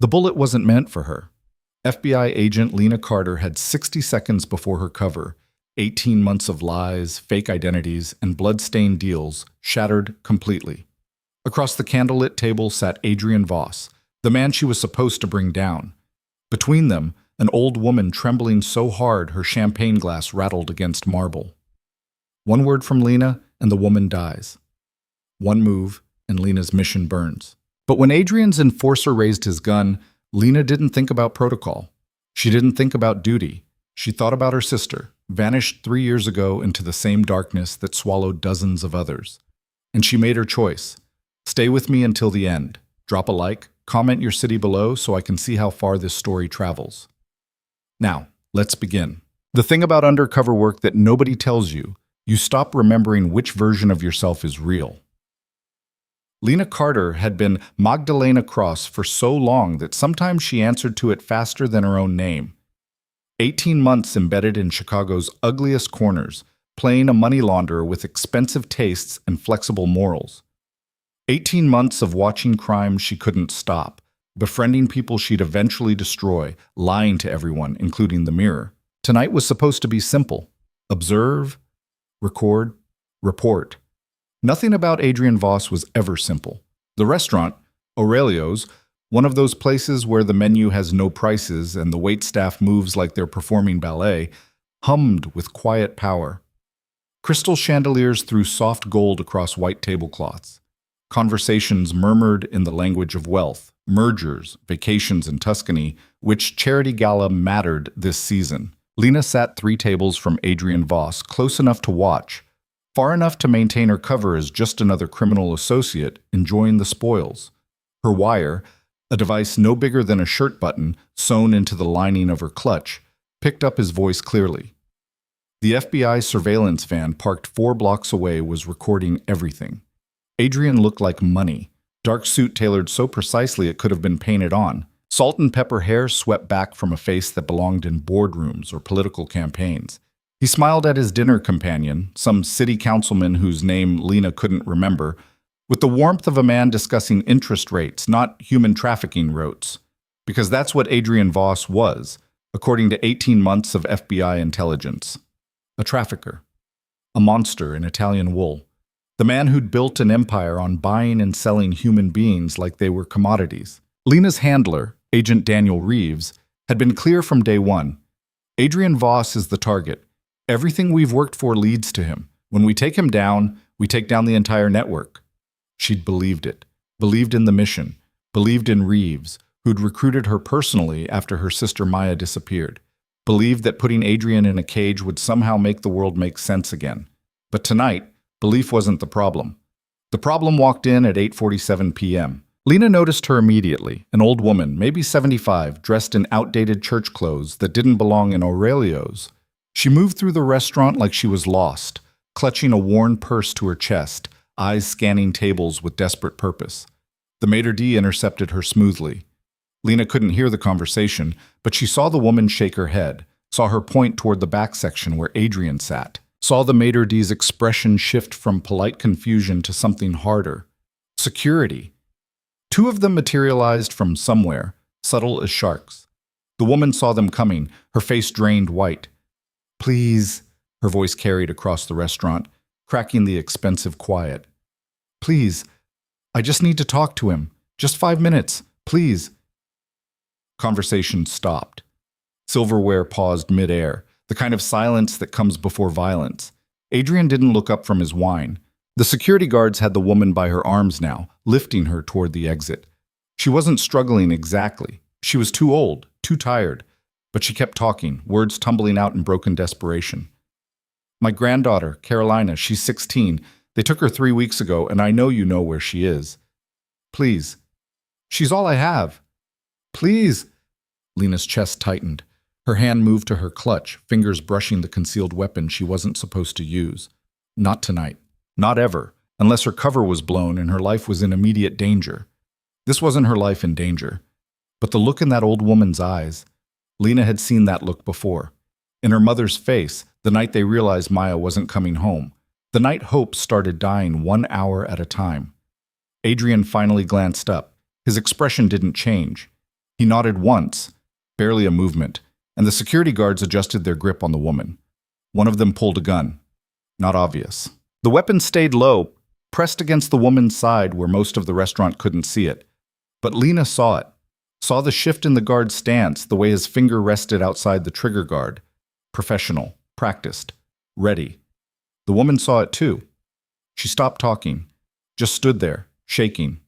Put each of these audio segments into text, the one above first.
The bullet wasn't meant for her. FBI agent Lena Carter had 60 seconds before her cover. 18 months of lies, fake identities, and blood-stained deals shattered completely. Across the candlelit table sat Adrian Voss, the man she was supposed to bring down. Between them, an old woman trembling so hard her champagne glass rattled against marble. One word from Lena, and the woman dies. One move, and Lena's mission burns. But when Adrian's enforcer raised his gun, Lena didn't think about protocol. She didn't think about duty. She thought about her sister, vanished 3 years ago into the same darkness that swallowed dozens of others. And she made her choice. Stay with me until the end. Drop a like, comment your city below so I can see how far this story travels. Now, let's begin. The thing about undercover work that nobody tells you, you stop remembering which version of yourself is real. Lena Carter had been Magdalena Cross for so long that sometimes she answered to it faster than her own name. 18 months embedded in Chicago's ugliest corners, playing a money launderer with expensive tastes and flexible morals. 18 months of watching crimes she couldn't stop, befriending people she'd eventually destroy, lying to everyone, including the mirror. Tonight was supposed to be simple. Observe, record, report. Nothing about Adrian Voss was ever simple. The restaurant, Aurelio's, one of those places where the menu has no prices and the waitstaff moves like they're performing ballet, hummed with quiet power. Crystal chandeliers threw soft gold across white tablecloths. Conversations murmured in the language of wealth, mergers, vacations in Tuscany, which charity gala mattered this season. Lena sat 3 tables from Adrian Voss, close enough to watch, far enough to maintain her cover as just another criminal associate enjoying the spoils. Her wire, a device no bigger than a shirt button sewn into the lining of her clutch, picked up his voice clearly. The FBI surveillance van parked 4 blocks away was recording everything. Adrian looked like money, dark suit tailored so precisely it could have been painted on. Salt and pepper hair swept back from a face that belonged in boardrooms or political campaigns. He smiled at his dinner companion, some city councilman whose name Lena couldn't remember, with the warmth of a man discussing interest rates, not human trafficking routes. Because that's what Adrian Voss was, according to 18 months of FBI intelligence. A trafficker. A monster in Italian wool. The man who'd built an empire on buying and selling human beings like they were commodities. Lena's handler, Agent Daniel Reeves, had been clear from day one. Adrian Voss is the target. Everything we've worked for leads to him. When we take him down, we take down the entire network. She'd believed it, believed in the mission, believed in Reeves, who'd recruited her personally after her sister Maya disappeared, believed that putting Adrian in a cage would somehow make the world make sense again. But tonight, belief wasn't the problem. The problem walked in at 8:47 p.m. Lena noticed her immediately, an old woman, maybe 75, dressed in outdated church clothes that didn't belong in Aurelio's. She moved through the restaurant like she was lost, clutching a worn purse to her chest, eyes scanning tables with desperate purpose. The maitre d' intercepted her smoothly. Lena couldn't hear the conversation, but she saw the woman shake her head, saw her point toward the back section where Adrian sat, saw the maitre d's expression shift from polite confusion to something harder. Security. 2 of them materialized from somewhere, subtle as sharks. The woman saw them coming, her face drained white. "Please," her voice carried across the restaurant, cracking the expensive quiet. "Please, I just need to talk to him. Just 5 minutes, please." Conversation stopped. Silverware paused mid-air, the kind of silence that comes before violence. Adrian didn't look up from his wine. The security guards had the woman by her arms now, lifting her toward the exit. She wasn't struggling exactly. She was too old, too tired. But she kept talking, words tumbling out in broken desperation. "My granddaughter, Carolina, she's 16. They took her 3 weeks ago, and I know you know where she is. Please. She's all I have. Please." Lena's chest tightened. Her hand moved to her clutch, fingers brushing the concealed weapon she wasn't supposed to use. Not tonight. Not ever, unless her cover was blown and her life was in immediate danger. This wasn't her life in danger. But the look in that old woman's eyes, Lena had seen that look before. In her mother's face, the night they realized Maya wasn't coming home. The night hope started dying 1 hour at a time. Adrian finally glanced up. His expression didn't change. He nodded once, barely a movement, and the security guards adjusted their grip on the woman. One of them pulled a gun. Not obvious. The weapon stayed low, pressed against the woman's side where most of the restaurant couldn't see it. But Lena saw it, saw the shift in the guard's stance, the way his finger rested outside the trigger guard. Professional, practiced, ready. The woman saw it too. She stopped talking, just stood there, shaking.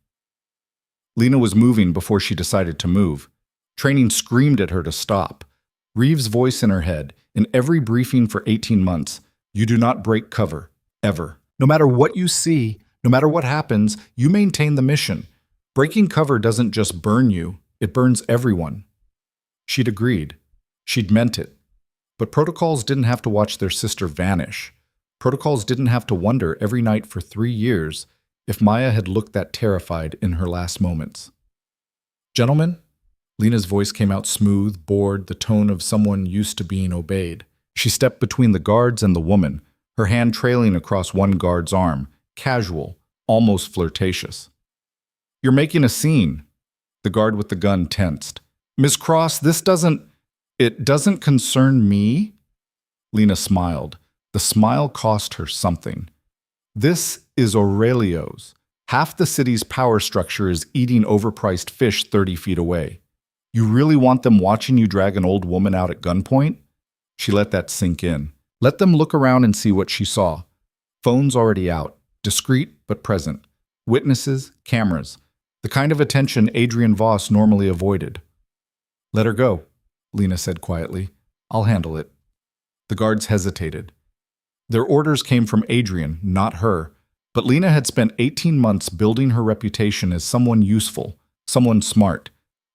Lena was moving before she decided to move. Training screamed at her to stop. Reeves' voice in her head, in every briefing for 18 months, you do not break cover, ever. No matter what you see, no matter what happens, you maintain the mission. Breaking cover doesn't just burn you, it burns everyone. She'd agreed. She'd meant it. But protocols didn't have to watch their sister vanish. Protocols didn't have to wonder every night for 3 years if Maya had looked that terrified in her last moments. Gentlemen? Lena's voice came out smooth, bored, the tone of someone used to being obeyed. She stepped between the guards and the woman, her hand trailing across one guard's arm, casual, almost flirtatious. You're making a scene. The guard with the gun tensed. Miss Cross, it doesn't concern me? Lena smiled. The smile cost her something. This is Aurelio's. Half the city's power structure is eating overpriced fish 30 feet away. You really want them watching you drag an old woman out at gunpoint? She let that sink in. Let them look around and see what she saw. Phones already out, discreet but present. Witnesses, cameras. The kind of attention Adrian Voss normally avoided. Let her go, Lena said quietly. I'll handle it. The guards hesitated. Their orders came from Adrian, not her, but Lena had spent 18 months building her reputation as someone useful, someone smart,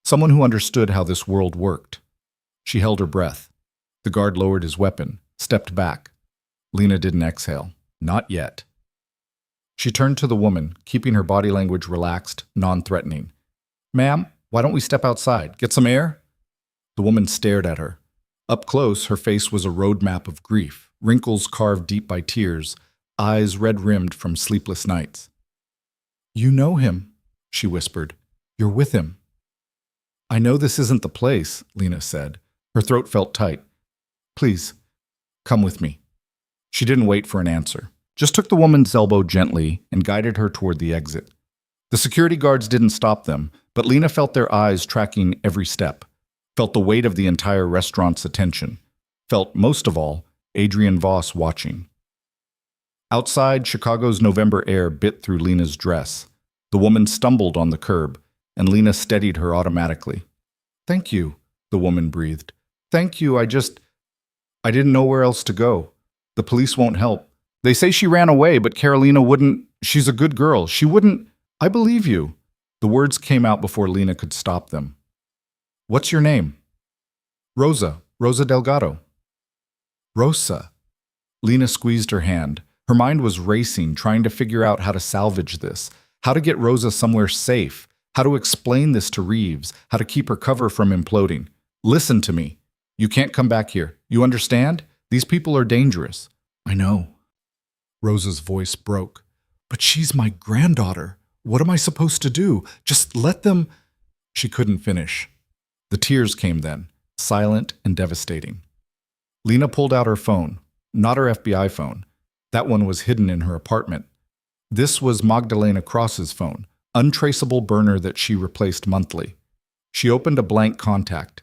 someone who understood how this world worked. She held her breath. The guard lowered his weapon, stepped back. Lena didn't exhale. Not yet. She turned to the woman, keeping her body language relaxed, non-threatening. Ma'am, why don't we step outside? Get some air? The woman stared at her. Up close, her face was a roadmap of grief. Wrinkles carved deep by tears, eyes red-rimmed from sleepless nights. You know him, she whispered. You're with him. I know this isn't the place, Lena said. Her throat felt tight. Please, come with me. She didn't wait for an answer, just took the woman's elbow gently and guided her toward the exit. The security guards didn't stop them, but Lena felt their eyes tracking every step, felt the weight of the entire restaurant's attention, felt, most of all, Adrian Voss watching. Outside, Chicago's November air bit through Lena's dress. The woman stumbled on the curb, and Lena steadied her automatically. Thank you, the woman breathed. Thank you, I didn't know where else to go. The police won't help. They say she ran away, but Carolina wouldn't. She's a good girl. She wouldn't. I believe you. The words came out before Lena could stop them. What's your name? Rosa Delgado. Rosa. Lena squeezed her hand. Her mind was racing, trying to figure out how to salvage this, how to get Rosa somewhere safe, how to explain this to Reeves, how to keep her cover from imploding. Listen to me. You can't come back here. You understand? These people are dangerous. I know. Rosa's voice broke. But she's my granddaughter. What am I supposed to do? Just let them... She couldn't finish. The tears came then, silent and devastating. Lena pulled out her phone, not her FBI phone. That one was hidden in her apartment. This was Magdalena Cross's phone, untraceable burner that she replaced monthly. She opened a blank contact.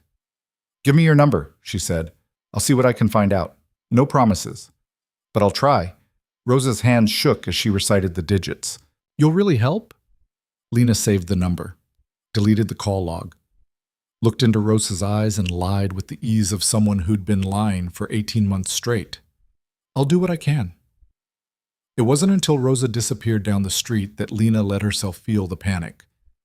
Give me your number, she said. I'll see what I can find out. No promises. But I'll try. Rosa's hands shook as she recited the digits. You'll really help? Lena saved the number, deleted the call log, looked into Rosa's eyes and lied with the ease of someone who'd been lying for 18 months straight. I'll do what I can. It wasn't until Rosa disappeared down the street that Lena let herself feel the panic.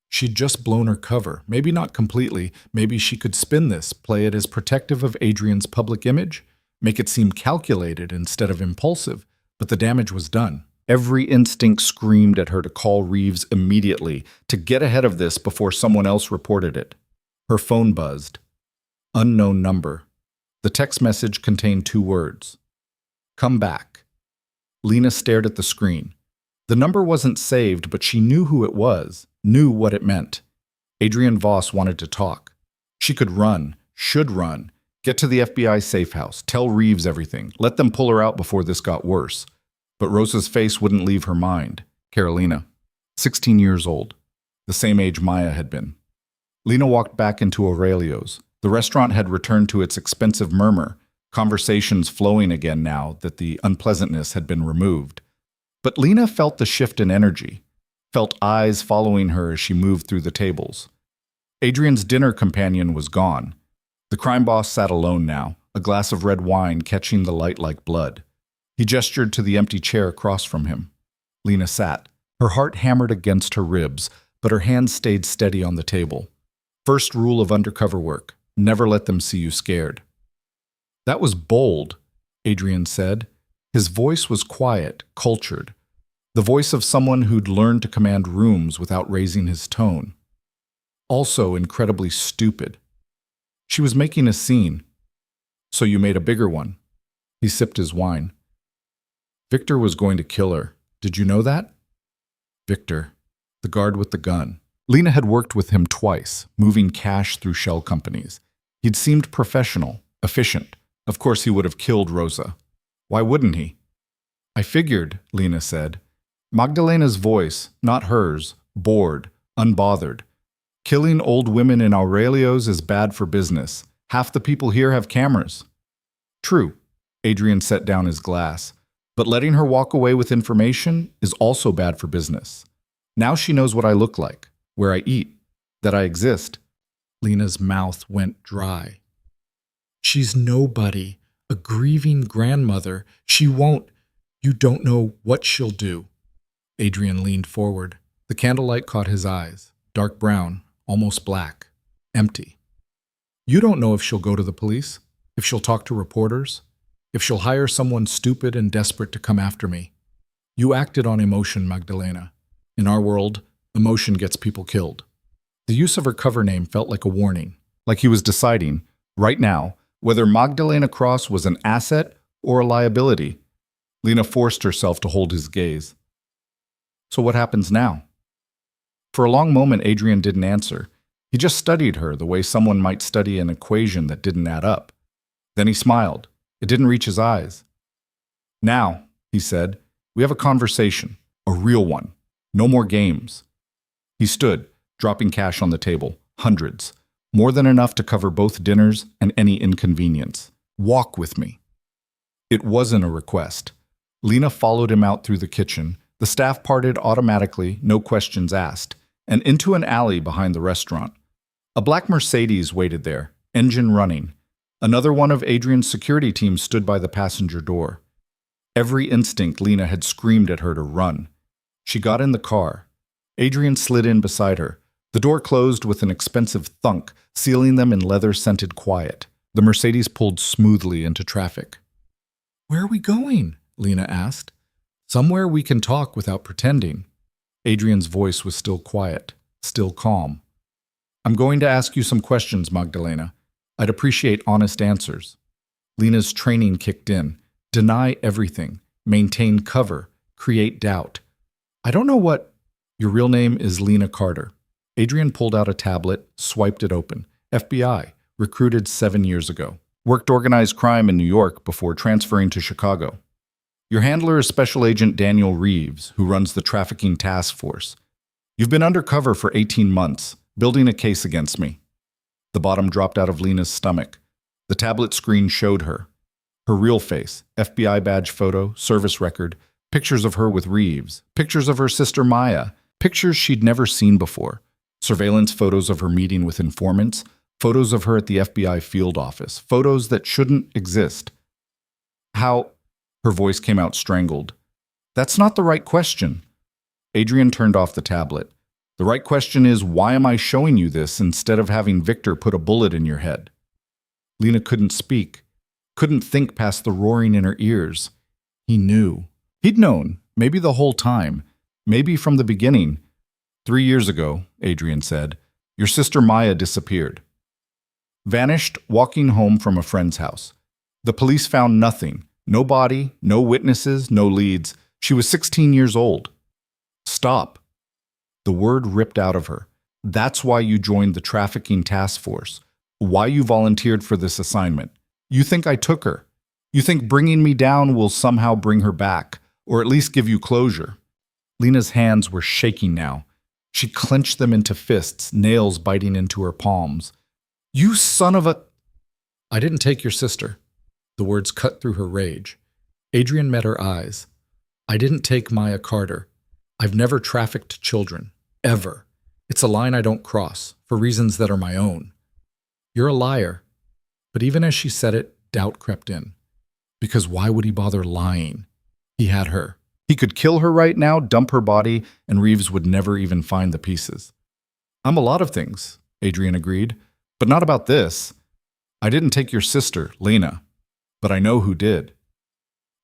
She'd just blown her cover, maybe not completely. Maybe she could spin this, play it as protective of Adrian's public image, make it seem calculated instead of impulsive, but the damage was done. Every instinct screamed at her to call Reeves immediately, to get ahead of this before someone else reported it. Her phone buzzed. Unknown number. The text message contained 2 words. Come back. Lena stared at the screen. The number wasn't saved, but she knew who it was, knew what it meant. Adrian Voss wanted to talk. She could run, should run, get to the FBI safe house, tell Reeves everything, let them pull her out before this got worse. But Rosa's face wouldn't leave her mind. Carolina, 16 years old, the same age Maya had been. Lena walked back into Aurelio's. The restaurant had returned to its expensive murmur, conversations flowing again now that the unpleasantness had been removed. But Lena felt the shift in energy, felt eyes following her as she moved through the tables. Adrian's dinner companion was gone. The crime boss sat alone now, a glass of red wine catching the light like blood. He gestured to the empty chair across from him. Lena sat. Her heart hammered against her ribs, but her hands stayed steady on the table. First rule of undercover work: never let them see you scared. That was bold, Adrian said. His voice was quiet, cultured. The voice of someone who'd learned to command rooms without raising his tone. Also incredibly stupid. She was making a scene. So you made a bigger one. He sipped his wine. Victor was going to kill her. Did you know that? Victor, the guard with the gun. Lena had worked with him twice, moving cash through shell companies. He'd seemed professional, efficient. Of course he would have killed Rosa. Why wouldn't he? I figured, Lena said. Magdalena's voice, not hers, bored, unbothered. Killing old women in Aurelio's is bad for business. Half the people here have cameras. True, Adrian set down his glass. But letting her walk away with information is also bad for business. Now she knows what I look like, where I eat, that I exist. Lena's mouth went dry. She's nobody, a grieving grandmother. She won't. You don't know what she'll do. Adrian leaned forward. The candlelight caught his eyes, dark brown, almost black, empty. You don't know if she'll go to the police, if she'll talk to reporters, if she'll hire someone stupid and desperate to come after me. You acted on emotion, Magdalena. In our world, emotion gets people killed. The use of her cover name felt like a warning, like he was deciding, right now, whether Magdalena Cross was an asset or a liability. Lena forced herself to hold his gaze. So what happens now? For a long moment, Adrian didn't answer. He just studied her the way someone might study an equation that didn't add up. Then he smiled. It didn't reach his eyes. Now, he said, we have a conversation, a real one. No more games. He stood, dropping cash on the table, hundreds, more than enough to cover both dinners and any inconvenience. Walk with me. It wasn't a request. Lena followed him out through the kitchen. The staff parted automatically, no questions asked, and into an alley behind the restaurant. A black Mercedes waited there, engine running. Another one of Adrian's security team stood by the passenger door. Every instinct Lena had screamed at her to run. She got in the car. Adrian slid in beside her. The door closed with an expensive thunk, sealing them in leather-scented quiet. The Mercedes pulled smoothly into traffic. Where are we going? Lena asked. Somewhere we can talk without pretending. Adrian's voice was still quiet, still calm. I'm going to ask you some questions, Magdalena. I'd appreciate honest answers. Lena's training kicked in. Deny everything. Maintain cover. Create doubt. I don't know what... Your real name is Lena Carter. Adrian pulled out a tablet, swiped it open. FBI. Recruited 7 years ago. Worked organized crime in New York before transferring to Chicago. Your handler is Special Agent Daniel Reeves, who runs the trafficking task force. You've been undercover for 18 months, building a case against me. The bottom dropped out of Lena's stomach. The tablet screen showed her. Her real face, FBI badge photo, service record, pictures of her with Reeves, pictures of her sister Maya, pictures she'd never seen before, surveillance photos of her meeting with informants, photos of her at the FBI field office, photos that shouldn't exist. How? Her voice came out strangled. That's not the right question. Adrian turned off the tablet. The right question is, why am I showing you this instead of having Victor put a bullet in your head? Lena couldn't speak, couldn't think past the roaring in her ears. He knew. He'd known, maybe the whole time, maybe from the beginning. 3 years ago, Adrian said, your sister Maya disappeared. Vanished, walking home from a friend's house. The police found nothing. No body, no witnesses, no leads. She was 16 years old. Stop. The word ripped out of her. That's why you joined the trafficking task force. why you volunteered for this assignment. You think I took her. You think bringing me down will somehow bring her back, or at least give you closure. Lena's hands were shaking now. She clenched them into fists, nails biting into her palms. You son of a... I didn't take your sister. The words cut through her rage. Adrian met her eyes. I didn't take Maya Carter. I've never trafficked children. Ever. It's a line I don't cross, for reasons that are my own. You're a liar. But even as she said it, doubt crept in. Because why would he bother lying? He had her. He could kill her right now, dump her body, and Reeves would never even find the pieces. I'm a lot of things, Adrian agreed, but not about this. I didn't take your sister, Lena, but I know who did.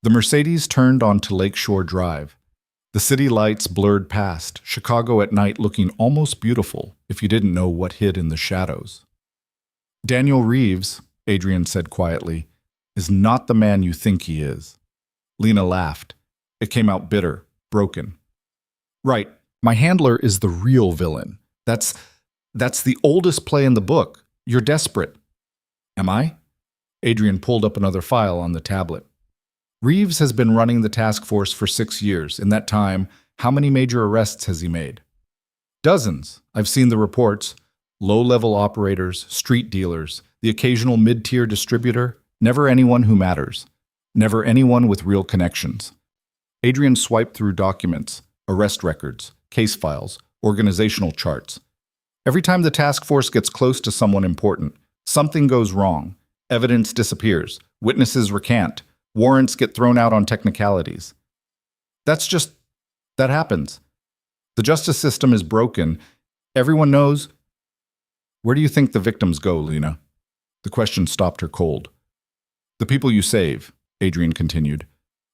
The Mercedes turned onto Lakeshore Drive. The city lights blurred past, Chicago at night looking almost beautiful if you didn't know what hid in the shadows. Daniel Reeves, Adrian said quietly, is not the man you think he is. Lena laughed. It came out bitter, broken. Right, my handler is the real villain. That's the oldest play in the book. You're desperate. Am I? Adrian pulled up another file on the tablet. Reeves has been running the task force for 6 years. In that time, how many major arrests has he made? Dozens. I've seen the reports. Low-level operators, street dealers, the occasional mid-tier distributor, never anyone who matters. Never anyone with real connections. Adrian swiped through documents, arrest records, case files, organizational charts. Every time the task force gets close to someone important, something goes wrong. Evidence disappears. Witnesses recant. Warrants get thrown out on technicalities. That happens. The justice system is broken. Everyone knows. Where do you think the victims go, Lena? The question stopped her cold. The people you save, Adrian continued.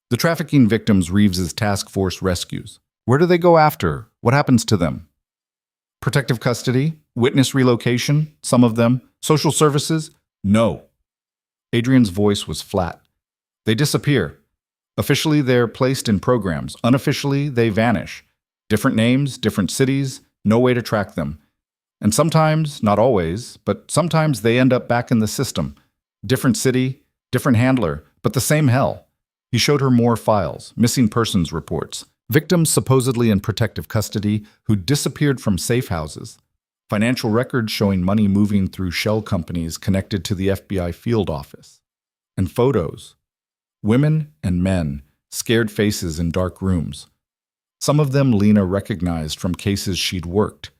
The trafficking victims Reeves's task force rescues. Where do they go after? What happens to them? Protective custody? Witness relocation? Some of them? Social services? No. Adrian's voice was flat. They disappear. Officially, they're placed in programs. Unofficially, they vanish. Different names, different cities, no way to track them. And sometimes, not always, but sometimes they end up back in the system. Different city, different handler, but the same hell. He showed her more files, missing persons reports, victims supposedly in protective custody who disappeared from safe houses, financial records showing money moving through shell companies connected to the FBI field office, and photos. Women and men, scared faces in dark rooms. Some of them Lena recognized from cases she'd worked,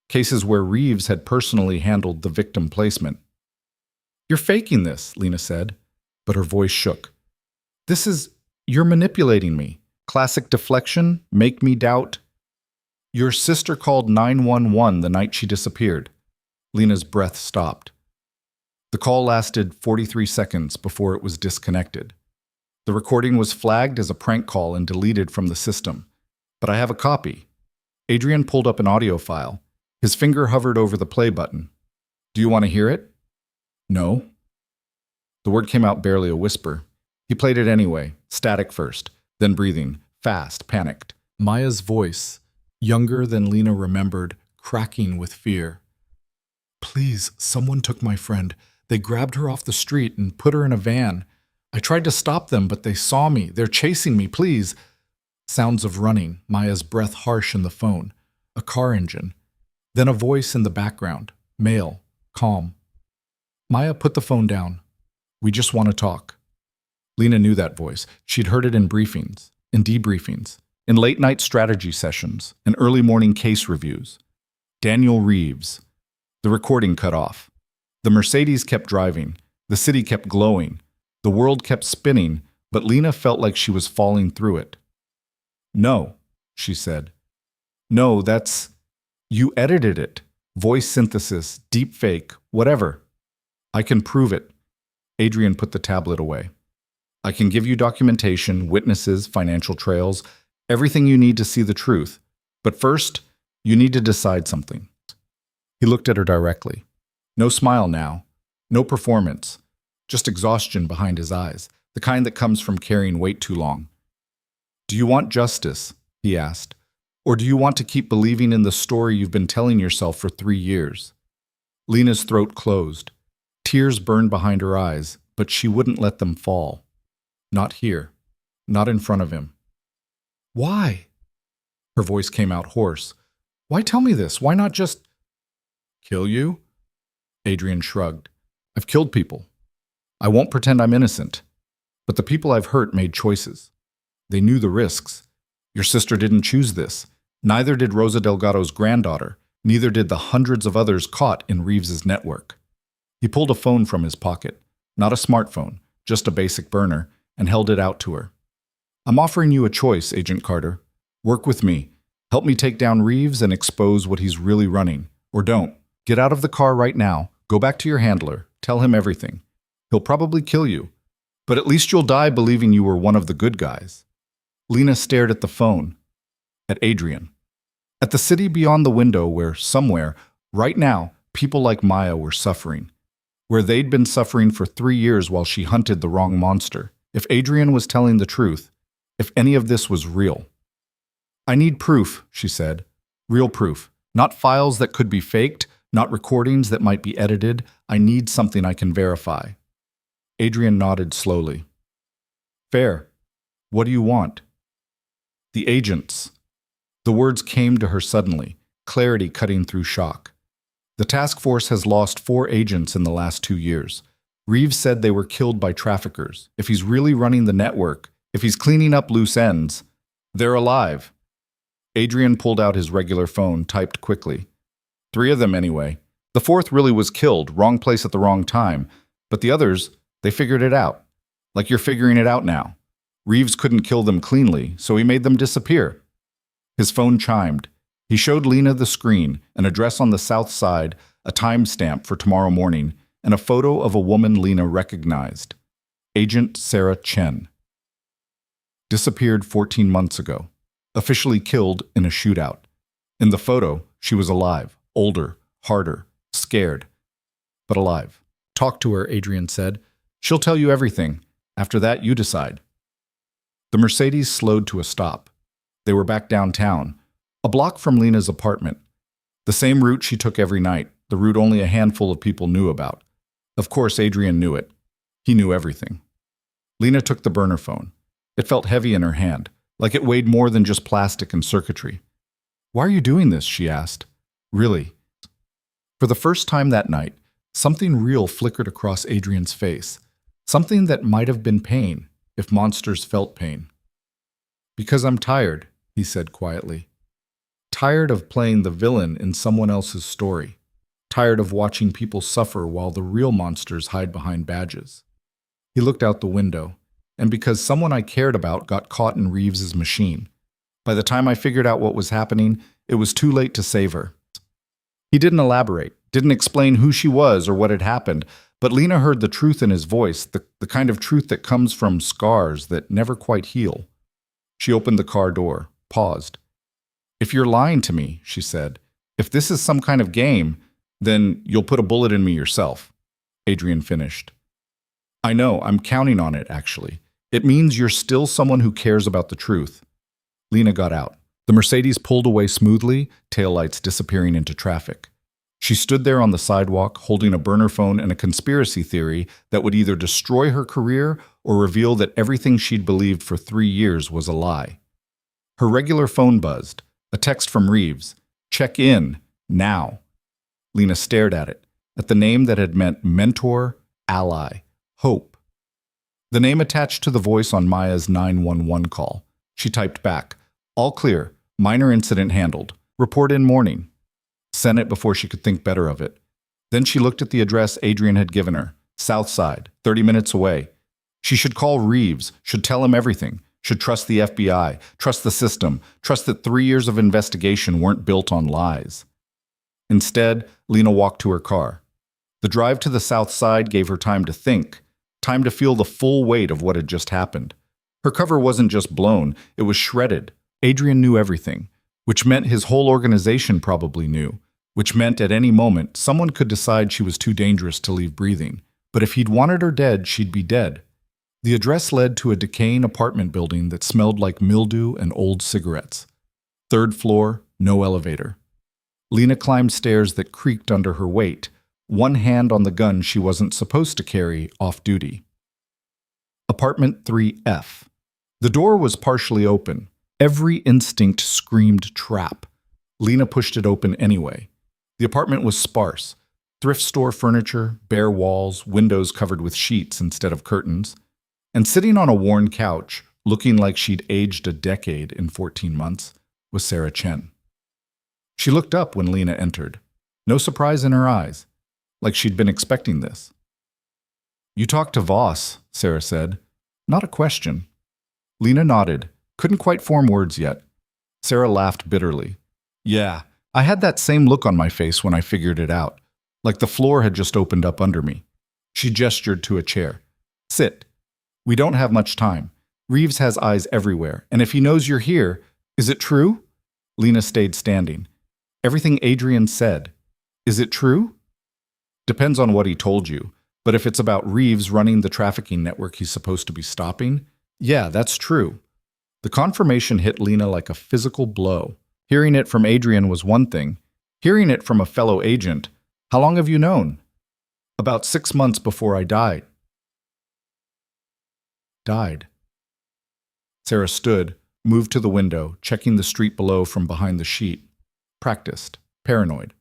cases where Reeves had personally handled the victim placement. You're faking this, Lena said, but her voice shook. You're manipulating me. Classic deflection, make me doubt. Your sister called 911 the night she disappeared. Lena's breath stopped. The call lasted 43 seconds before it was disconnected. The recording was flagged as a prank call and deleted from the system. But I have a copy. Adrian pulled up an audio file. His finger hovered over the play button. Do you want to hear it? No. The word came out barely a whisper. He played it anyway, static first, then breathing, fast, panicked. Maya's voice, younger than Lena remembered, cracking with fear. Please, someone took my friend. They grabbed her off the street and put her in a van. I tried to stop them, but they saw me. They're chasing me, please. Sounds of running, Maya's breath harsh in the phone. A car engine. Then a voice in the background, male, calm. Maya put the phone down. We just want to talk. Lena knew that voice. She'd heard it in briefings, in debriefings, in late-night strategy sessions, and early morning case reviews. Daniel Reeves. The recording cut off. The Mercedes kept driving. The city kept glowing. The world kept spinning, but Lena felt like she was falling through it. No, she said. No, you edited it. Voice synthesis, deep fake, whatever. I can prove it. Adrian put the tablet away. I can give you documentation, witnesses, financial trails, everything you need to see the truth. But first, you need to decide something. He looked at her directly. No smile now. No performance. Just exhaustion behind his eyes, the kind that comes from carrying weight too long. Do you want justice? He asked. Or do you want to keep believing in the story you've been telling yourself for 3 years? Lena's throat closed. Tears burned behind her eyes, but she wouldn't let them fall. Not here. Not in front of him. Why? Her voice came out hoarse. Why tell me this? Why not just... Kill you? Adrian shrugged. I've killed people. I won't pretend I'm innocent. But the people I've hurt made choices. They knew the risks. Your sister didn't choose this. Neither did Rosa Delgado's granddaughter. Neither did the hundreds of others caught in Reeves's network. He pulled a phone from his pocket. Not a smartphone, just a basic burner, and held it out to her. I'm offering you a choice, Agent Carter. Work with me. Help me take down Reeves and expose what he's really running. Or don't. Get out of the car right now. Go back to your handler. Tell him everything. He'll probably kill you. But at least you'll die believing you were one of the good guys. Lena stared at the phone. At Adrian. At the city beyond the window where, somewhere, right now, people like Maya were suffering. Where they'd been suffering for 3 years while she hunted the wrong monster. If Adrian was telling the truth, if any of this was real. I need proof, she said. Real proof. Not files that could be faked, not recordings that might be edited. I need something I can verify. Adrian nodded slowly. Fair. What do you want? The agents. The words came to her suddenly, clarity cutting through shock. The task force has lost 4 agents in the last 2 years. Reeves said they were killed by traffickers. If he's really running the network, if he's cleaning up loose ends, they're alive. Adrian pulled out his regular phone, typed quickly. 3 of them anyway. The 4th really was killed, wrong place at the wrong time. But the others, they figured it out. Like you're figuring it out now. Reeves couldn't kill them cleanly, so he made them disappear. His phone chimed. He showed Lena the screen, an address on the south side, a timestamp for tomorrow morning, and a photo of a woman Lena recognized. Agent Sarah Chen. Disappeared 14 months ago. Officially killed in a shootout. In the photo, she was alive, older, harder, scared, but alive. Talk to her, Adrian said. She'll tell you everything. After that, you decide. The Mercedes slowed to a stop. They were back downtown, a block from Lena's apartment. The same route she took every night, the route only a handful of people knew about. Of course, Adrian knew it. He knew everything. Lena took the burner phone. It felt heavy in her hand, like it weighed more than just plastic and circuitry. Why are you doing this? She asked. Really? For the first time that night, something real flickered across Adrian's face. Something that might have been pain, if monsters felt pain. Because I'm tired, he said quietly. Tired of playing the villain in someone else's story. Tired of watching people suffer while the real monsters hide behind badges. He looked out the window, and because someone I cared about got caught in Reeves's machine. By the time I figured out what was happening, it was too late to save her. He didn't elaborate, didn't explain who she was or what had happened, but Lena heard the truth in his voice, the kind of truth that comes from scars that never quite heal. She opened the car door, paused. If you're lying to me, she said, if this is some kind of game, then you'll put a bullet in me yourself. Adrian finished. I know, I'm counting on it, actually. It means you're still someone who cares about the truth. Lena got out. The Mercedes pulled away smoothly, taillights disappearing into traffic. She stood there on the sidewalk, holding a burner phone and a conspiracy theory that would either destroy her career or reveal that everything she'd believed for 3 years was a lie. Her regular phone buzzed. A text from Reeves. Check in. Now. Lena stared at it, at the name that had meant mentor, ally, hope. The name attached to the voice on Maya's 911 call. She typed back. All clear. Minor incident handled. Report in morning. Sent it before she could think better of it. Then she looked at the address Adrian had given her. South Side, 30 minutes away. She should call Reeves, should tell him everything, should trust the FBI, trust the system, trust that 3 years of investigation weren't built on lies. Instead, Lena walked to her car. The drive to the South Side gave her time to think, time to feel the full weight of what had just happened. Her cover wasn't just blown, it was shredded. Adrian knew everything, which meant his whole organization probably knew, which meant at any moment someone could decide she was too dangerous to leave breathing. But if he'd wanted her dead, she'd be dead. The address led to a decaying apartment building that smelled like mildew and old cigarettes. 3rd floor, no elevator. Lena climbed stairs that creaked under her weight, one hand on the gun she wasn't supposed to carry off duty. Apartment 3F. The door was partially open. Every instinct screamed trap. Lena pushed it open anyway. The apartment was sparse. Thrift store furniture, bare walls, windows covered with sheets instead of curtains. And sitting on a worn couch, looking like she'd aged a decade in 14 months, was Sarah Chen. She looked up when Lena entered. No surprise in her eyes, like she'd been expecting this. "You talked to Voss," Sarah said. "Not a question." Lena nodded, couldn't quite form words yet. Sarah laughed bitterly. "Yeah, I had that same look on my face when I figured it out, like the floor had just opened up under me." She gestured to a chair. "Sit. We don't have much time. Reeves has eyes everywhere, and if he knows you're here, is it true?" Lena stayed standing. "Everything Adrian said. Is it true?" "Depends on what he told you, but if it's about Reeves running the trafficking network he's supposed to be stopping, yeah, that's true." The confirmation hit Lena like a physical blow. Hearing it from Adrian was one thing. Hearing it from a fellow agent, "How long have you known?" "About 6 months before I died." Died. Sarah stood, moved to the window, checking the street below from behind the sheet. Practiced. Paranoid.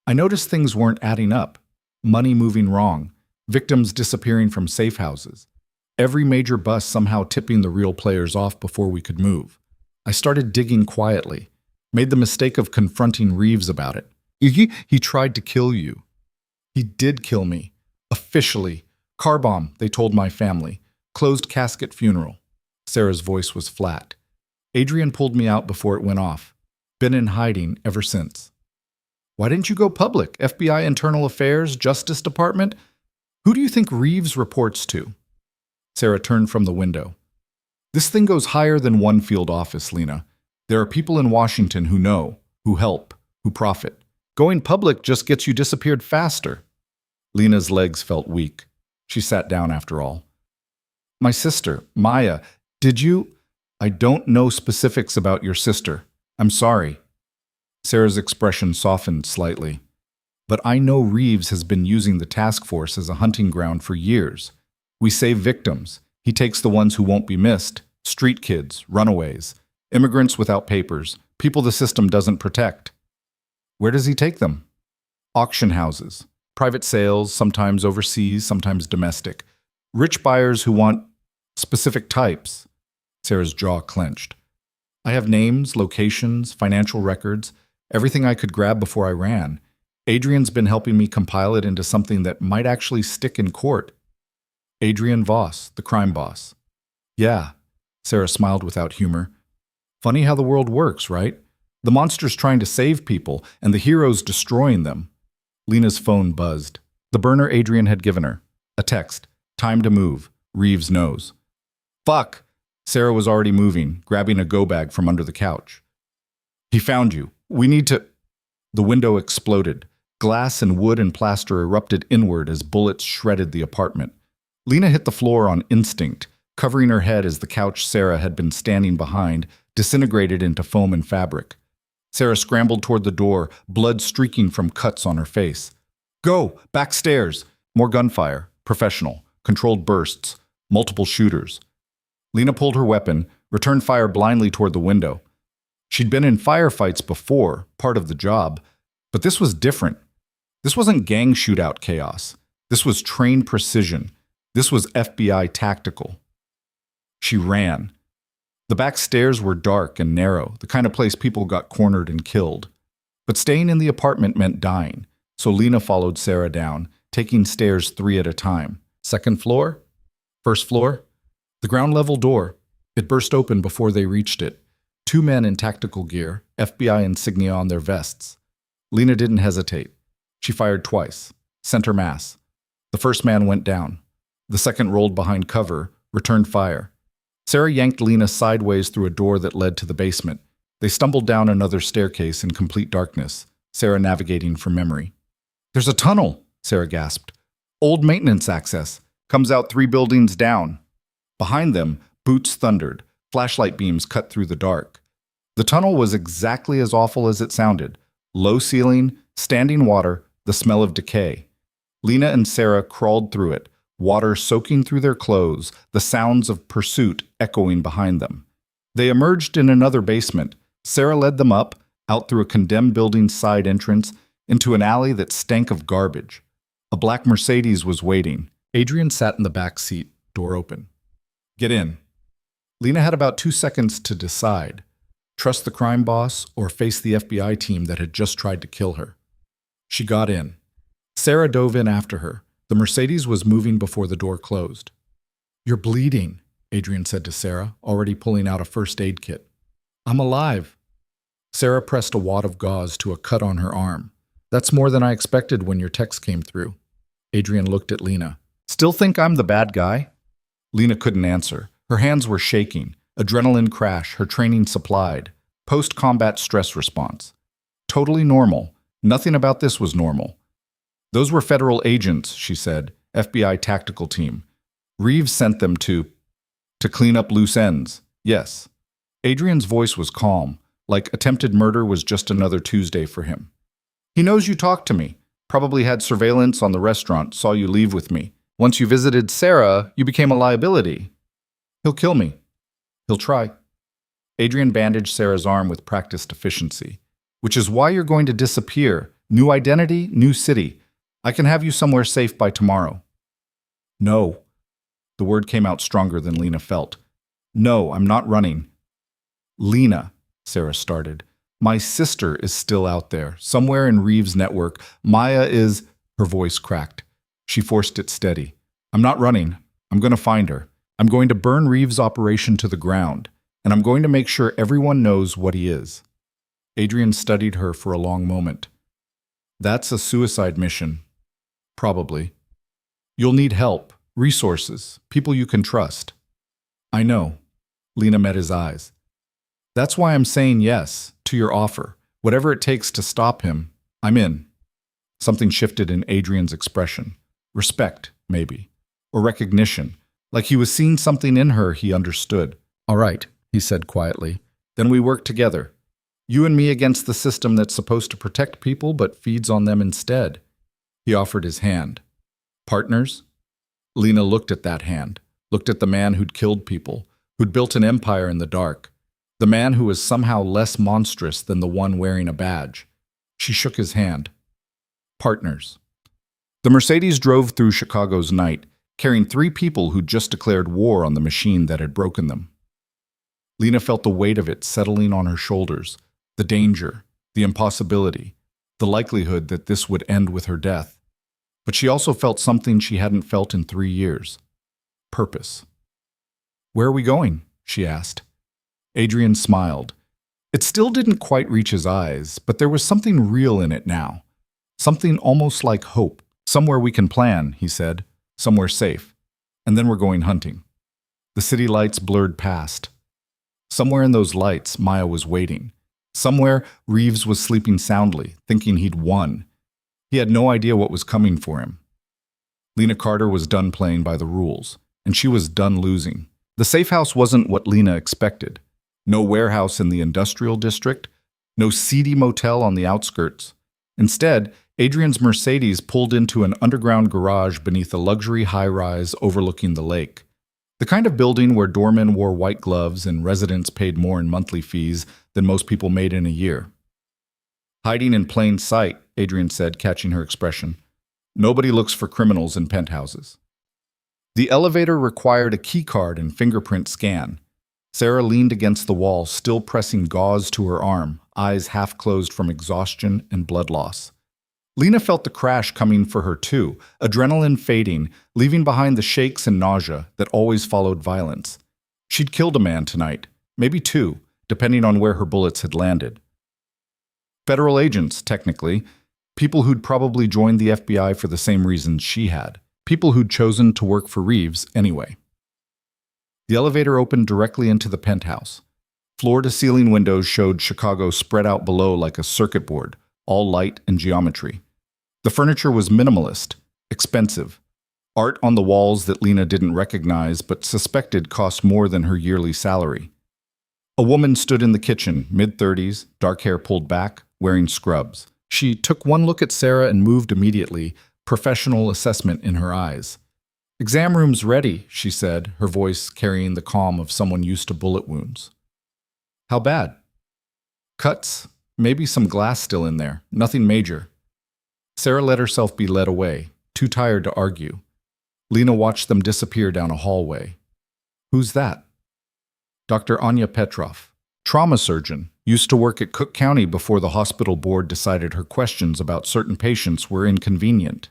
"I noticed things weren't adding up. Money moving wrong. Victims disappearing from safe houses. Every major bust somehow tipping the real players off before we could move. I started digging quietly. Made the mistake of confronting Reeves about it. He tried to kill you." "He did kill me. Officially. Car bomb, they told my family. Closed casket funeral." Sarah's voice was flat. "Adrian pulled me out before it went off. Been in hiding ever since." "Why didn't you go public? FBI Internal Affairs, Justice Department? Who do you think Reeves reports to?" Sarah turned from the window. "This thing goes higher than one field office, Lena. There are people in Washington who know, who help, who profit. Going public just gets you disappeared faster." Lena's legs felt weak. She sat down after all. "My sister, Maya, did you—" "I don't know specifics about your sister. I'm sorry." Sarah's expression softened slightly. "But I know Reeves has been using the task force as a hunting ground for years. We save victims. He takes the ones who won't be missed. Street kids, runaways, immigrants without papers, people the system doesn't protect." "Where does he take them?" "Auction houses. Private sales, sometimes overseas, sometimes domestic. Rich buyers who want specific types." Sarah's jaw clenched. "I have names, locations, financial records, everything I could grab before I ran. Adrian's been helping me compile it into something that might actually stick in court." "Adrian Voss, the crime boss." "Yeah." Sarah smiled without humor. "Funny how the world works, right? The monster's trying to save people, and the hero's destroying them." Lena's phone buzzed. The burner Adrian had given her. A text. "Time to move. Reeves knows." "Fuck!" Sarah was already moving, grabbing a go bag from under the couch. "He found you. We need to—" The window exploded. Glass and wood and plaster erupted inward as bullets shredded the apartment. Lena hit the floor on instinct, covering her head as the couch Sarah had been standing behind disintegrated into foam and fabric. Sarah scrambled toward the door, blood streaking from cuts on her face. "Go! Backstairs!" More gunfire. Professional. Controlled bursts. Multiple shooters. Lena pulled her weapon, returned fire blindly toward the window. She'd been in firefights before, part of the job, but this was different. This wasn't gang shootout chaos. This was trained precision. This was FBI tactical. She ran. The back stairs were dark and narrow, the kind of place people got cornered and killed. But staying in the apartment meant dying, so Lena followed Sarah down, taking stairs 3 at a time. Second floor? First floor? The ground-level door. It burst open before they reached it. 2 men in tactical gear, FBI insignia on their vests. Lena didn't hesitate. She fired twice. Center mass. The first man went down. The second rolled behind cover, returned fire. Sarah yanked Lena sideways through a door that led to the basement. They stumbled down another staircase in complete darkness, Sarah navigating from memory. "There's a tunnel," Sarah gasped. "Old maintenance access. Comes out 3 buildings down." Behind them, boots thundered. Flashlight beams cut through the dark. The tunnel was exactly as awful as it sounded. Low ceiling, standing water, the smell of decay. Lena and Sarah crawled through it, water soaking through their clothes, the sounds of pursuit echoing behind them. They emerged in another basement. Sarah led them up, out through a condemned building's side entrance, into an alley that stank of garbage. A black Mercedes was waiting. Adrian sat in the back seat, door open. Get in. Lena had about 2 seconds to decide. Trust the crime boss or face the FBI team that had just tried to kill her. She got in. Sarah dove in after her. The Mercedes was moving before the door closed. You're bleeding, Adrian said to Sarah, already pulling out a first aid kit. I'm alive. Sarah pressed a wad of gauze to a cut on her arm. That's more than I expected when your text came through. Adrian looked at Lena. Still think I'm the bad guy? Lena couldn't answer. Her hands were shaking. Adrenaline crash, her training supplied. Post-combat stress response. Totally normal. Nothing about this was normal. Those were federal agents, she said. FBI tactical team. Reeves sent them to clean up loose ends. Yes. Adrian's voice was calm, like attempted murder was just another Tuesday for him. He knows you talked to me. Probably had surveillance on the restaurant, saw you leave with me. Once you visited Sarah, you became a liability. He'll kill me. He'll try. Adrian bandaged Sarah's arm with practiced efficiency. Which is why you're going to disappear. New identity, new city. I can have you somewhere safe by tomorrow. No. The word came out stronger than Lena felt. No, I'm not running. Lena, Sarah started. My sister is still out there, somewhere in Reeves' network. Maya is... Her voice cracked. She forced it steady. I'm not running. I'm going to find her. I'm going to burn Reeves' operation to the ground, and I'm going to make sure everyone knows what he is. Adrian studied her for a long moment. That's a suicide mission. Probably. You'll need help, resources, people you can trust. I know. Lena met his eyes. That's why I'm saying yes to your offer. Whatever it takes to stop him, I'm in. Something shifted in Adrian's expression. Respect, maybe. Or recognition. Like he was seeing something in her he understood. All right, he said quietly. Then we work together. You and me against the system that's supposed to protect people but feeds on them instead. He offered his hand. Partners? Lena looked at that hand, looked at the man who'd killed people, who'd built an empire in the dark, the man who was somehow less monstrous than the one wearing a badge. She shook his hand. Partners. The Mercedes drove through Chicago's night, carrying 3 people who'd just declared war on the machine that had broken them. Lena felt the weight of it settling on her shoulders, the danger, the impossibility, the likelihood that this would end with her death. But she also felt something she hadn't felt in 3 years. Purpose. Where are we going? She asked. Adrian smiled. It still didn't quite reach his eyes, but there was something real in it now. Something almost like hope. Somewhere we can plan, he said. Somewhere safe. And then we're going hunting. The city lights blurred past. Somewhere in those lights, Maya was waiting. Somewhere, Reeves was sleeping soundly, thinking he'd won. He had no idea what was coming for him. Lena Carter was done playing by the rules, and she was done losing. The safe house wasn't what Lena expected. No warehouse in the industrial district, no seedy motel on the outskirts. Instead, Adrian's Mercedes pulled into an underground garage beneath a luxury high-rise overlooking the lake. The kind of building where doormen wore white gloves and residents paid more in monthly fees than most people made in a year. Hiding in plain sight, Adrian said, catching her expression. Nobody looks for criminals in penthouses. The elevator required a keycard and fingerprint scan. Sarah leaned against the wall, still pressing gauze to her arm, eyes half closed from exhaustion and blood loss. Lena felt the crash coming for her too, adrenaline fading, leaving behind the shakes and nausea that always followed violence. She'd killed a man tonight, maybe 2, depending on where her bullets had landed. Federal agents, technically, people who'd probably joined the FBI for the same reasons she had, people who'd chosen to work for Reeves anyway. The elevator opened directly into the penthouse. Floor-to-ceiling windows showed Chicago spread out below like a circuit board, all light and geometry. The furniture was minimalist, expensive. Art on the walls that Lena didn't recognize but suspected cost more than her yearly salary. A woman stood in the kitchen, mid-30s, dark hair pulled back, wearing scrubs. She took one look at Sarah and moved immediately, professional assessment in her eyes. "Exam room's ready," she said, her voice carrying the calm of someone used to bullet wounds. "How bad?" "Cuts. Maybe some glass still in there. Nothing major." Sarah let herself be led away, too tired to argue. Lena watched them disappear down a hallway. "Who's that?" "Dr. Anya Petrov, trauma surgeon, used to work at Cook County before the hospital board decided her questions about certain patients were inconvenient."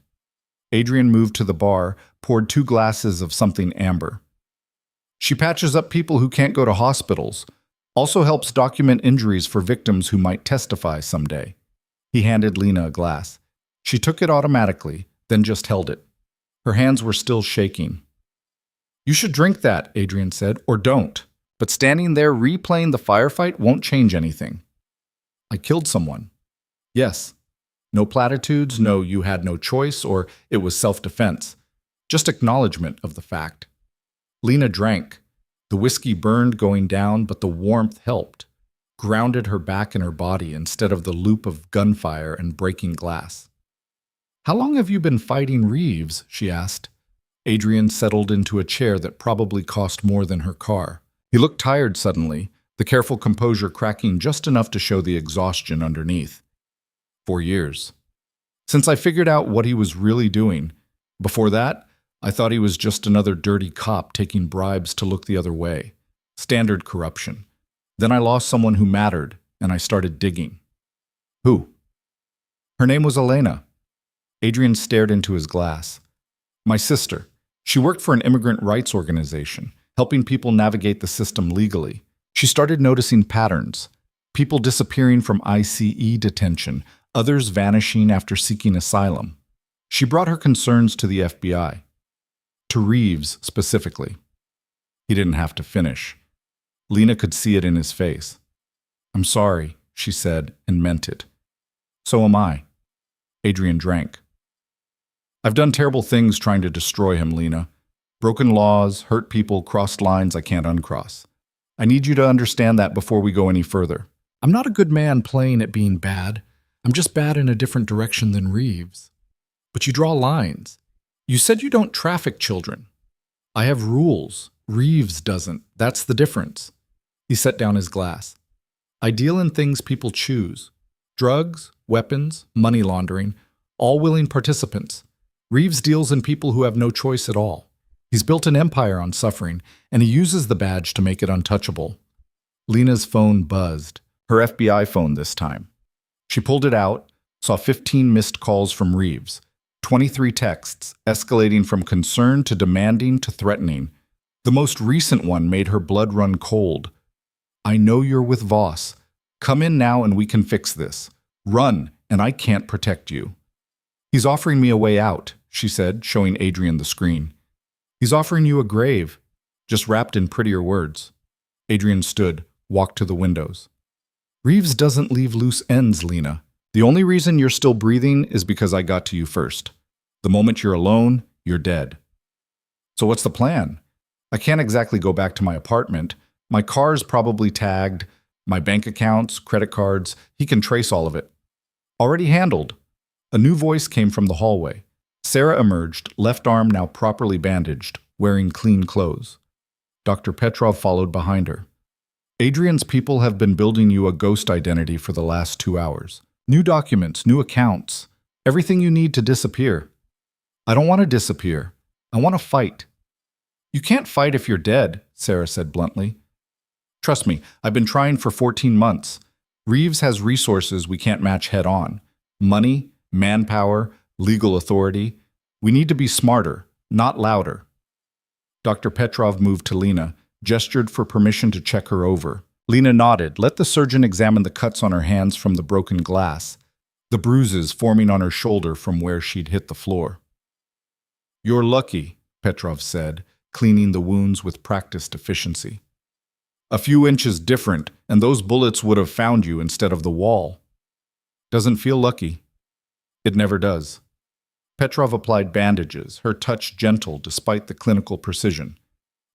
Adrian moved to the bar, poured 2 glasses of something amber. "She patches up people who can't go to hospitals. Also helps document injuries for victims who might testify someday." He handed Lena a glass. She took it automatically, then just held it. Her hands were still shaking. "You should drink that," Adrian said, "or don't. But standing there replaying the firefight won't change anything." "I killed someone." "Yes." No platitudes, no "you had no choice" or "it was self-defense." Just acknowledgement of the fact. Lena drank. The whiskey burned going down, but the warmth helped, grounded her back in her body instead of the loop of gunfire and breaking glass. "How long have you been fighting Reeves?" she asked. Adrian settled into a chair that probably cost more than her car. He looked tired suddenly, the careful composure cracking just enough to show the exhaustion underneath. 4 years. Since I figured out what he was really doing. Before that, I thought he was just another dirty cop taking bribes to look the other way. Standard corruption. Then I lost someone who mattered, and I started digging. "Who?" "Her name was Elena." Adrian stared into his glass. "My sister. She worked for an immigrant rights organization, helping people navigate the system legally. She started noticing patterns. People disappearing from ICE detention, others vanishing after seeking asylum. She brought her concerns to the FBI. To Reeves, specifically." He didn't have to finish. Lena could see it in his face. "I'm sorry," she said, and meant it. "So am I." Adrian drank. "I've done terrible things trying to destroy him, Lena. Broken laws, hurt people, crossed lines I can't uncross. I need you to understand that before we go any further. I'm not a good man playing at being bad. I'm just bad in a different direction than Reeves. But you draw lines. You said you don't traffic children. I have rules. Reeves doesn't. That's the difference." He set down his glass. "I deal in things people choose. Drugs, weapons, money laundering, all willing participants. Reeves deals in people who have no choice at all. He's built an empire on suffering, and he uses the badge to make it untouchable." Lena's phone buzzed. Her FBI phone this time. She pulled it out, saw 15 missed calls from Reeves, 23 texts, escalating from concern to demanding to threatening. The most recent one made her blood run cold. "I know you're with Voss. Come in now and we can fix this. Run, and I can't protect you." "He's offering me a way out," she said, showing Adrian the screen. "He's offering you a grave," just wrapped in prettier words. Adrian stood, walked to the windows. "Reeves doesn't leave loose ends, Lena. The only reason you're still breathing is because I got to you first. The moment you're alone, you're dead." "So what's the plan?" "I can't exactly go back to my apartment. My car's probably tagged, my bank accounts, credit cards. He can trace all of it." "Already handled." A new voice came from the hallway. Sarah emerged, left arm now properly bandaged, wearing clean clothes. Dr. Petrov followed behind her. "Adrian's people have been building you a ghost identity for the last 2 hours. New documents, new accounts, everything you need to disappear." "I don't want to disappear. I want to fight." "You can't fight if you're dead," Sarah said bluntly. "Trust me, I've been trying for 14 months. Reeves has resources we can't match head on. Money, manpower, legal authority. We need to be smarter, not louder." Dr. Petrov moved to Lena, gestured for permission to check her over. Lena nodded, let the surgeon examine the cuts on her hands from the broken glass, the bruises forming on her shoulder from where she'd hit the floor. "You're lucky," Petrov said, cleaning the wounds with practiced efficiency. "A few inches different, and those bullets would have found you instead of the wall." "Doesn't feel lucky." "It never does." Petrov applied bandages, her touch gentle despite the clinical precision.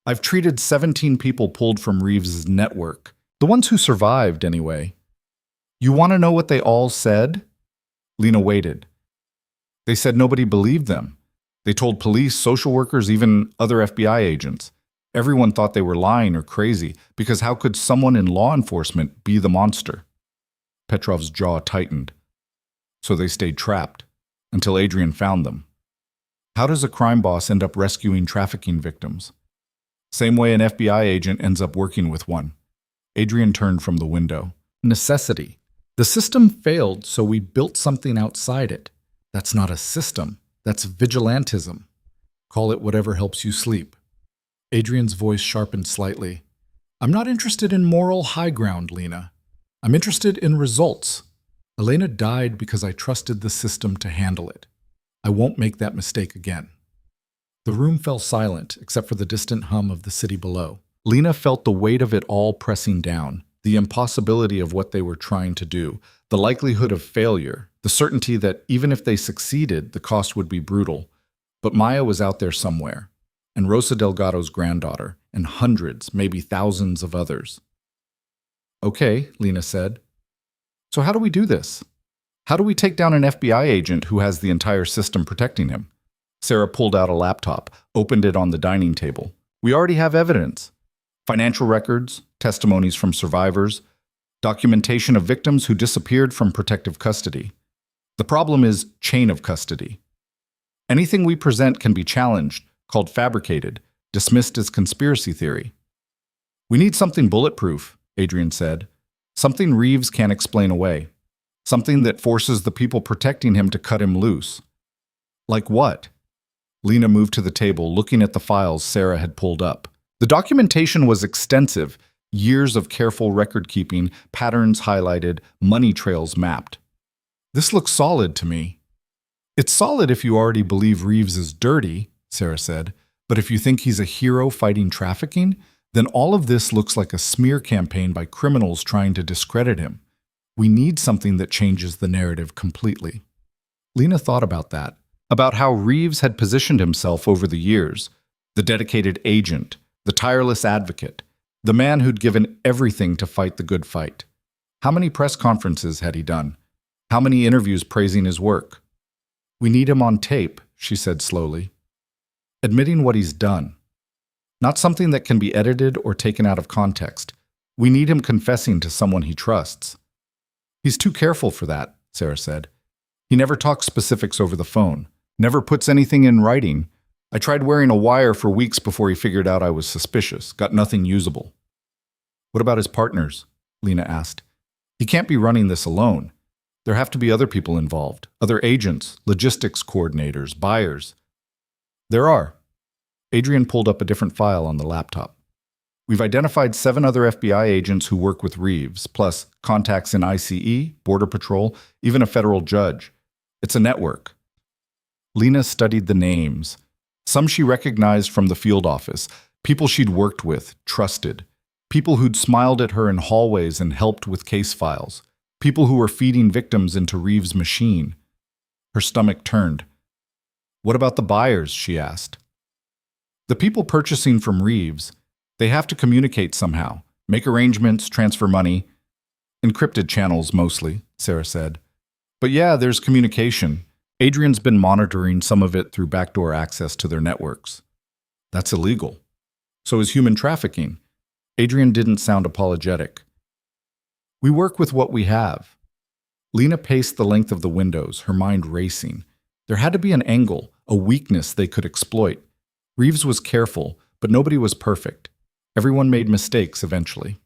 "I've treated 17 people pulled from Reeves's network. The ones who survived, anyway." "You want to know what they all said?" Lena waited. They said nobody believed them. They told police, social workers, even other FBI agents. Everyone thought they were lying or crazy, because how could someone in law enforcement be the monster? Petrov's jaw tightened. So they stayed trapped, until Adrian found them. How does a crime boss end up rescuing trafficking victims? Same way an FBI agent ends up working with one. Adrian turned from the window. Necessity. The system failed, so we built something outside it. That's not a system. That's vigilantism. Call it whatever helps you sleep. Adrian's voice sharpened slightly. I'm not interested in moral high ground, Lena. I'm interested in results. Elena died because I trusted the system to handle it. I won't make that mistake again. The room fell silent, except for the distant hum of the city below. Lena felt the weight of it all pressing down, the impossibility of what they were trying to do, the likelihood of failure, the certainty that even if they succeeded, the cost would be brutal. But Maya was out there somewhere, and Rosa Delgado's granddaughter, and hundreds, maybe thousands of others. Okay, Lena said. So how do we do this? How do we take down an FBI agent who has the entire system protecting him? Sarah pulled out a laptop, opened it on the dining table. We already have evidence. Financial records, testimonies from survivors, documentation of victims who disappeared from protective custody. The problem is chain of custody. Anything we present can be challenged, called fabricated, dismissed as conspiracy theory. We need something bulletproof, Adrian said. Something Reeves can't explain away. Something that forces the people protecting him to cut him loose. Like what? Lena moved to the table, looking at the files Sarah had pulled up. The documentation was extensive, years of careful record-keeping, patterns highlighted, money trails mapped. This looks solid to me. It's solid if you already believe Reeves is dirty, Sarah said, but if you think he's a hero fighting trafficking, then all of this looks like a smear campaign by criminals trying to discredit him. We need something that changes the narrative completely. Lena thought about that, about how Reeves had positioned himself over the years, the dedicated agent, the tireless advocate, the man who'd given everything to fight the good fight. How many press conferences had he done? How many interviews praising his work? We need him on tape, she said slowly, admitting what he's done. Not something that can be edited or taken out of context. We need him confessing to someone he trusts. He's too careful for that, Sarah said. He never talks specifics over the phone, never puts anything in writing. I tried wearing a wire for weeks before he figured out I was suspicious, got nothing usable. What about his partners? Lena asked. He can't be running this alone. There have to be other people involved, other agents, logistics coordinators, buyers. There are. Adrian pulled up a different file on the laptop. We've identified 7 other FBI agents who work with Reeves, plus contacts in ICE, Border Patrol, even a federal judge. It's a network. Lena studied the names. Some she recognized from the field office, people she'd worked with, trusted, people who'd smiled at her in hallways and helped with case files, people who were feeding victims into Reeves' machine. Her stomach turned. What about the buyers, she asked. The people purchasing from Reeves, they have to communicate somehow, make arrangements, transfer money. Encrypted channels mostly, Sarah said. But yeah, there's communication. Adrian's been monitoring some of it through backdoor access to their networks. That's illegal. So is human trafficking. Adrian didn't sound apologetic. We work with what we have. Lena paced the length of the windows, her mind racing. There had to be an angle, a weakness they could exploit. Reeves was careful, but nobody was perfect. Everyone made mistakes eventually.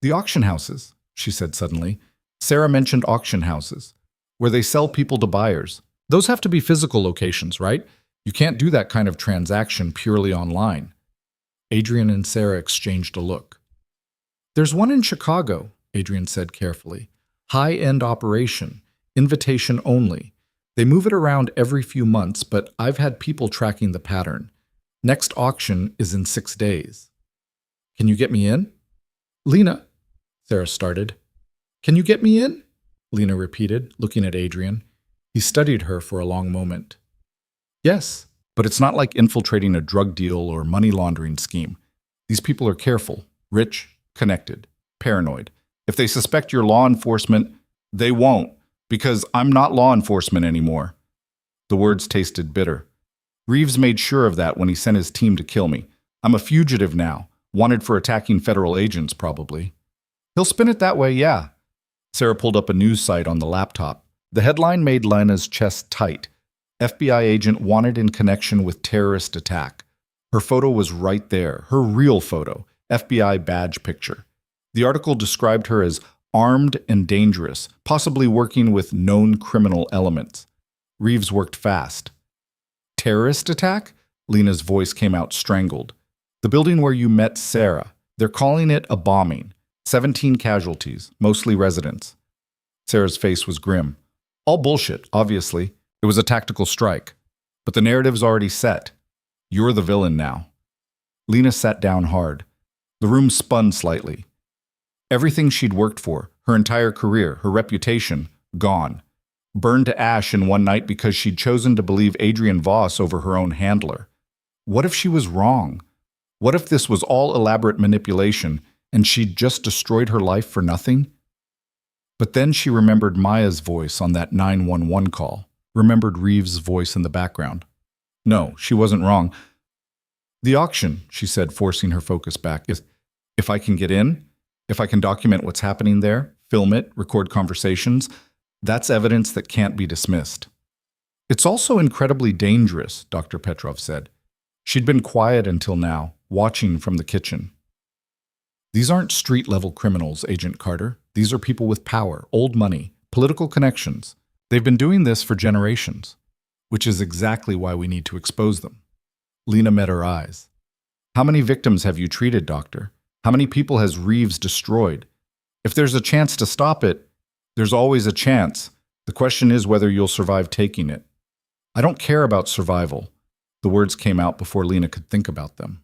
The auction houses, she said suddenly. Sarah mentioned auction houses, where they sell people to buyers. Those have to be physical locations, right? You can't do that kind of transaction purely online. Adrian and Sarah exchanged a look. There's one in Chicago, Adrian said carefully. High-end operation, invitation only. They move it around every few months, but I've had people tracking the pattern. Next auction is in 6 days. Can you get me in? Lena, Sarah started. Can you get me in? Lena repeated, looking at Adrian. He studied her for a long moment. Yes, but it's not like infiltrating a drug deal or money laundering scheme. These people are careful, rich, connected, paranoid. If they suspect your law enforcement, they won't. Because I'm not law enforcement anymore. The words tasted bitter. Reeves made sure of that when he sent his team to kill me. I'm a fugitive now, wanted for attacking federal agents, probably. He'll spin it that way, yeah. Sarah pulled up a news site on the laptop. The headline made Lena's chest tight. FBI agent wanted in connection with terrorist attack. Her photo was right there, her real photo, FBI badge picture. The article described her as armed and dangerous, possibly working with known criminal elements. Reeves worked fast. Terrorist attack? Lena's voice came out strangled. The building where you met Sarah. They're calling it a bombing. 17 casualties, mostly residents. Sarah's face was grim. All bullshit, obviously. It was a tactical strike. But the narrative's already set. You're the villain now. Lena sat down hard. The room spun slightly. Everything she'd worked for, her entire career, her reputation, gone. Burned to ash in one night because she'd chosen to believe Adrian Voss over her own handler. What if she was wrong? What if this was all elaborate manipulation and she'd just destroyed her life for nothing? But then she remembered Maya's voice on that 911 call, remembered Reeves' voice in the background. No, she wasn't wrong. The auction, she said, forcing her focus back, is if I can get in, if I can document what's happening there, film it, record conversations, that's evidence that can't be dismissed. It's also incredibly dangerous, Dr. Petrov said. She'd been quiet until now, watching from the kitchen. These aren't street-level criminals, Agent Carter. These are people with power, old money, political connections. They've been doing this for generations, which is exactly why we need to expose them. Lena met her eyes. How many victims have you treated, Doctor? How many people has Reeves destroyed? If there's a chance to stop it, there's always a chance. The question is whether you'll survive taking it. I don't care about survival. The words came out before Lena could think about them.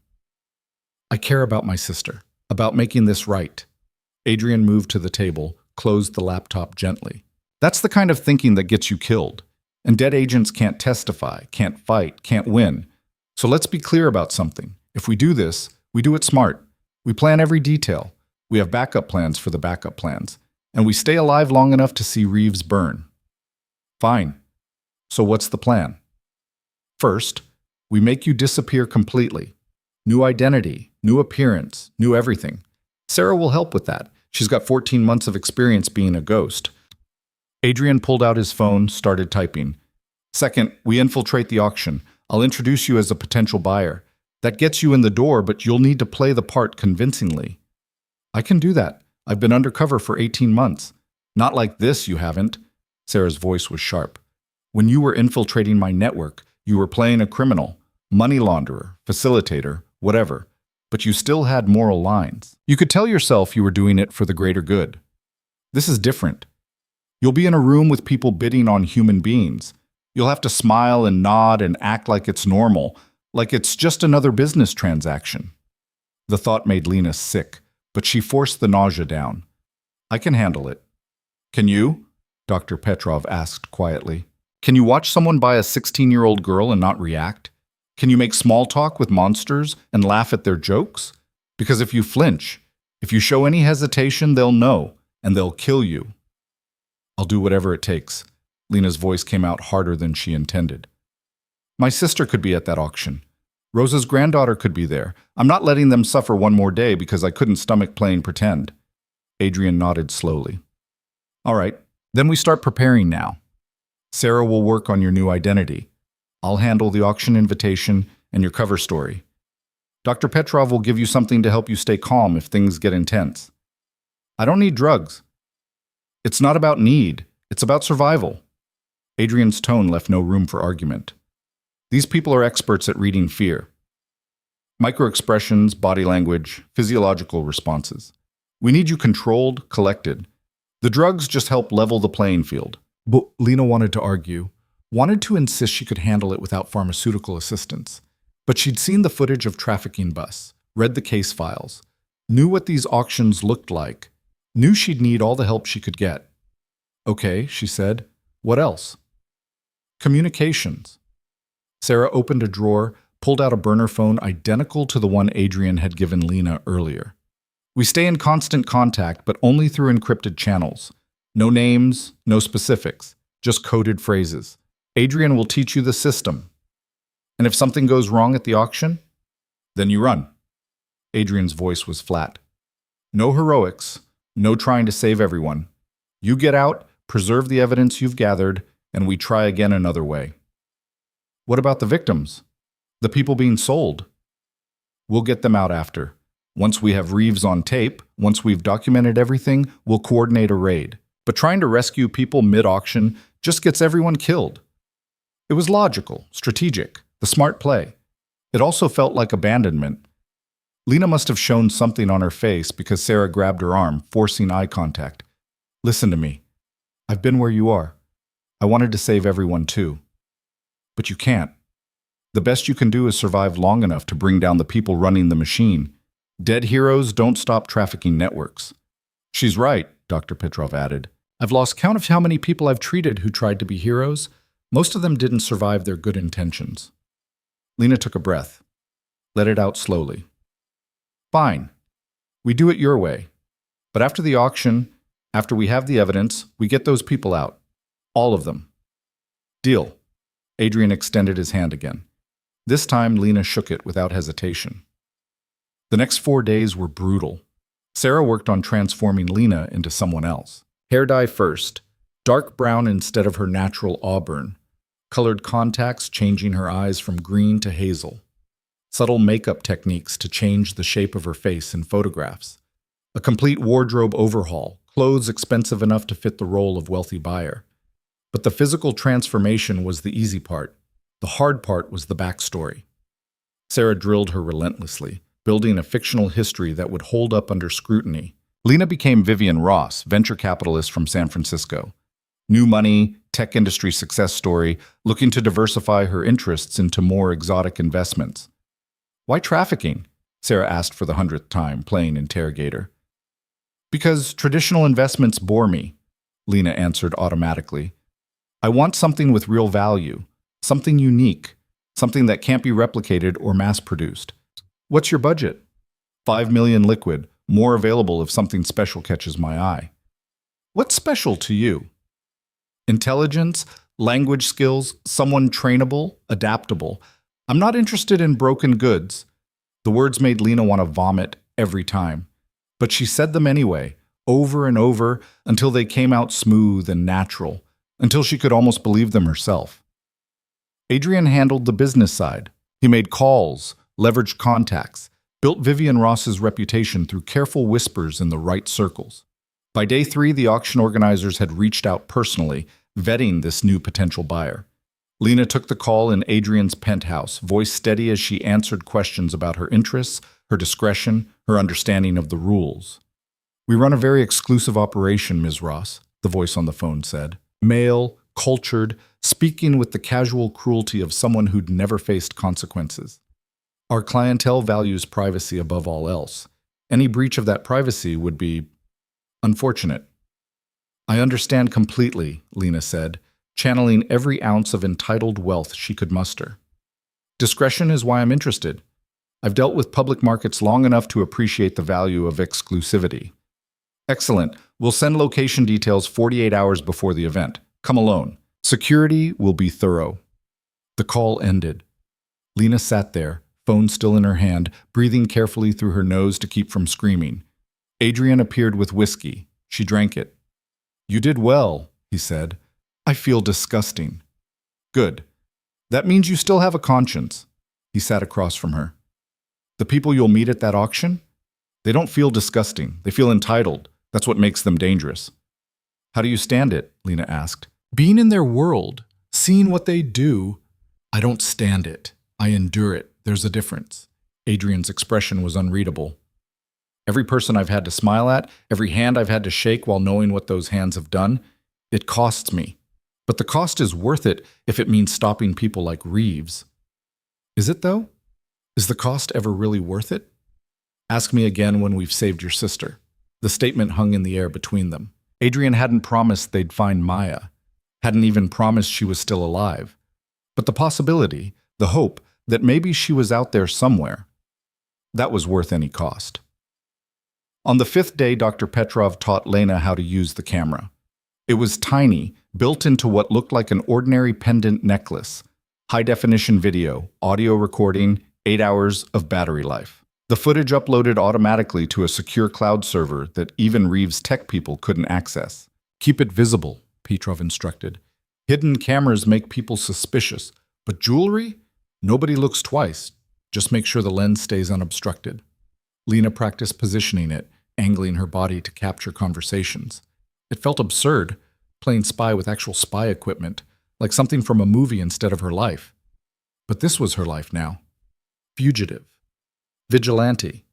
I care about my sister, about making this right. Adrian moved to the table, closed the laptop gently. That's the kind of thinking that gets you killed. And dead agents can't testify, can't fight, can't win. So let's be clear about something. If we do this, we do it smart. We plan every detail. We have backup plans for the backup plans. And we stay alive long enough to see Reeves burn. Fine. So what's the plan? First, we make you disappear completely. New identity, new appearance, new everything. Sarah will help with that. She's got 14 months of experience being a ghost. Adrian pulled out his phone, started typing. Second, we infiltrate the auction. I'll introduce you as a potential buyer. That gets you in the door, but you'll need to play the part convincingly. I can do that. I've been undercover for 18 months. Not like this, you haven't. Sarah's voice was sharp. When you were infiltrating my network, you were playing a criminal, money launderer, facilitator, whatever. But you still had moral lines. You could tell yourself you were doing it for the greater good. This is different. You'll be in a room with people bidding on human beings. You'll have to smile and nod and act like it's normal, like it's just another business transaction. The thought made Lena sick, but she forced the nausea down. I can handle it. Can you? Dr. Petrov asked quietly. Can you watch someone buy a 16-year-old girl and not react? Can you make small talk with monsters and laugh at their jokes? Because if you flinch, if you show any hesitation, they'll know, and they'll kill you. I'll do whatever it takes. Lena's voice came out harder than she intended. My sister could be at that auction. Rosa's granddaughter could be there. I'm not letting them suffer one more day because I couldn't stomach playing pretend. Adrian nodded slowly. All right, then we start preparing now. Sarah will work on your new identity. I'll handle the auction invitation and your cover story. Dr. Petrov will give you something to help you stay calm if things get intense. I don't need drugs. It's not about need. It's about survival. Adrian's tone left no room for argument. These people are experts at reading fear. Microexpressions, body language, physiological responses. We need you controlled, collected. The drugs just help level the playing field. But Lena wanted to argue, wanted to insist she could handle it without pharmaceutical assistance. But she'd seen the footage of trafficking bus, read the case files, knew what these auctions looked like, knew she'd need all the help she could get. Okay, she said. What else? Communications. Sarah opened a drawer, pulled out a burner phone identical to the one Adrian had given Lena earlier. We stay in constant contact, but only through encrypted channels. No names, no specifics, just coded phrases. Adrian will teach you the system. And if something goes wrong at the auction, then you run. Adrian's voice was flat. No heroics, no trying to save everyone. You get out, preserve the evidence you've gathered, and we try again another way. What about the victims? The people being sold? We'll get them out after. Once we have Reeves on tape, once we've documented everything, we'll coordinate a raid. But trying to rescue people mid-auction just gets everyone killed. It was logical, strategic, the smart play. It also felt like abandonment. Lena must have shown something on her face because Sarah grabbed her arm, forcing eye contact. Listen to me. I've been where you are. I wanted to save everyone too. But you can't. The best you can do is survive long enough to bring down the people running the machine. Dead heroes don't stop trafficking networks. She's right, Dr. Petrov added. I've lost count of how many people I've treated who tried to be heroes. Most of them didn't survive their good intentions. Lena took a breath. Let it out slowly. Fine. We do it your way. But after the auction, after we have the evidence, we get those people out. All of them. Deal. Adrian extended his hand again. This time, Lena shook it without hesitation. The next 4 days were brutal. Sarah worked on transforming Lena into someone else. Hair dye first, dark brown instead of her natural auburn. Colored contacts changing her eyes from green to hazel. Subtle makeup techniques to change the shape of her face in photographs. A complete wardrobe overhaul, clothes expensive enough to fit the role of wealthy buyer. But the physical transformation was the easy part. The hard part was the backstory. Sarah drilled her relentlessly, building a fictional history that would hold up under scrutiny. Lena became Vivian Ross, venture capitalist from San Francisco. New money, tech industry success story, looking to diversify her interests into more exotic investments. Why trafficking? Sarah asked for the 100th time, playing interrogator. Because traditional investments bore me, Lena answered automatically. I want something with real value, something unique, something that can't be replicated or mass-produced. What's your budget? 5 million liquid, more available if something special catches my eye. What's special to you? Intelligence, language skills, someone trainable, adaptable. I'm not interested in broken goods. The words made Lena want to vomit every time. But she said them anyway, over and over, until they came out smooth and natural, until she could almost believe them herself. Adrian handled the business side. He made calls, leveraged contacts, built Vivian Ross's reputation through careful whispers in the right circles. By day 3, the auction organizers had reached out personally, vetting this new potential buyer. Lena took the call in Adrian's penthouse, voice steady as she answered questions about her interests, her discretion, her understanding of the rules. We run a very exclusive operation, Ms. Ross, the voice on the phone said. Male, cultured, speaking with the casual cruelty of someone who'd never faced consequences. Our clientele values privacy above all else. Any breach of that privacy would be unfortunate. I understand completely, Lena said, channeling every ounce of entitled wealth she could muster. Discretion is why I'm interested. I've dealt with public markets long enough to appreciate the value of exclusivity. Excellent. We'll send location details 48 hours before the event. Come alone. Security will be thorough. The call ended. Lena sat there, phone still in her hand, breathing carefully through her nose to keep from screaming. Adrian appeared with whiskey. She drank it. You did well, he said. I feel disgusting. Good. That means you still have a conscience. He sat across from her. The people you'll meet at that auction? They don't feel disgusting. They feel entitled. That's what makes them dangerous. How do you stand it? Lena asked. Being in their world, seeing what they do. I don't stand it. I endure it. There's a difference. Adrian's expression was unreadable. Every person I've had to smile at, every hand I've had to shake while knowing what those hands have done, it costs me. But the cost is worth it if it means stopping people like Reeves. Is it, though? Is the cost ever really worth it? Ask me again when we've saved your sister. The statement hung in the air between them. Adrian hadn't promised they'd find Maya, hadn't even promised she was still alive. But the possibility, the hope, that maybe she was out there somewhere, that was worth any cost. On the 5th day, Dr. Petrov taught Lena how to use the camera. It was tiny, built into what looked like an ordinary pendant necklace. High-definition video, audio recording, 8 hours of battery life. The footage uploaded automatically to a secure cloud server that even Reeves' tech people couldn't access. Keep it visible, Petrov instructed. Hidden cameras make people suspicious, but jewelry? Nobody looks twice. Just make sure the lens stays unobstructed. Lena practiced positioning it, angling her body to capture conversations. It felt absurd, playing spy with actual spy equipment, like something from a movie instead of her life. But this was her life now. Fugitive. Vigilante.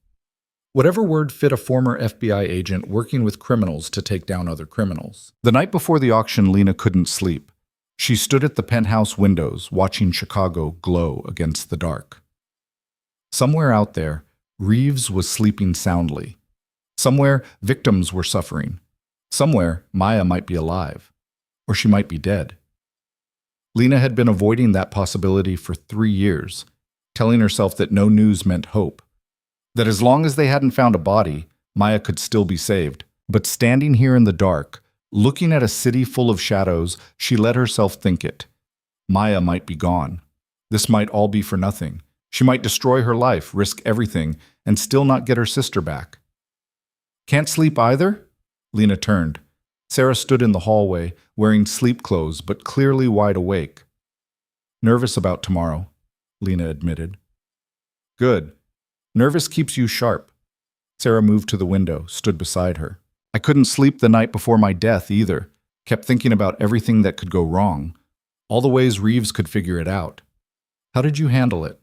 Whatever word fit a former FBI agent working with criminals to take down other criminals. The night before the auction, Lena couldn't sleep. She stood at the penthouse windows, watching Chicago glow against the dark. Somewhere out there, Reeves was sleeping soundly. Somewhere, victims were suffering. Somewhere, Maya might be alive. Or she might be dead. Lena had been avoiding that possibility for 3 years, telling herself that no news meant hope. That as long as they hadn't found a body, Maya could still be saved. But standing here in the dark, looking at a city full of shadows, she let herself think it. Maya might be gone. This might all be for nothing. She might destroy her life, risk everything, and still not get her sister back. Can't sleep either? Lena turned. Sarah stood in the hallway, wearing sleep clothes but clearly wide awake. Nervous about tomorrow, Lena admitted. Good. Nervous keeps you sharp. Sarah moved to the window, stood beside her. I couldn't sleep the night before my death either. Kept thinking about everything that could go wrong. All the ways Reeves could figure it out. How did you handle it?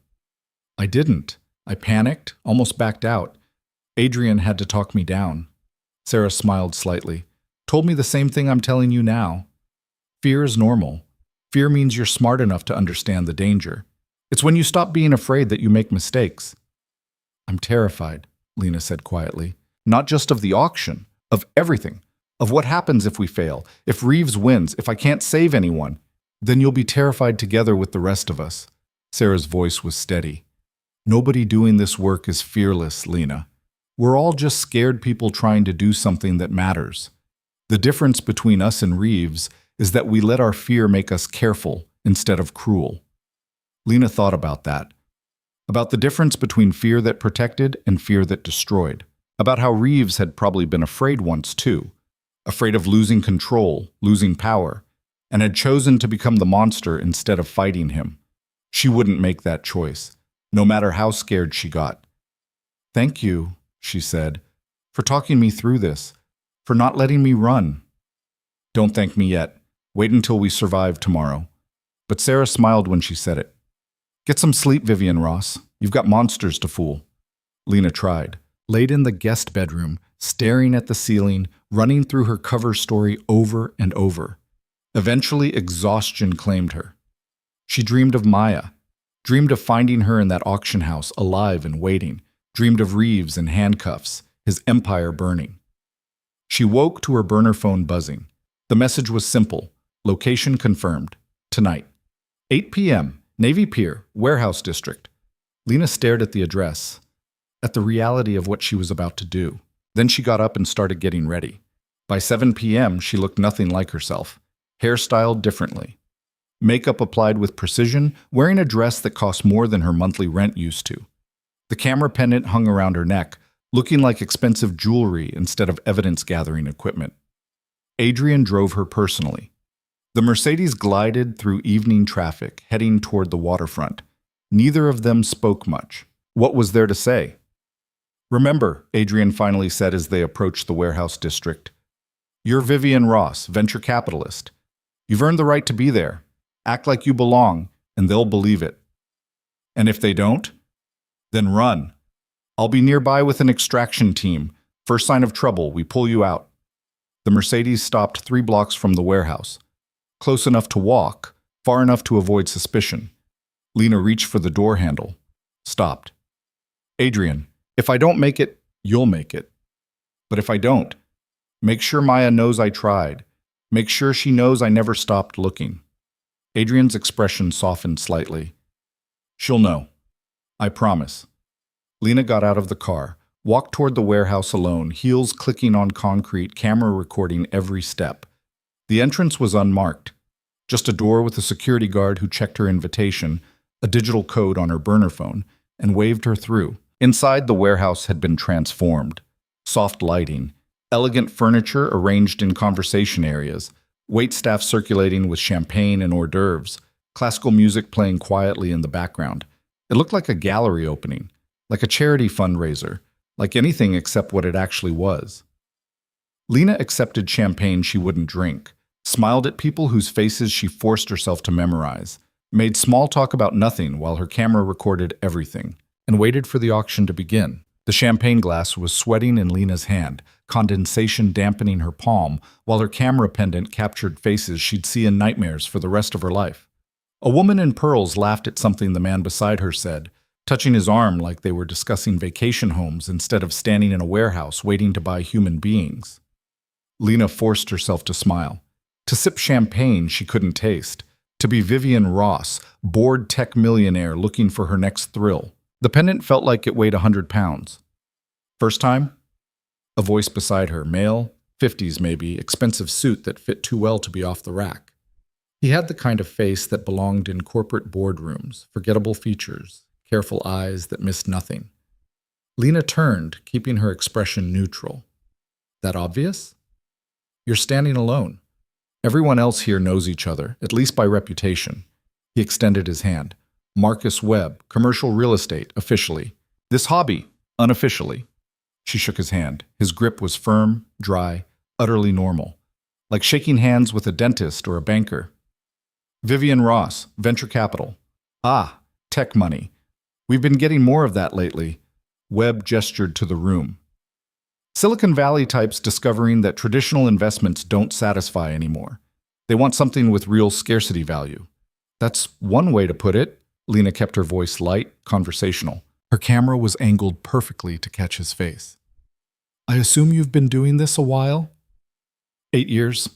I didn't. I panicked, almost backed out. Adrian had to talk me down. Sarah smiled slightly. Told me the same thing I'm telling you now. Fear is normal. Fear means you're smart enough to understand the danger. It's when you stop being afraid that you make mistakes. I'm terrified, Lena said quietly. Not just of the auction, of everything. Of what happens if we fail, if Reeves wins, if I can't save anyone. Then you'll be terrified together with the rest of us. Sarah's voice was steady. Nobody doing this work is fearless, Lena. We're all just scared people trying to do something that matters. The difference between us and Reeves is that we let our fear make us careful instead of cruel. Lena thought about that. About the difference between fear that protected and fear that destroyed. About how Reeves had probably been afraid once too. Afraid of losing control, losing power, and had chosen to become the monster instead of fighting him. She wouldn't make that choice, no matter how scared she got. Thank you, she said, for talking me through this, for not letting me run. Don't thank me yet. Wait until we survive tomorrow. But Sarah smiled when she said it. Get some sleep, Vivian Ross. You've got monsters to fool. Lena tried, laid in the guest bedroom, staring at the ceiling, running through her cover story over and over. Eventually, exhaustion claimed her. She dreamed of Maya, dreamed of finding her in that auction house, alive and waiting, dreamed of Reeves in handcuffs, his empire burning. She woke to her burner phone buzzing. The message was simple. Location confirmed. Tonight. 8 p.m., Navy Pier, Warehouse District. Lena stared at the address, at the reality of what she was about to do. Then she got up and started getting ready. By 7 p.m., she looked nothing like herself, hairstyled differently. Makeup applied with precision, wearing a dress that cost more than her monthly rent used to. The camera pendant hung around her neck, looking like expensive jewelry instead of evidence-gathering equipment. Adrian drove her personally. The Mercedes glided through evening traffic, heading toward the waterfront. Neither of them spoke much. What was there to say? Remember, Adrian finally said as they approached the warehouse district. You're Vivian Ross, venture capitalist. You've earned the right to be there. Act like you belong, and they'll believe it. And if they don't, then run. I'll be nearby with an extraction team. First sign of trouble, we pull you out. The Mercedes stopped 3 blocks from the warehouse. Close enough to walk, far enough to avoid suspicion. Lena reached for the door handle. Stopped. Adrian, if I don't make it, you'll make it. But if I don't, make sure Maya knows I tried. Make sure she knows I never stopped looking. Adrian's expression softened slightly. She'll know. I promise. Lena got out of the car, walked toward the warehouse alone, heels clicking on concrete, camera recording every step. The entrance was unmarked, just a door with a security guard who checked her invitation, a digital code on her burner phone, and waved her through. Inside, the warehouse had been transformed. Soft lighting, elegant furniture arranged in conversation areas, waitstaff circulating with champagne and hors d'oeuvres, classical music playing quietly in the background. It looked like a gallery opening, like a charity fundraiser, like anything except what it actually was. Lena accepted champagne she wouldn't drink, smiled at people whose faces she forced herself to memorize, made small talk about nothing while her camera recorded everything, and waited for the auction to begin. The champagne glass was sweating in Lena's hand, condensation dampening her palm, while her camera pendant captured faces she'd see in nightmares for the rest of her life. A woman in pearls laughed at something the man beside her said, touching his arm like they were discussing vacation homes instead of standing in a warehouse waiting to buy human beings. Lena forced herself to smile. To sip champagne she couldn't taste. To be Vivian Ross, bored tech millionaire looking for her next thrill. The pendant felt like it weighed 100 pounds. First time? A voice beside her, male, 50s maybe, expensive suit that fit too well to be off the rack. He had the kind of face that belonged in corporate boardrooms, forgettable features, careful eyes that missed nothing. Lena turned, keeping her expression neutral. That obvious? You're standing alone. Everyone else here knows each other, at least by reputation. He extended his hand. Marcus Webb, commercial real estate, officially. This hobby, unofficially. She shook his hand. His grip was firm, dry, utterly normal. Like shaking hands with a dentist or a banker. Vivian Ross, venture capital. Ah, tech money. We've been getting more of that lately. Webb gestured to the room. Silicon Valley types discovering that traditional investments don't satisfy anymore. They want something with real scarcity value. That's one way to put it. Lena kept her voice light, conversational. Her camera was angled perfectly to catch his face. I assume you've been doing this a while? 8 years.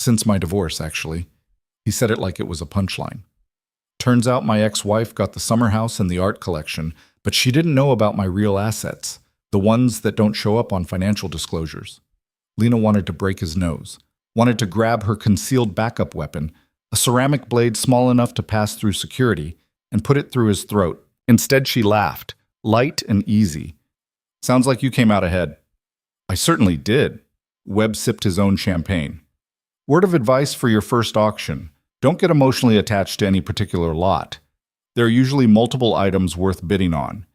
Since my divorce, actually. He said it like it was a punchline. Turns out my ex-wife got the summer house and the art collection, but she didn't know about my real assets, the ones that don't show up on financial disclosures. Lena wanted to break his nose, wanted to grab her concealed backup weapon, a ceramic blade small enough to pass through security, and put it through his throat. Instead, she laughed, light and easy. Sounds like you came out ahead. I certainly did. Webb sipped his own champagne. Word of advice for your first auction. Don't get emotionally attached to any particular lot. There are usually multiple items worth bidding on.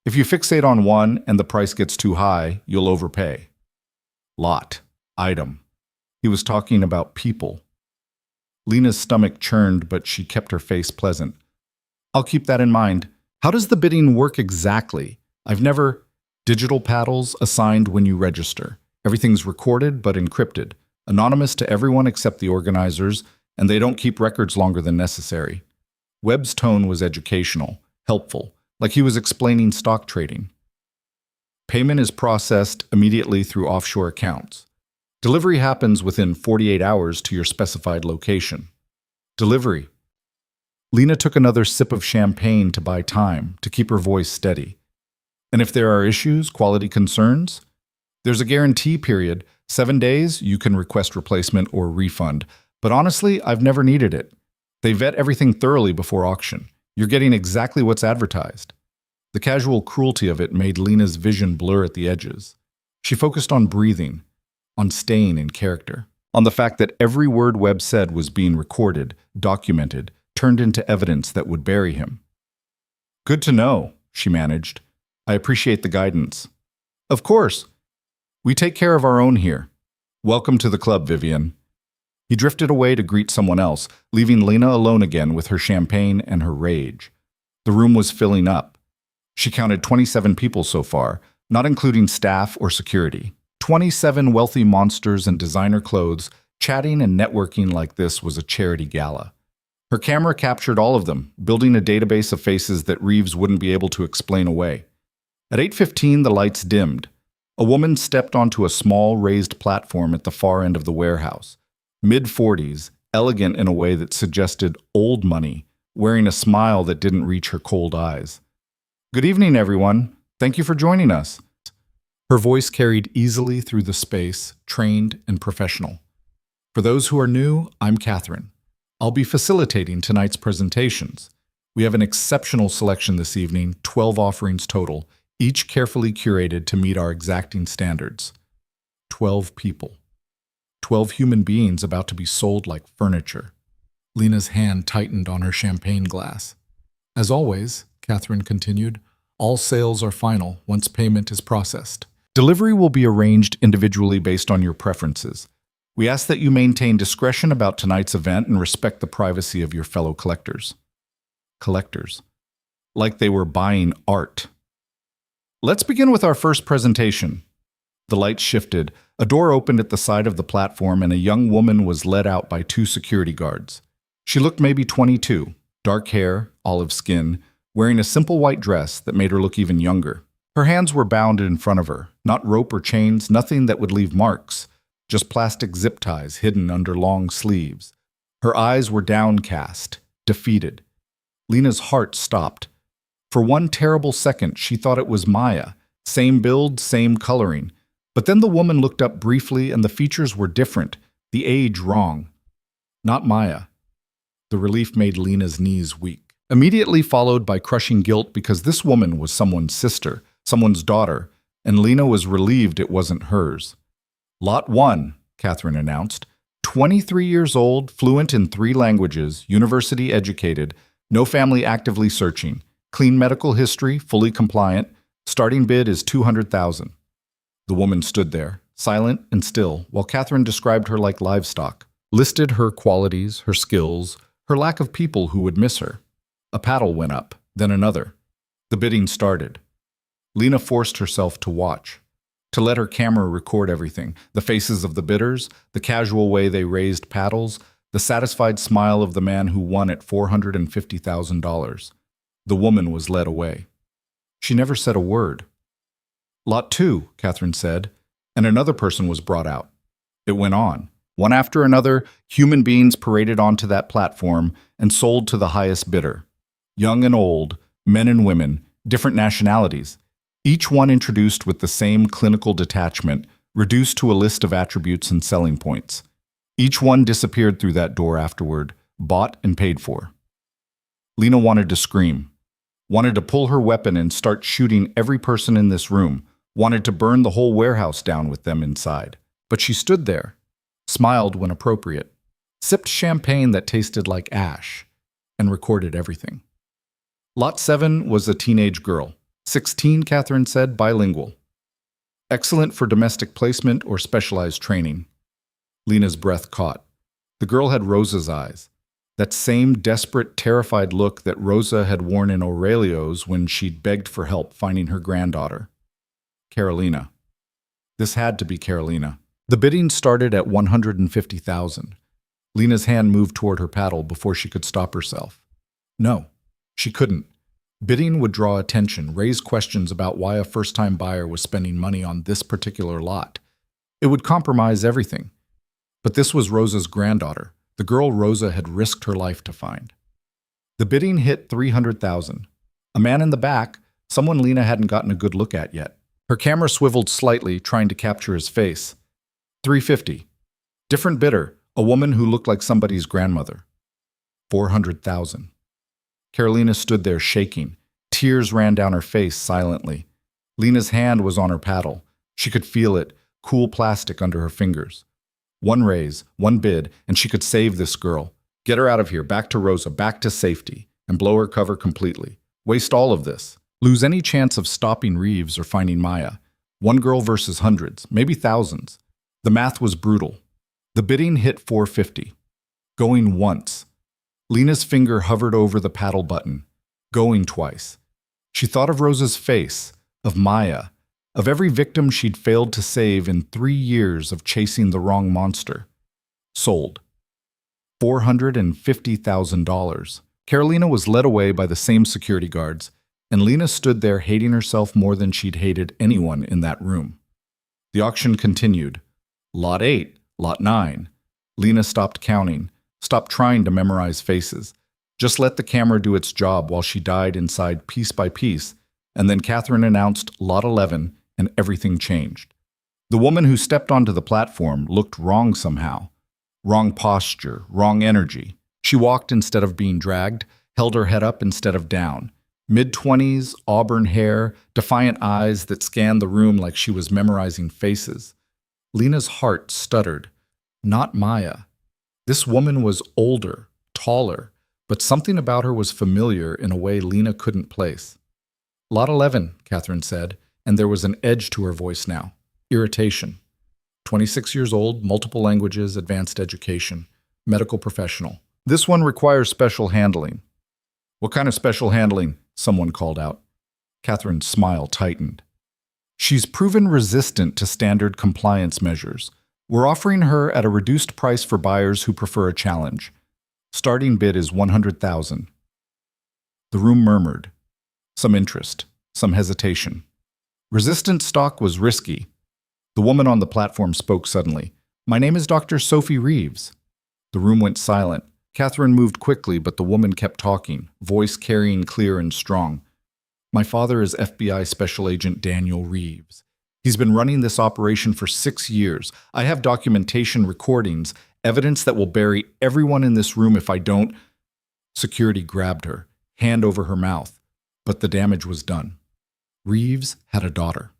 If you fixate on one and the price gets too high, you'll overpay. Lot. Item. He was talking about people. Lena's stomach churned, but she kept her face pleasant. I'll keep that in mind. How does the bidding work exactly? I've never... Digital paddles assigned when you register. Everything's recorded but encrypted, anonymous to everyone except the organizers, and they don't keep records longer than necessary. Webb's tone was educational, helpful, like he was explaining stock trading. Payment is processed immediately through offshore accounts. Delivery happens within 48 hours to your specified location. Delivery. Lena took another sip of champagne to buy time, to keep her voice steady. And if there are issues, quality concerns, there's a guarantee period. 7 days, you can request replacement or refund. But honestly, I've never needed it. They vet everything thoroughly before auction. You're getting exactly what's advertised. The casual cruelty of it made Lena's vision blur at the edges. She focused on breathing, on staying in character, on the fact that every word Webb said was being recorded, documented, turned into evidence that would bury him. Good to know, she managed. I appreciate the guidance. Of course. We take care of our own here. Welcome to the club, Vivian. He drifted away to greet someone else, leaving Lena alone again with her champagne and her rage. The room was filling up. She counted 27 people so far, not including staff or security. 27 wealthy monsters in designer clothes, chatting and networking like this was a charity gala. Her camera captured all of them, building a database of faces that Reeves wouldn't be able to explain away. At 8:15, the lights dimmed. A woman stepped onto a small, raised platform at the far end of the warehouse. Mid-40s, elegant in a way that suggested old money, wearing a smile that didn't reach her cold eyes. Good evening, everyone. Thank you for joining us. Her voice carried easily through the space, trained and professional. For those who are new, I'm Catherine. I'll be facilitating tonight's presentations. We have an exceptional selection this evening, 12 offerings total, each carefully curated to meet our exacting standards. 12 people. 12 human beings about to be sold like furniture. Lena's hand tightened on her champagne glass. As always, Catherine continued, all sales are final once payment is processed. Delivery will be arranged individually based on your preferences. We ask that you maintain discretion about tonight's event and respect the privacy of your fellow collectors. Collectors. Like they were buying art. Let's begin with our first presentation. The lights shifted, a door opened at the side of the platform, and a young woman was led out by two security guards. She looked maybe 22, dark hair, olive skin, wearing a simple white dress that made her look even younger. Her hands were bound in front of her, not rope or chains, nothing that would leave marks. Just plastic zip ties hidden under long sleeves. Her eyes were downcast, defeated. Lena's heart stopped. For one terrible second, she thought it was Maya. Same build, same coloring. But then the woman looked up briefly and the features were different, the age wrong. Not Maya. The relief made Lena's knees weak. Immediately followed by crushing guilt because this woman was someone's sister, someone's daughter, and Lena was relieved it wasn't hers. Lot 1, Catherine announced. 23 years old, fluent in 3 languages, university educated, no family actively searching, clean medical history, fully compliant, starting bid is $200,000. The woman stood there, silent and still, while Catherine described her like livestock, listed her qualities, her skills, her lack of people who would miss her. A paddle went up, then another. The bidding started. Lena forced herself to watch. To let her camera record everything, the faces of the bidders, the casual way they raised paddles, the satisfied smile of the man who won at $450,000. The woman was led away. She never said a word. Lot 2, Catherine said, and another person was brought out. It went on. One after another, human beings paraded onto that platform and sold to the highest bidder. Young and old, men and women, different nationalities. Each one introduced with the same clinical detachment, reduced to a list of attributes and selling points. Each one disappeared through that door afterward, bought and paid for. Lena wanted to scream, wanted to pull her weapon and start shooting every person in this room, wanted to burn the whole warehouse down with them inside. But she stood there, smiled when appropriate, sipped champagne that tasted like ash, and recorded everything. Lot 7 was a teenage girl. 16, Catherine said, bilingual. Excellent for domestic placement or specialized training. Lena's breath caught. The girl had Rosa's eyes. That same desperate, terrified look that Rosa had worn in Aurelio's when she'd begged for help finding her granddaughter. Carolina. This had to be Carolina. The bidding started at $150,000. Lena's hand moved toward her paddle before she could stop herself. No, she couldn't. Bidding would draw attention, raise questions about why a first-time buyer was spending money on this particular lot. It would compromise everything. But this was Rosa's granddaughter, the girl Rosa had risked her life to find. The bidding hit $300,000. A man in the back, someone Lena hadn't gotten a good look at yet. Her camera swiveled slightly, trying to capture his face. $350. Different bidder, a woman who looked like somebody's grandmother. $400,000. Carolina stood there shaking. Tears ran down her face silently. Lena's hand was on her paddle. She could feel it, cool plastic under her fingers. One raise, one bid, and she could save this girl. Get her out of here, back to Rosa, back to safety, and blow her cover completely. Waste all of this. Lose any chance of stopping Reeves or finding Maya. One girl versus hundreds, maybe thousands. The math was brutal. The bidding hit $450. Going once. Lena's finger hovered over the paddle button. Going twice. She thought of Rosa's face, of Maya, of every victim she'd failed to save in 3 years of chasing the wrong monster. Sold. $450,000. Carolina was led away by the same security guards, and Lena stood there hating herself more than she'd hated anyone in that room. The auction continued. Lot 8, Lot 9. Lena stopped counting, stopped trying to memorize faces. Just let the camera do its job while she died inside piece by piece, and then Catherine announced Lot 11, and everything changed. The woman who stepped onto the platform looked wrong somehow. Wrong posture, wrong energy. She walked instead of being dragged, held her head up instead of down. Mid-20s, auburn hair, defiant eyes that scanned the room like she was memorizing faces. Lena's heart stuttered. Not Maya. This woman was older, taller, but something about her was familiar in a way Lena couldn't place. Lot 11, Catherine said, and there was an edge to her voice now. Irritation. 26 years old, multiple languages, advanced education, medical professional. This one requires special handling. What kind of special handling? Someone called out. Catherine's smile tightened. She's proven resistant to standard compliance measures. We're offering her at a reduced price for buyers who prefer a challenge. Starting bid is $100,000. The room murmured. Some interest, some hesitation. Resistant stock was risky. The woman on the platform spoke suddenly. My name is Dr. Sophie Reeves. The room went silent. Catherine moved quickly, but the woman kept talking, voice carrying clear and strong. My father is FBI Special Agent Daniel Reeves. He's been running this operation for 6 years. I have documentation, recordings, evidence that will bury everyone in this room if I don't. Security grabbed her, hand over her mouth, but the damage was done. Reeves had a daughter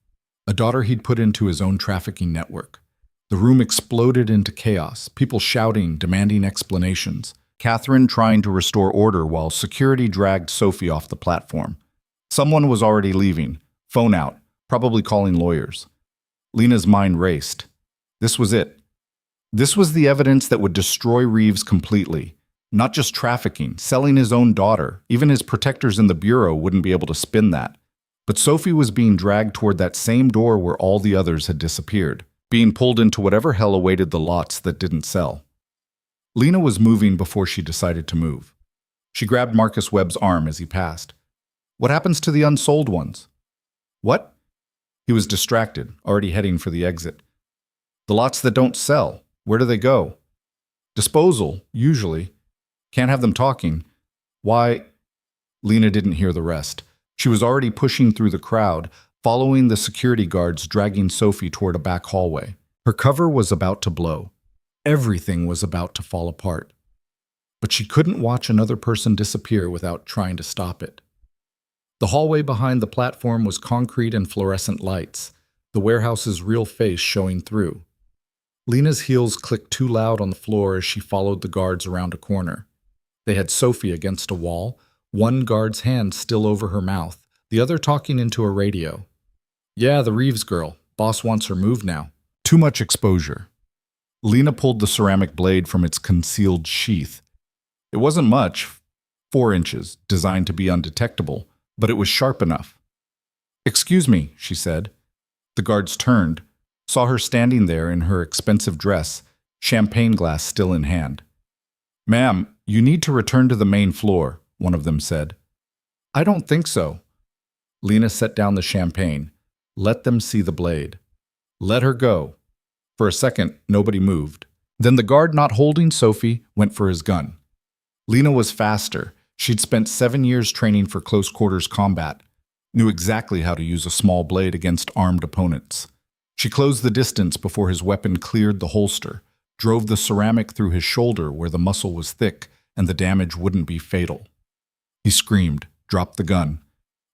he'd put into his own trafficking network. The room exploded into chaos, people shouting, demanding explanations. Catherine trying to restore order while security dragged Sophie off the platform. Someone was already leaving, phone out, probably calling lawyers. Lena's mind raced. This was it. This was the evidence that would destroy Reeves completely. Not just trafficking, selling his own daughter. Even his protectors in the bureau wouldn't be able to spin that. But Sophie was being dragged toward that same door where all the others had disappeared, being pulled into whatever hell awaited the lots that didn't sell. Lena was moving before she decided to move. She grabbed Marcus Webb's arm as he passed. What happens to the unsold ones? What? He was distracted, already heading for the exit. The lots that don't sell, where do they go? Disposal, usually. Can't have them talking. Why? Lena didn't hear the rest. She was already pushing through the crowd, following the security guards dragging Sophie toward a back hallway. Her cover was about to blow. Everything was about to fall apart. But she couldn't watch another person disappear without trying to stop it. The hallway behind the platform was concrete and fluorescent lights, the warehouse's real face showing through. Lena's heels clicked too loud on the floor as she followed the guards around a corner. They had Sophie against a wall, one guard's hand still over her mouth, the other talking into a radio. Yeah, the Reeves girl. Boss wants her moved now. Too much exposure. Lena pulled the ceramic blade from its concealed sheath. It wasn't much, 4 inches, designed to be undetectable, but it was sharp enough. Excuse me, she said. The guards turned, saw her standing there in her expensive dress, champagne glass still in hand. Ma'am, you need to return to the main floor, one of them said. I don't think so. Lena set down the champagne. Let them see the blade. Let her go. For a second, nobody moved. Then the guard not holding Sophie went for his gun. Lena was faster. She'd spent 7 years training for close quarters combat, knew exactly how to use a small blade against armed opponents. She closed the distance before his weapon cleared the holster, drove the ceramic through his shoulder where the muscle was thick and the damage wouldn't be fatal. He screamed, dropped the gun.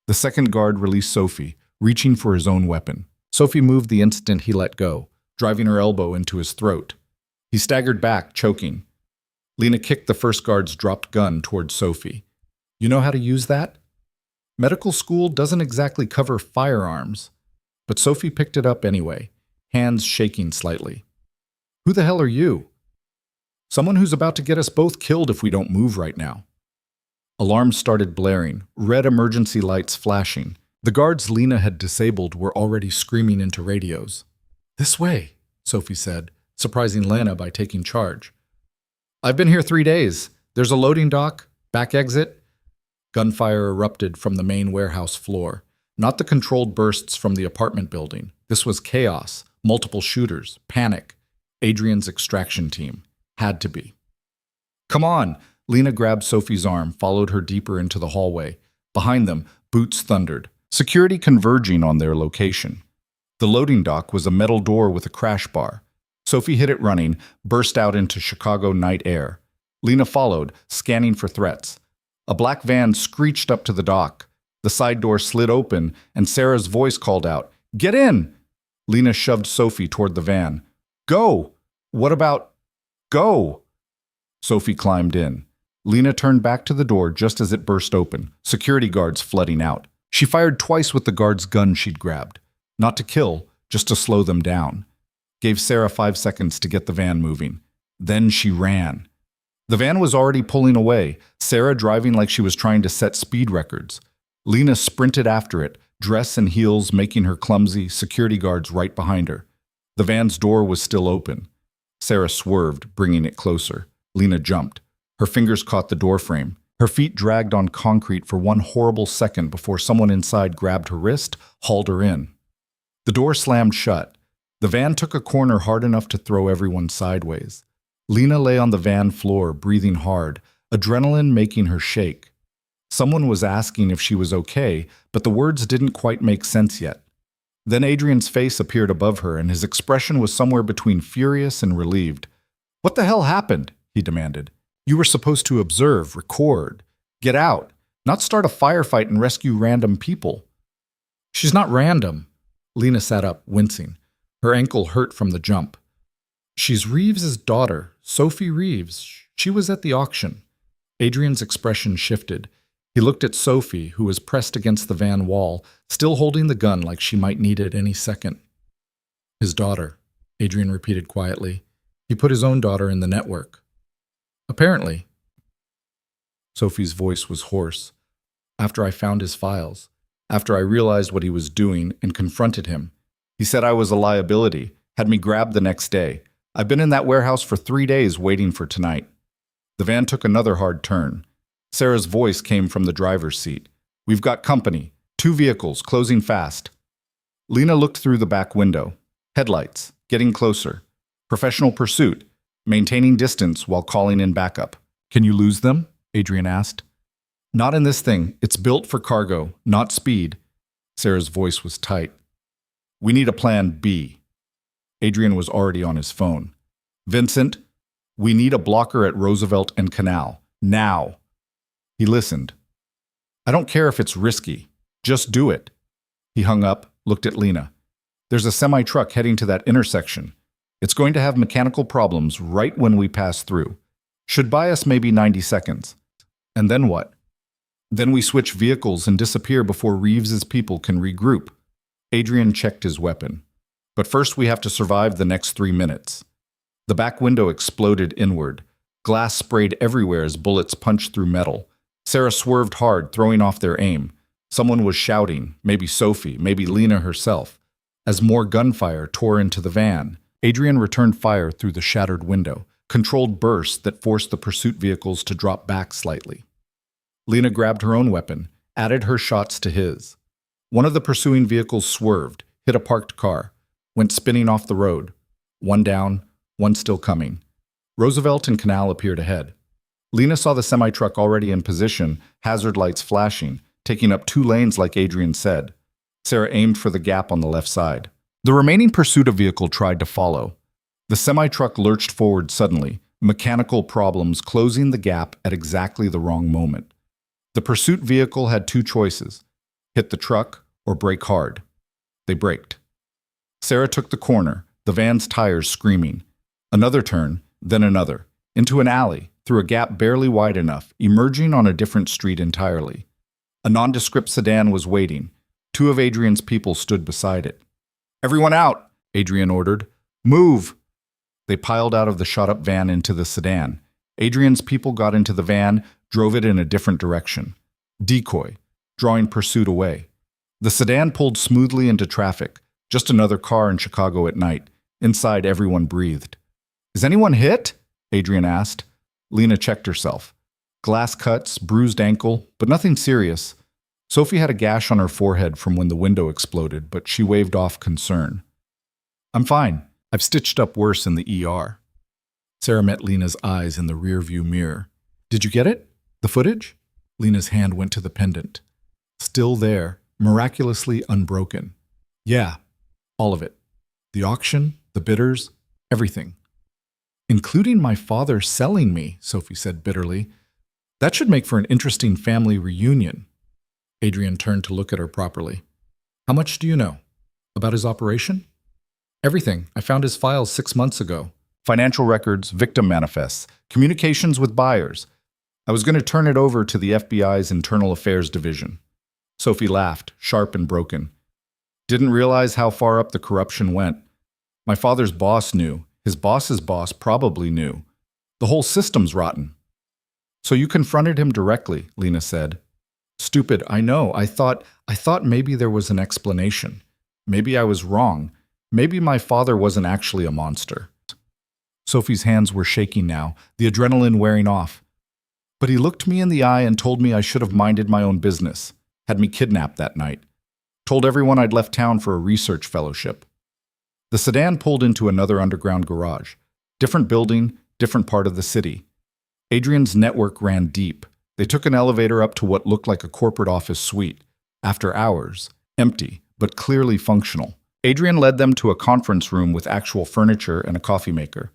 The second guard released Sophie, reaching for his own weapon. Sophie moved the instant he let go, driving her elbow into his throat. He staggered back, choking. Lena kicked the first guard's dropped gun toward Sophie. You know how to use that? Medical school doesn't exactly cover firearms, but Sophie picked it up anyway, hands shaking slightly. Who the hell are you? Someone who's about to get us both killed if we don't move right now. Alarms started blaring, red emergency lights flashing. The guards Lena had disabled were already screaming into radios. This way, Sophie said, surprising Lena by taking charge. I've been here 3 days. There's a loading dock, back exit. Gunfire erupted from the main warehouse floor, not the controlled bursts from the apartment building. This was chaos, multiple shooters, panic. Adrian's extraction team. Had to be. Come on! Lena grabbed Sophie's arm, followed her deeper into the hallway. Behind them, boots thundered, security converging on their location. The loading dock was a metal door with a crash bar. Sophie hit it running, burst out into Chicago night air. Lena followed, scanning for threats. A black van screeched up to the dock. The side door slid open, and Sarah's voice called out, "Get in!" Lena shoved Sophie toward the van. "Go! What about... Go!" Sophie climbed in. Lena turned back to the door just as it burst open, security guards flooding out. She fired twice with the guard's gun she'd grabbed. Not to kill, just to slow them down. Gave Sarah 5 seconds to get the van moving. Then she ran. The van was already pulling away, Sarah driving like she was trying to set speed records. Lena sprinted after it, dress and heels making her clumsy, security guards right behind her. The van's door was still open. Sarah swerved, bringing it closer. Lena jumped. Her fingers caught the doorframe. Her feet dragged on concrete for one horrible second before someone inside grabbed her wrist, hauled her in. The door slammed shut. The van took a corner hard enough to throw everyone sideways. Lena lay on the van floor, breathing hard, adrenaline making her shake. Someone was asking if she was okay, but the words didn't quite make sense yet. Then Adrian's face appeared above her, and his expression was somewhere between furious and relieved. "What the hell happened?" he demanded. "You were supposed to observe, record, get out, not start a firefight and rescue random people." "She's not random." Lena sat up, wincing. Her ankle hurt from the jump. "She's Reeves's daughter, Sophie Reeves. She was at the auction." Adrian's expression shifted. He looked at Sophie, who was pressed against the van wall, still holding the gun like she might need it any second. "His daughter," Adrian repeated quietly. "He put his own daughter in the network." "Apparently." Sophie's voice was hoarse. "After I found his files, after I realized what he was doing and confronted him, he said I was a liability, had me grabbed the next day. I've been in that warehouse for 3 days waiting for tonight." The van took another hard turn. Sarah's voice came from the driver's seat. "We've got company. 2 vehicles, closing fast." Lena looked through the back window. Headlights, getting closer. Professional pursuit, maintaining distance while calling in backup. "Can you lose them?" Adrian asked. "Not in this thing. It's built for cargo, not speed." Sarah's voice was tight. "We need a plan B." Adrian was already on his phone. "Vincent, we need a blocker at Roosevelt and Canal. Now." He listened. "I don't care if it's risky. Just do it." He hung up, looked at Lena. "There's a semi-truck heading to that intersection. It's going to have mechanical problems right when we pass through. Should buy us maybe 90 seconds. And then what? Then we switch vehicles and disappear before Reeves's people can regroup." Adrian checked his weapon. "But first we have to survive the next 3 minutes." The back window exploded inward. Glass sprayed everywhere as bullets punched through metal. Sarah swerved hard, throwing off their aim. Someone was shouting, maybe Sophie, maybe Lena herself. As more gunfire tore into the van, Adrian returned fire through the shattered window, controlled bursts that forced the pursuit vehicles to drop back slightly. Lena grabbed her own weapon, added her shots to his. One of the pursuing vehicles swerved, hit a parked car, went spinning off the road. One down, one still coming. Roosevelt and Canal appeared ahead. Lena saw the semi-truck already in position, hazard lights flashing, taking up 2 lanes like Adrian said. Sarah aimed for the gap on the left side. The remaining pursuit vehicle tried to follow. The semi-truck lurched forward suddenly, mechanical problems closing the gap at exactly the wrong moment. The pursuit vehicle had 2 choices: hit the truck or brake hard. They braked. Sarah took the corner, the van's tires screaming. Another turn, then another, into an alley, through a gap barely wide enough, emerging on a different street entirely. A nondescript sedan was waiting. 2 of Adrian's people stood beside it. "Everyone out," Adrian ordered. "Move!" They piled out of the shot-up van into the sedan. Adrian's people got into the van, drove it in a different direction. Decoy, drawing pursuit away. The sedan pulled smoothly into traffic, just another car in Chicago at night. Inside, everyone breathed. "Is anyone hit?" Adrian asked. Lena checked herself. Glass cuts, bruised ankle, but nothing serious. Sophie had a gash on her forehead from when the window exploded, but she waved off concern. "I'm fine. I've stitched up worse in the ER." Sarah met Lena's eyes in the rearview mirror. "Did you get it? The footage?" Lena's hand went to the pendant. Still there, miraculously unbroken. "Yeah, all of it. The auction, the bidders, Everything. Including my father selling me, Sophie said bitterly. That should make for an interesting family reunion. Adrian turned to look at her properly. How much do you know? About his operation? Everything. I found his files 6 months ago. Financial records, victim manifests, communications with buyers. I was going to turn it over to the FBI's Internal Affairs Division. Sophie laughed, sharp and broken. Didn't realize how far up the corruption went. My father's boss knew. His boss's boss probably knew. The whole system's rotten. So you confronted him directly, Lena said. Stupid, I know. I thought maybe there was an explanation. Maybe I was wrong. Maybe my father wasn't actually a monster. Sophie's hands were shaking now, the adrenaline wearing off. But he looked me in the eye and told me I should have minded my own business. Had me kidnapped that night. Told everyone I'd left town for a research fellowship. The sedan pulled into another underground garage. Different building, different part of the city. Adrian's network ran deep. They took an elevator up to what looked like a corporate office suite. After hours, empty, but clearly functional. Adrian led them to a conference room with actual furniture and a coffee maker.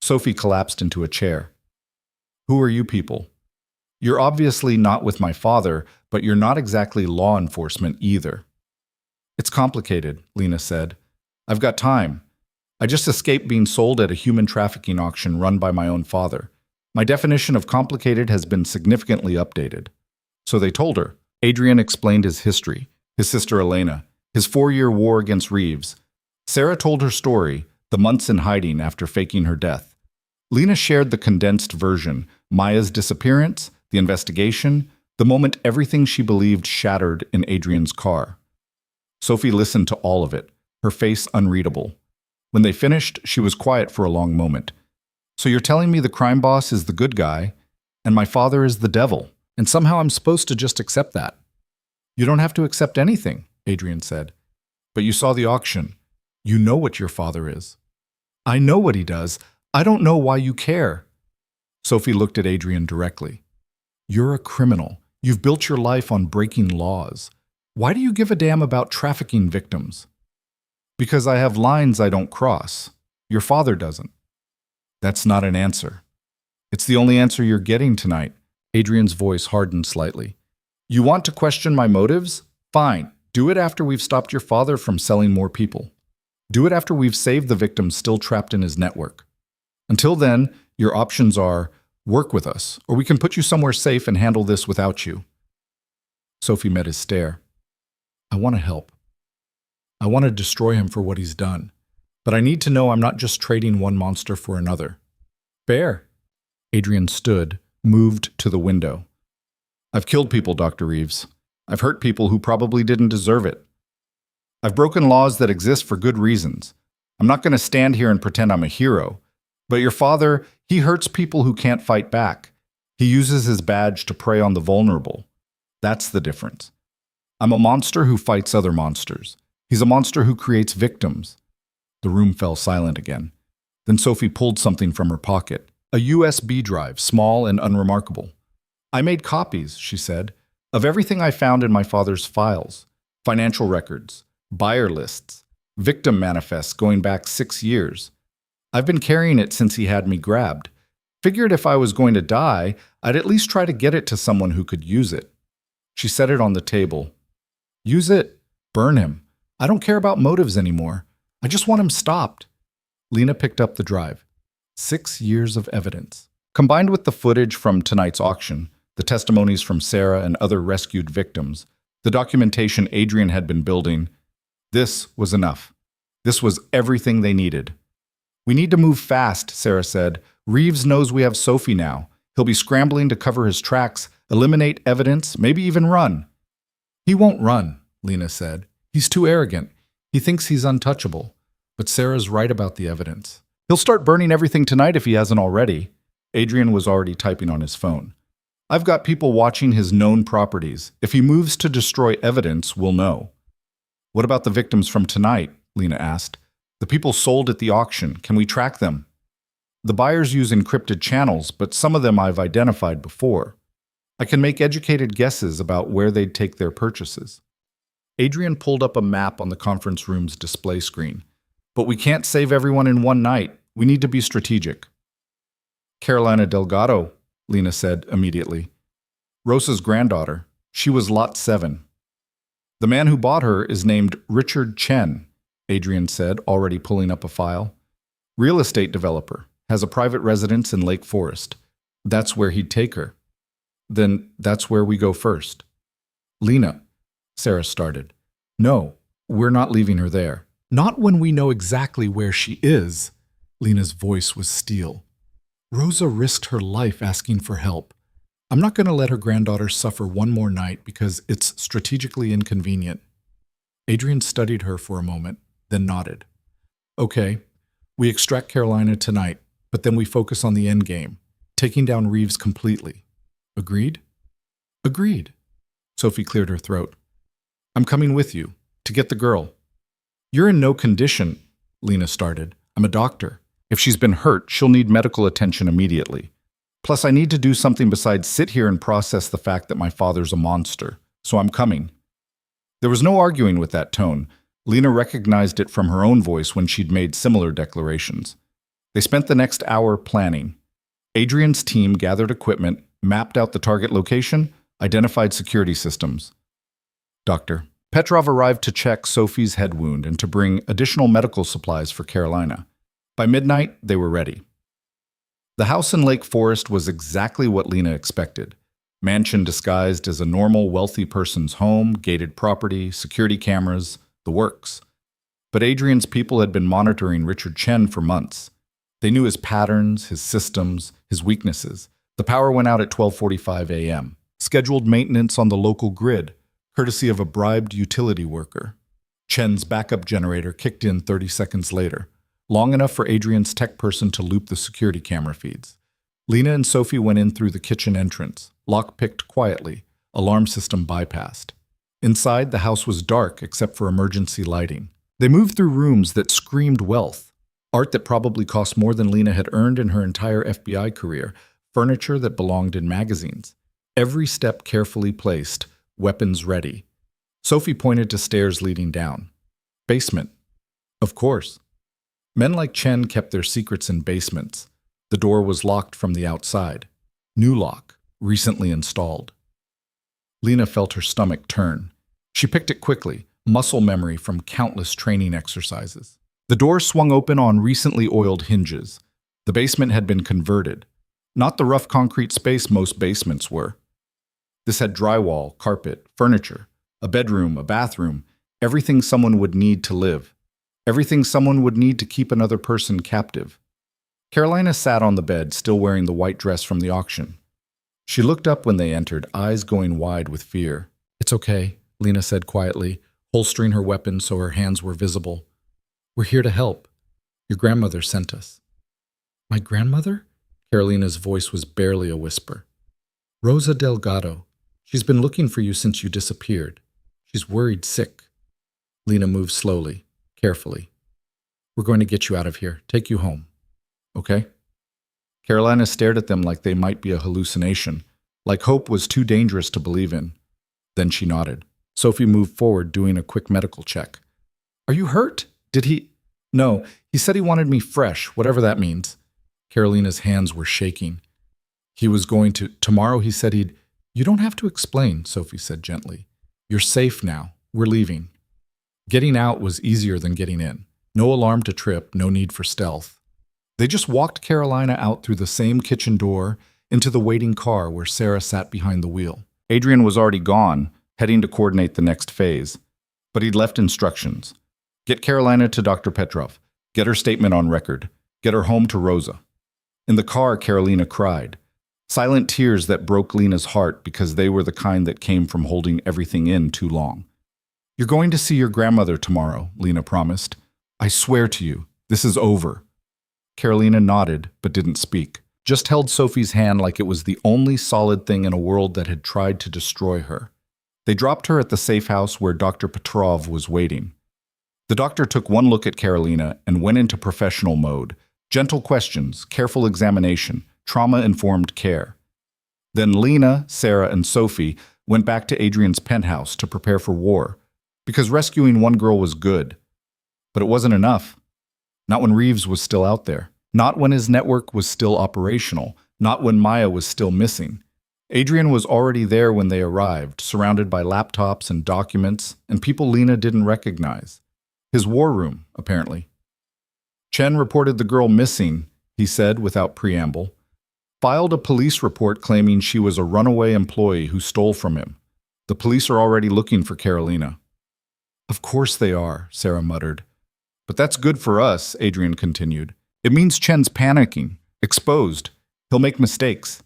Sophie collapsed into a chair. Who are you people? You're obviously not with my father, but you're not exactly law enforcement either. It's complicated, Lena said. I've got time. I just escaped being sold at a human trafficking auction run by my own father. My definition of complicated has been significantly updated. So they told her. Adrian explained his history, his sister Elena, his 4-year war against Reeves. Sarah told her story, the months in hiding after faking her death. Lena shared the condensed version, Maya's disappearance, the investigation, the moment everything she believed shattered in Adrian's car. Sophie listened to all of it, her face unreadable. When they finished, she was quiet for a long moment. So you're telling me the crime boss is the good guy, and my father is the devil, and somehow I'm supposed to just accept that? You don't have to accept anything, Adrian said. But you saw the auction. You know what your father is. I know what he does. I don't know why you care. Sophie looked at Adrian directly. You're a criminal. You've built your life on breaking laws. Why do you give a damn about trafficking victims? Because I have lines I don't cross. Your father doesn't. That's not an answer. It's the only answer you're getting tonight. Adrian's voice hardened slightly. You want to question my motives? Fine. Do it after we've stopped your father from selling more people. Do it after we've saved the victims still trapped in his network. Until then, your options are work with us, or we can put you somewhere safe and handle this without you. Sophie met his stare. I want to help. I want to destroy him for what he's done. But I need to know I'm not just trading one monster for another. Fair. Adrian stood, moved to the window. I've killed people, Dr. Reeves. I've hurt people who probably didn't deserve it. I've broken laws that exist for good reasons. I'm not going to stand here and pretend I'm a hero. But your father, he hurts people who can't fight back. He uses his badge to prey on the vulnerable. That's the difference. I'm a monster who fights other monsters. He's a monster who creates victims. The room fell silent again. Then Sophie pulled something from her pocket, a USB drive, small and unremarkable. I made copies, she said, of everything I found in my father's files. Financial records, buyer lists, victim manifests going back 6 years. I've been carrying it since he had me grabbed. Figured if I was going to die, I'd at least try to get it to someone who could use it. She set it on the table. Use it. Burn him. I don't care about motives anymore. I just want him stopped. Lena picked up the drive. 6 years of evidence. Combined with the footage from tonight's auction, the testimonies from Sarah and other rescued victims, the documentation Adrian had been building, this was enough. This was everything they needed. We need to move fast, Sarah said. Reeves knows we have Sophie now. He'll be scrambling to cover his tracks, eliminate evidence, maybe even run. He won't run, Lena said. He's too arrogant. He thinks he's untouchable. But Sarah's right about the evidence. He'll start burning everything tonight if he hasn't already. Adrian was already typing on his phone. I've got people watching his known properties. If he moves to destroy evidence, we'll know. What about the victims from tonight? Lena asked. The people sold at the auction. Can we track them? The buyers use encrypted channels, but some of them I've identified before. I can make educated guesses about where they'd take their purchases. Adrian pulled up a map on the conference room's display screen. But we can't save everyone in one night. We need to be strategic. Carolina Delgado, Lena said immediately. Rosa's granddaughter. She was lot 7. The man who bought her is named Richard Chen, Adrian said, already pulling up a file. Real estate developer, has a private residence in Lake Forest. That's where he'd take her. Then that's where we go first. Lena, Sarah started. No, we're not leaving her there. Not when we know exactly where she is. Lena's voice was steel. Rosa risked her life asking for help. I'm not going to let her granddaughter suffer one more night because it's strategically inconvenient. Adrian studied her for a moment, then nodded. Okay, we extract Carolina tonight, but then we focus on the end game, taking down Reeves completely. Agreed? Agreed. Sophie cleared her throat. I'm coming with you, to get the girl. You're in no condition, Lena started. I'm a doctor. If she's been hurt, she'll need medical attention immediately. Plus, I need to do something besides sit here and process the fact that my father's a monster, so I'm coming. There was no arguing with that tone. Lena recognized it from her own voice when she'd made similar declarations. They spent the next hour planning. Adrian's team gathered equipment, mapped out the target location, identified security systems. Dr. Petrov arrived to check Sophie's head wound and to bring additional medical supplies for Carolina. By midnight, they were ready. The house in Lake Forest was exactly what Lena expected. Mansion disguised as a normal, wealthy person's home, gated property, security cameras, the works. But Adrian's people had been monitoring Richard Chen for months. They knew his patterns, his systems, his weaknesses. The power went out at 12:45 a.m. Scheduled maintenance on the local grid, courtesy of a bribed utility worker. Chen's backup generator kicked in 30 seconds later, long enough for Adrian's tech person to loop the security camera feeds. Lena and Sophie went in through the kitchen entrance, lock-picked quietly, alarm system bypassed. Inside, the house was dark except for emergency lighting. They moved through rooms that screamed wealth, art that probably cost more than Lena had earned in her entire FBI career, furniture that belonged in magazines. Every step carefully placed, weapons ready. Sophie pointed to stairs leading down. Basement. Of course. Men like Chen kept their secrets in basements. The door was locked from the outside. New lock, recently installed. Lena felt her stomach turn. She picked it quickly, muscle memory from countless training exercises. The door swung open on recently oiled hinges. The basement had been converted. Not the rough concrete space most basements were. This had drywall, carpet, furniture, a bedroom, a bathroom, everything someone would need to live. Everything someone would need to keep another person captive. Carolina sat on the bed, still wearing the white dress from the auction. She looked up when they entered, eyes going wide with fear. It's okay, Lena said quietly, holstering her weapon so her hands were visible. We're here to help. Your grandmother sent us. My grandmother? Carolina's voice was barely a whisper. Rosa Delgado. She's been looking for you since you disappeared. She's worried sick. Lena moved slowly, carefully. We're going to get you out of here, take you home. Okay? Carolina stared at them like they might be a hallucination, like hope was too dangerous to believe in. Then she nodded. Sophie moved forward, doing a quick medical check. Are you hurt? Did he? No, he said he wanted me fresh, whatever that means. Carolina's hands were shaking. He was going to, tomorrow he said he'd, You don't have to explain, Sophie said gently. You're safe now. We're leaving. Getting out was easier than getting in. No alarm to trip, no need for stealth. They just walked Carolina out through the same kitchen door into the waiting car where Sarah sat behind the wheel. Adrian was already gone, heading to coordinate the next phase. But he'd left instructions. Get Carolina to Dr. Petrov. Get her statement on record. Get her home to Rosa. In the car, Carolina cried. Silent tears that broke Lena's heart because they were the kind that came from holding everything in too long. You're going to see your grandmother tomorrow, Lena promised. I swear to you, this is over. Carolina nodded, but didn't speak. Just held Sophie's hand like it was the only solid thing in a world that had tried to destroy her. They dropped her at the safe house where Dr. Petrov was waiting. The doctor took one look at Carolina and went into professional mode. Gentle questions, careful examination, trauma-informed care. Then Lena, Sarah, and Sophie went back to Adrian's penthouse to prepare for war, because rescuing one girl was good. But it wasn't enough. Not when Reeves was still out there. Not when his network was still operational. Not when Maya was still missing. Adrian was already there when they arrived, surrounded by laptops and documents and people Lena didn't recognize. His war room, apparently. Chen reported the girl missing, he said without preamble. Filed a police report claiming she was a runaway employee who stole from him. The police are already looking for Carolina. Of course they are, Sarah muttered. But that's good for us, Adrian continued. It means Chen's panicking, exposed. He'll make mistakes.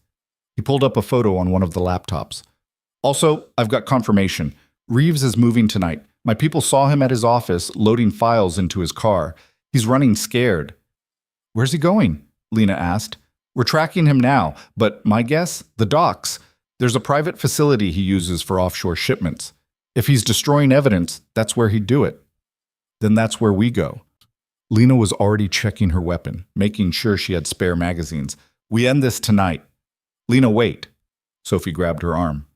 He pulled up a photo on one of the laptops. Also, I've got confirmation. Reeves is moving tonight. My people saw him at his office, loading files into his car. He's running scared. Where's he going? Lena asked. We're tracking him now, but my guess? The docks. There's a private facility he uses for offshore shipments. If he's destroying evidence, that's where he'd do it. Then that's where we go. Lena was already checking her weapon, making sure she had spare magazines. We end this tonight. Lena, wait. Sophie grabbed her arm.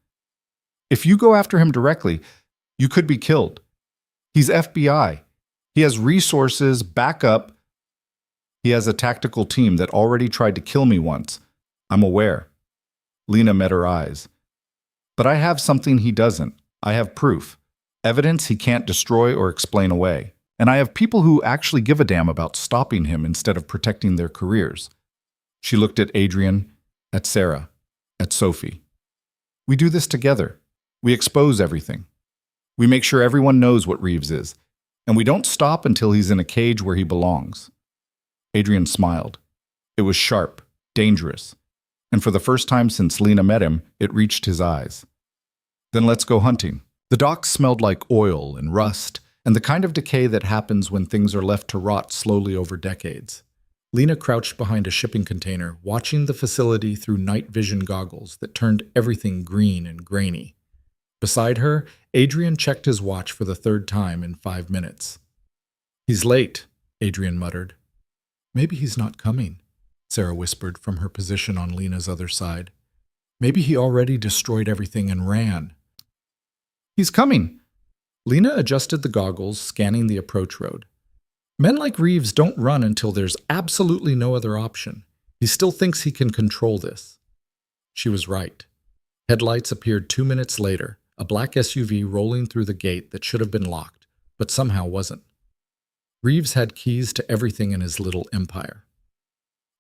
If you go after him directly, you could be killed. He's FBI. He has resources, backup. He has a tactical team that already tried to kill me once. I'm aware. Lena met her eyes. But I have something he doesn't. I have proof. Evidence he can't destroy or explain away. And I have people who actually give a damn about stopping him instead of protecting their careers. She looked at Adrian, at Sarah, at Sophie. We do this together. We expose everything. We make sure everyone knows what Reeves is. And we don't stop until he's in a cage where he belongs. Adrian smiled. It was sharp, dangerous. And for the first time since Lena met him, it reached his eyes. Then let's go hunting. The docks smelled like oil and rust, and the kind of decay that happens when things are left to rot slowly over decades. Lena crouched behind a shipping container, watching the facility through night vision goggles that turned everything green and grainy. Beside her, Adrian checked his watch for the third time in 5 minutes. He's late, Adrian muttered. Maybe he's not coming, Sarah whispered from her position on Lena's other side. Maybe he already destroyed everything and ran. He's coming. Lena adjusted the goggles, scanning the approach road. Men like Reeves don't run until there's absolutely no other option. He still thinks he can control this. She was right. Headlights appeared 2 minutes later, a black SUV rolling through the gate that should have been locked, but somehow wasn't. Reeves had keys to everything in his little empire.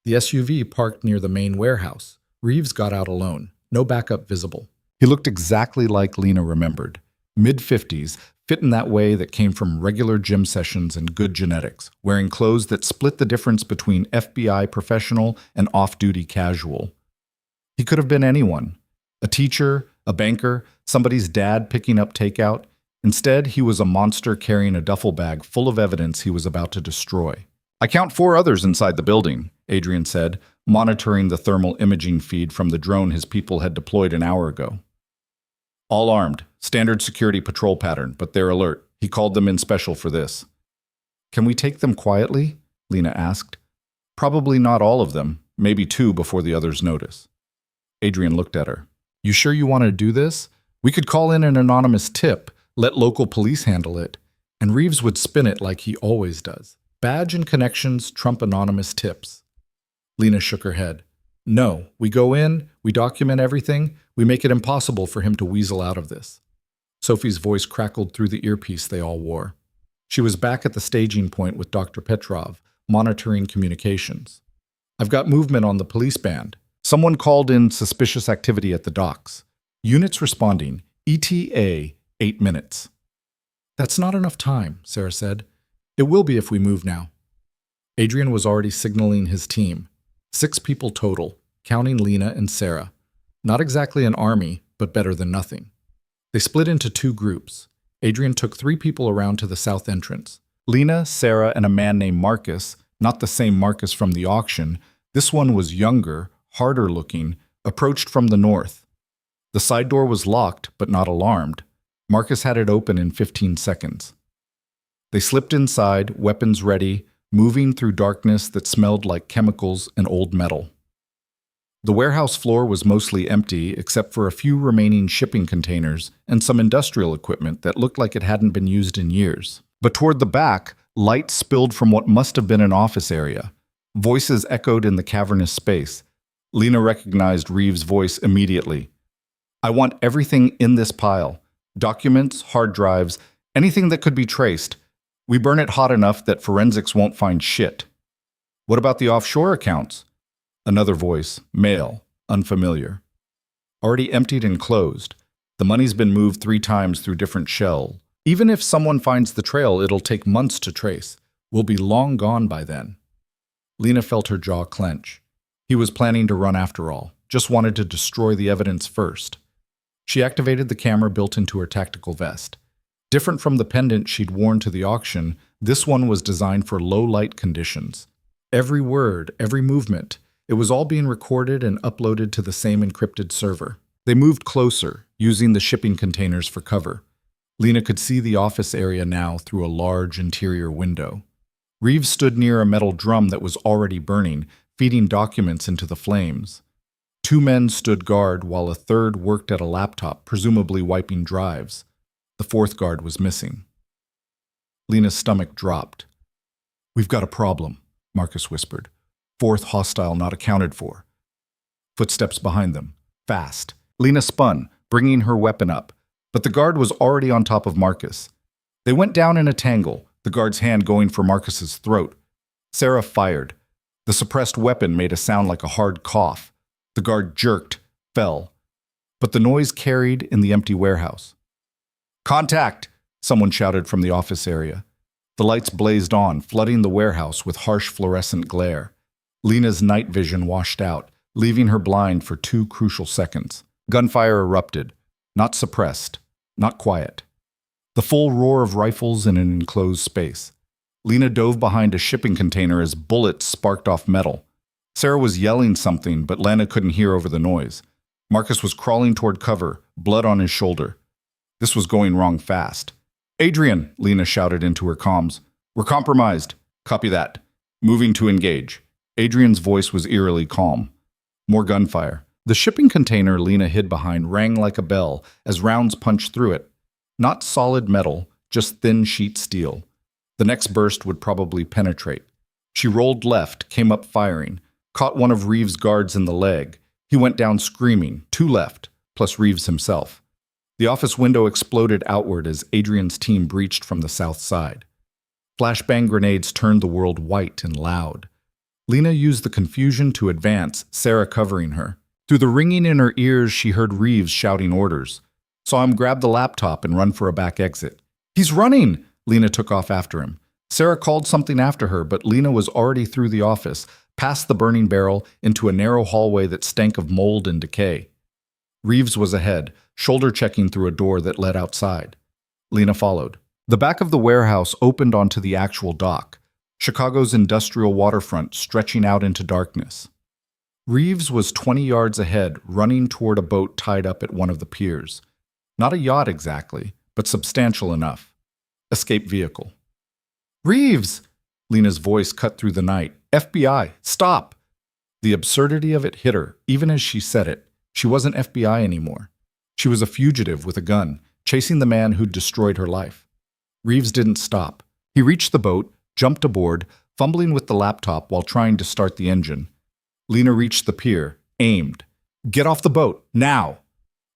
The SUV parked near the main warehouse. Reeves got out alone, no backup visible. He looked exactly like Lena remembered. Mid-50s, fit in that way that came from regular gym sessions and good genetics, wearing clothes that split the difference between FBI professional and off-duty casual. He could have been anyone. A teacher, a banker, somebody's dad picking up takeout. Instead, he was a monster carrying a duffel bag full of evidence he was about to destroy. I count 4 others inside the building, Adrian said, monitoring the thermal imaging feed from the drone his people had deployed an hour ago. All armed, standard security patrol pattern, but they're alert. He called them in special for this. Can we take them quietly? Lena asked. Probably not all of them, maybe 2 before the others notice. Adrian looked at her. You sure you want to do this? We could call in an anonymous tip, let local police handle it, and Reeves would spin it like he always does. Badge and connections trump anonymous tips. Lena shook her head. No, we go in, we document everything, we make it impossible for him to weasel out of this. Sophie's voice crackled through the earpiece they all wore. She was back at the staging point with Dr. Petrov, monitoring communications. I've got movement on the police band. Someone called in suspicious activity at the docks. Units responding. ETA, 8 minutes. That's not enough time, Sarah said. It will be if we move now. Adrian was already signaling his team. 6 people total, counting Lena and Sarah. Not exactly an army, but better than nothing. They split into 2 groups. Adrian took 3 people around to the south entrance. Lena, Sarah, and a man named Marcus, not the same Marcus from the auction. This one was younger, harder looking, approached from the north. The side door was locked, but not alarmed. Marcus had it open in 15 seconds. They slipped inside, weapons ready, moving through darkness that smelled like chemicals and old metal. The warehouse floor was mostly empty except for a few remaining shipping containers and some industrial equipment that looked like it hadn't been used in years. But toward the back, light spilled from what must have been an office area. Voices echoed in the cavernous space. Lena recognized Reeves' voice immediately. "I want everything in this pile. Documents, hard drives, anything that could be traced. We burn it hot enough that forensics won't find shit." "What about the offshore accounts?" Another voice, male, unfamiliar. "Already emptied and closed. The money's been moved 3 times through different shell. Even if someone finds the trail, it'll take months to trace. We'll be long gone by then." Lena felt her jaw clench. He was planning to run after all, just wanted to destroy the evidence first. She activated the camera built into her tactical vest. Different from the pendant she'd worn to the auction, this one was designed for low-light conditions. Every word, every movement, it was all being recorded and uploaded to the same encrypted server. They moved closer, using the shipping containers for cover. Lena could see the office area now through a large interior window. Reeves stood near a metal drum that was already burning, feeding documents into the flames. 2 men stood guard while a third worked at a laptop, presumably wiping drives. The 4th guard was missing. Lena's stomach dropped. "We've got a problem," Marcus whispered. "4th hostile not accounted for." Footsteps behind them. Fast. Lena spun, bringing her weapon up, but the guard was already on top of Marcus. They went down in a tangle, the guard's hand going for Marcus's throat. Sarah fired. The suppressed weapon made a sound like a hard cough. The guard jerked, fell. But the noise carried in the empty warehouse. "Contact!" someone shouted from the office area. The lights blazed on, flooding the warehouse with harsh fluorescent glare. Lena's night vision washed out, leaving her blind for 2 crucial seconds. Gunfire erupted, not suppressed, not quiet. The full roar of rifles in an enclosed space. Lena dove behind a shipping container as bullets sparked off metal. Sarah was yelling something, but Lena couldn't hear over the noise. Marcus was crawling toward cover, blood on his shoulder. This was going wrong fast. "Adrian," Lena shouted into her comms. "We're compromised." "Copy that. Moving to engage." Adrian's voice was eerily calm. More gunfire. The shipping container Lena hid behind rang like a bell as rounds punched through it. Not solid metal, just thin sheet steel. The next burst would probably penetrate. She rolled left, came up firing, caught one of Reeves' guards in the leg. He went down screaming, 2 left, plus Reeves himself. The office window exploded outward as Adrian's team breached from the south side. Flashbang grenades turned the world white and loud. Lena used the confusion to advance, Sarah covering her. Through the ringing in her ears, she heard Reeves shouting orders. Saw him grab the laptop and run for a back exit. "He's running!" Lena took off after him. Sarah called something after her, but Lena was already through the office, past the burning barrel, into a narrow hallway that stank of mold and decay. Reeves was ahead, shoulder-checking through a door that led outside. Lena followed. The back of the warehouse opened onto the actual dock, Chicago's industrial waterfront stretching out into darkness. Reeves was 20 yards ahead, running toward a boat tied up at one of the piers. Not a yacht exactly, but substantial enough. Escape vehicle. "Reeves!" Lena's voice cut through the night. "FBI, stop!" The absurdity of it hit her, even as she said it. She wasn't FBI anymore. She was a fugitive with a gun, chasing the man who'd destroyed her life. Reeves didn't stop. He reached the boat, jumped aboard, fumbling with the laptop while trying to start the engine. Lena reached the pier, aimed. "Get off the boat, now!"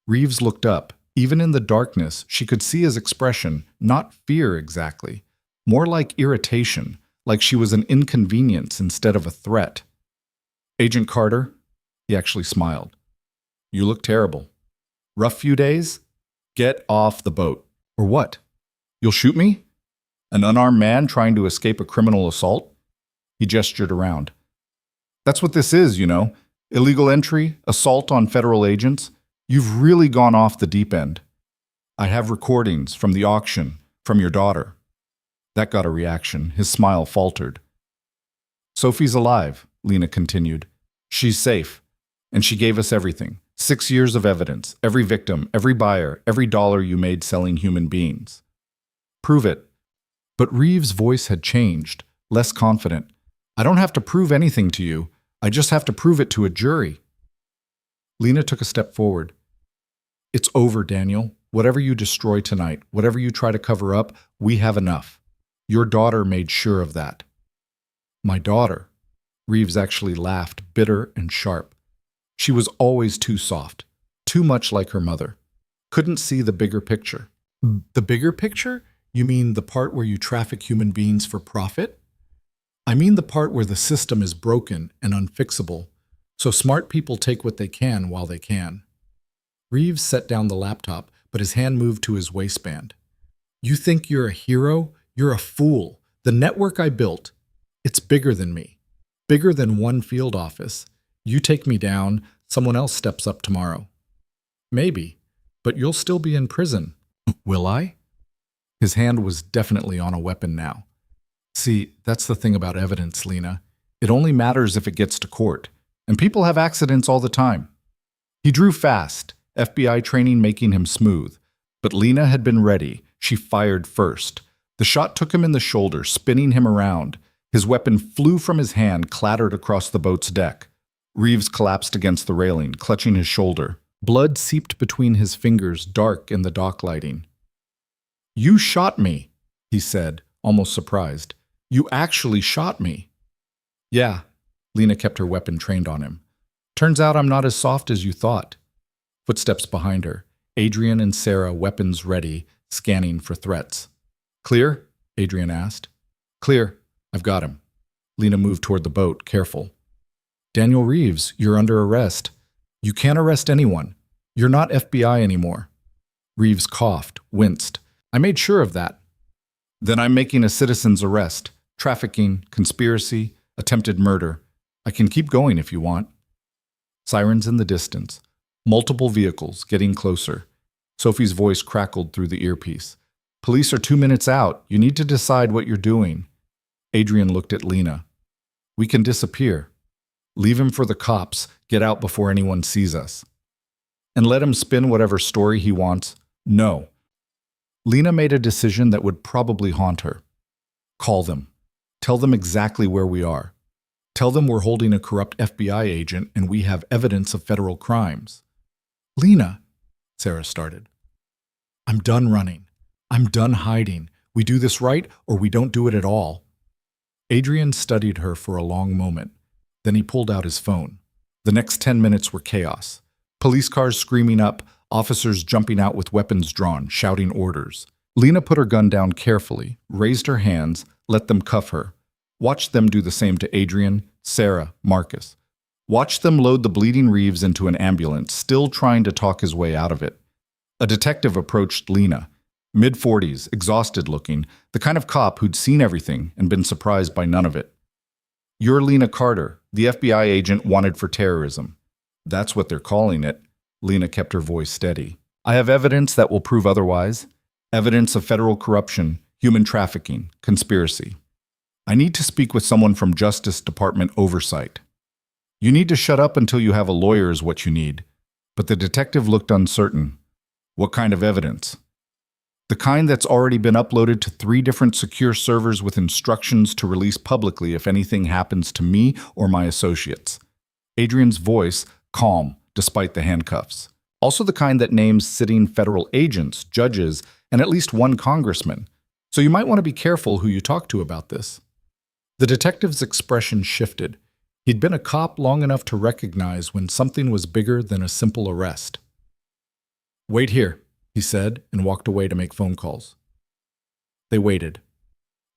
Reeves looked up. Even in the darkness, she could see his expression, not fear exactly. More like irritation, like she was an inconvenience instead of a threat. "Agent Carter?" He actually smiled. "You look terrible. Rough few days? Get off the boat." "Or what? You'll shoot me? An unarmed man trying to escape a criminal assault?" He gestured around. "That's what this is, you know. Illegal entry, assault on federal agents. You've really gone off the deep end. I have recordings from the auction, from your daughter." That got a reaction. His smile faltered. "Sophie's alive," Lena continued. "She's safe. And she gave us everything. 6 years of evidence, every victim, every buyer, every dollar you made selling human beings. Prove it." But Reeves' voice had changed, less confident. "I don't have to prove anything to you. I just have to prove it to a jury." Lena took a step forward. "It's over, Daniel. Whatever you destroy tonight, whatever you try to cover up, we have enough. Your daughter made sure of that. My daughter? Reeves actually laughed, bitter and sharp. She was always too soft, too much like her mother. Couldn't see the bigger picture. The bigger picture? You mean the part where you traffic human beings for profit? I mean the part where the system is broken and unfixable, so smart people take what they can while they can. Reeves set down the laptop, but his hand moved to his waistband. You think you're a hero? You're a fool. The network I built, it's bigger than me. Bigger than one field office. You take me down, someone else steps up tomorrow. Maybe, but you'll still be in prison. Will I? His hand was definitely on a weapon now. See, that's the thing about evidence, Lena. It only matters if it gets to court, and people have accidents all the time. He drew fast, FBI training making him smooth. But Lena had been ready. She fired first. The shot took him in the shoulder, spinning him around. His weapon flew from his hand, clattered across the boat's deck. Reeves collapsed against the railing, clutching his shoulder. Blood seeped between his fingers, dark in the dock lighting. You shot me, he said, almost surprised. You actually shot me. Yeah, Lena kept her weapon trained on him. Turns out I'm not as soft as you thought. Footsteps behind her. Adrian and Sarah, weapons ready, scanning for threats. Clear? Adrian asked. Clear. I've got him. Lena moved toward the boat, careful. Daniel Reeves, you're under arrest. You can't arrest anyone. You're not FBI anymore. Reeves coughed, winced. I made sure of that. Then I'm making a citizen's arrest. Trafficking, conspiracy, attempted murder. I can keep going if you want. Sirens in the distance. Multiple vehicles getting closer. Sophie's voice crackled through the earpiece. Police are 2 minutes out. You need to decide what you're doing. Adrian looked at Lena. We can disappear. Leave him for the cops. Get out before anyone sees us. And let him spin whatever story he wants. No. Lena made a decision that would probably haunt her. Call them. Tell them exactly where we are. Tell them we're holding a corrupt FBI agent and we have evidence of federal crimes. Lena, Sarah started. I'm done running. I'm done hiding. We do this right or we don't do it at all. Adrian studied her for a long moment. Then he pulled out his phone. The next 10 minutes were chaos. Police cars screaming up, officers jumping out with weapons drawn, shouting orders. Lena put her gun down carefully, raised her hands, let them cuff her. Watched them do the same to Adrian, Sarah, Marcus. Watched them load the bleeding Reeves into an ambulance, still trying to talk his way out of it. A detective approached Lena, mid-40s, exhausted looking, the kind of cop who'd seen everything and been surprised by none of it. You're Lena Carter, the FBI agent wanted for terrorism. That's what they're calling it. Lena kept her voice steady. I have evidence that will prove otherwise. Evidence of federal corruption, human trafficking, conspiracy. I need to speak with someone from Justice Department oversight. You need to shut up until you have a lawyer is what you need. But the detective looked uncertain. What kind of evidence? The kind that's already been uploaded to 3 different secure servers with instructions to release publicly if anything happens to me or my associates. Adrian's voice, calm, despite the handcuffs. Also the kind that names sitting federal agents, judges, and at least one congressman. So you might want to be careful who you talk to about this. The detective's expression shifted. He'd been a cop long enough to recognize when something was bigger than a simple arrest. Wait here, he said, and walked away to make phone calls. They waited.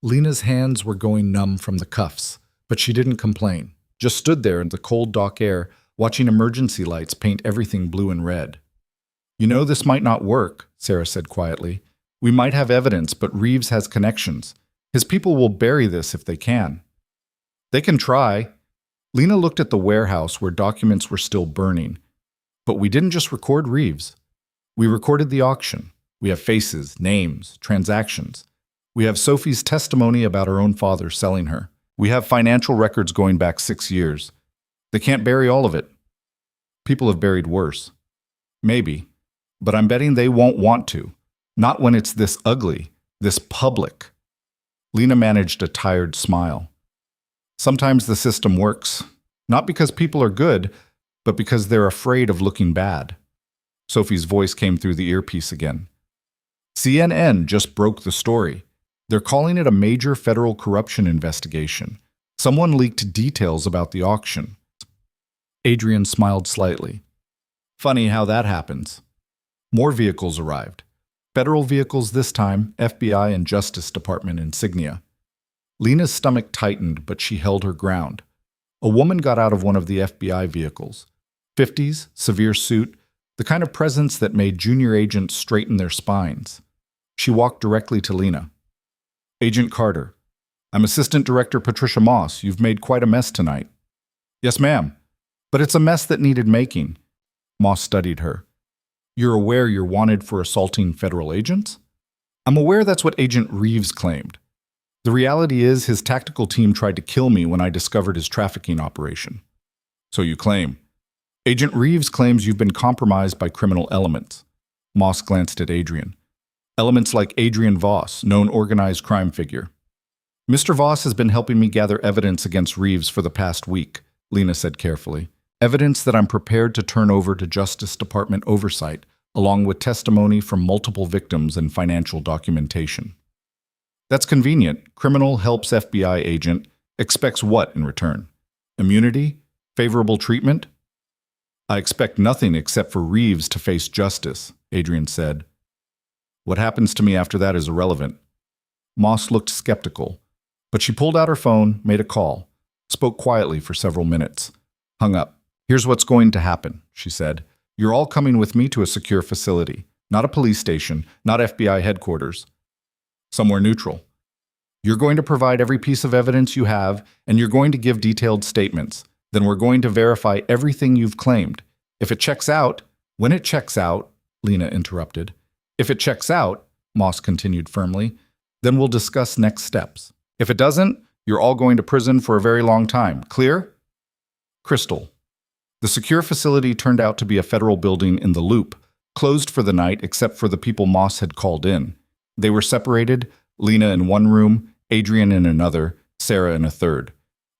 Lena's hands were going numb from the cuffs, but she didn't complain, just stood there in the cold dock air, watching emergency lights paint everything blue and red. You know this might not work, Sarah said quietly. We might have evidence, but Reeves has connections. His people will bury this if they can. They can try. Lena looked at the warehouse where documents were still burning. But we didn't just record Reeves. We recorded the auction. We have faces, names, transactions. We have Sophie's testimony about her own father selling her. We have financial records going back 6 years. They can't bury all of it. People have buried worse. Maybe. But I'm betting they won't want to. Not when it's this ugly, this public. Lena managed a tired smile. Sometimes the system works, not because people are good, but because they're afraid of looking bad. Sophie's voice came through the earpiece again. CNN just broke the story. They're calling it a major federal corruption investigation. Someone leaked details about the auction. Adrian smiled slightly. Funny how that happens. More vehicles arrived. Federal vehicles this time, FBI and Justice Department insignia. Lena's stomach tightened, but she held her ground. A woman got out of one of the FBI vehicles. 50s, severe suit, the kind of presence that made junior agents straighten their spines. She walked directly to Lena. Agent Carter, I'm Assistant Director Patricia Moss. You've made quite a mess tonight. Yes, ma'am. But it's a mess that needed making. Moss studied her. You're aware you're wanted for assaulting federal agents? I'm aware that's what Agent Reeves claimed. The reality is his tactical team tried to kill me when I discovered his trafficking operation. So you claim. Agent Reeves claims you've been compromised by criminal elements. Moss glanced at Adrian. Elements like Adrian Voss, known organized crime figure. Mr. Voss has been helping me gather evidence against Reeves for the past week, Lena said carefully. Evidence that I'm prepared to turn over to Justice Department oversight, along with testimony from multiple victims and financial documentation. That's convenient. Criminal helps FBI agent. Expects what in return? Immunity? Favorable treatment? I expect nothing except for Reeves to face justice, Adrian said. What happens to me after that is irrelevant. Moss looked skeptical, but she pulled out her phone, made a call, spoke quietly for several minutes, hung up. Here's what's going to happen, she said. You're all coming with me to a secure facility, not a police station, not FBI headquarters. Somewhere neutral. You're going to provide every piece of evidence you have, and you're going to give detailed statements. Then we're going to verify everything you've claimed. If it checks out, when it checks out, Lena interrupted. If it checks out, Moss continued firmly, then we'll discuss next steps. If it doesn't, you're all going to prison for a very long time. Clear? Crystal. The secure facility turned out to be a federal building in the Loop, closed for the night except for the people Moss had called in. They were separated, Lena in one room, Adrian in another, Sarah in a third.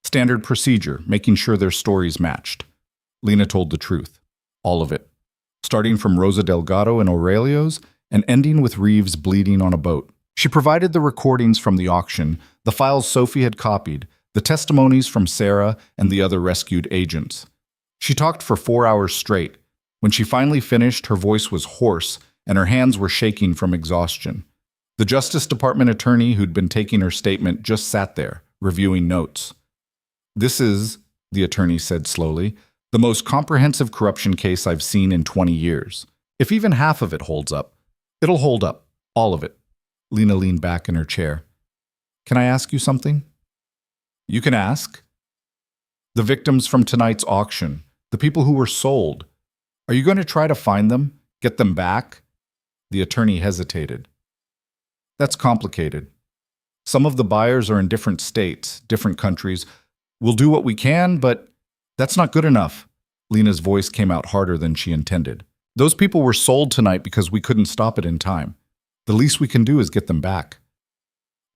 Standard procedure, making sure their stories matched. Lena told the truth. All of it. Starting from Rosa Delgado and Aurelio's, and ending with Reeves bleeding on a boat. She provided the recordings from the auction, the files Sophie had copied, the testimonies from Sarah and the other rescued agents. She talked for 4 hours straight. When she finally finished, her voice was hoarse and her hands were shaking from exhaustion. The Justice Department attorney who'd been taking her statement just sat there, reviewing notes. This is, the attorney said slowly, the most comprehensive corruption case I've seen in 20 years. If even half of it holds up, it'll hold up, all of it. Lena leaned back in her chair. Can I ask you something? You can ask. The victims from tonight's auction, the people who were sold, are you going to try to find them, get them back? The attorney hesitated. That's complicated. Some of the buyers are in different states, different countries. We'll do what we can, but that's not good enough. Lena's voice came out harder than she intended. Those people were sold tonight because we couldn't stop it in time. The least we can do is get them back.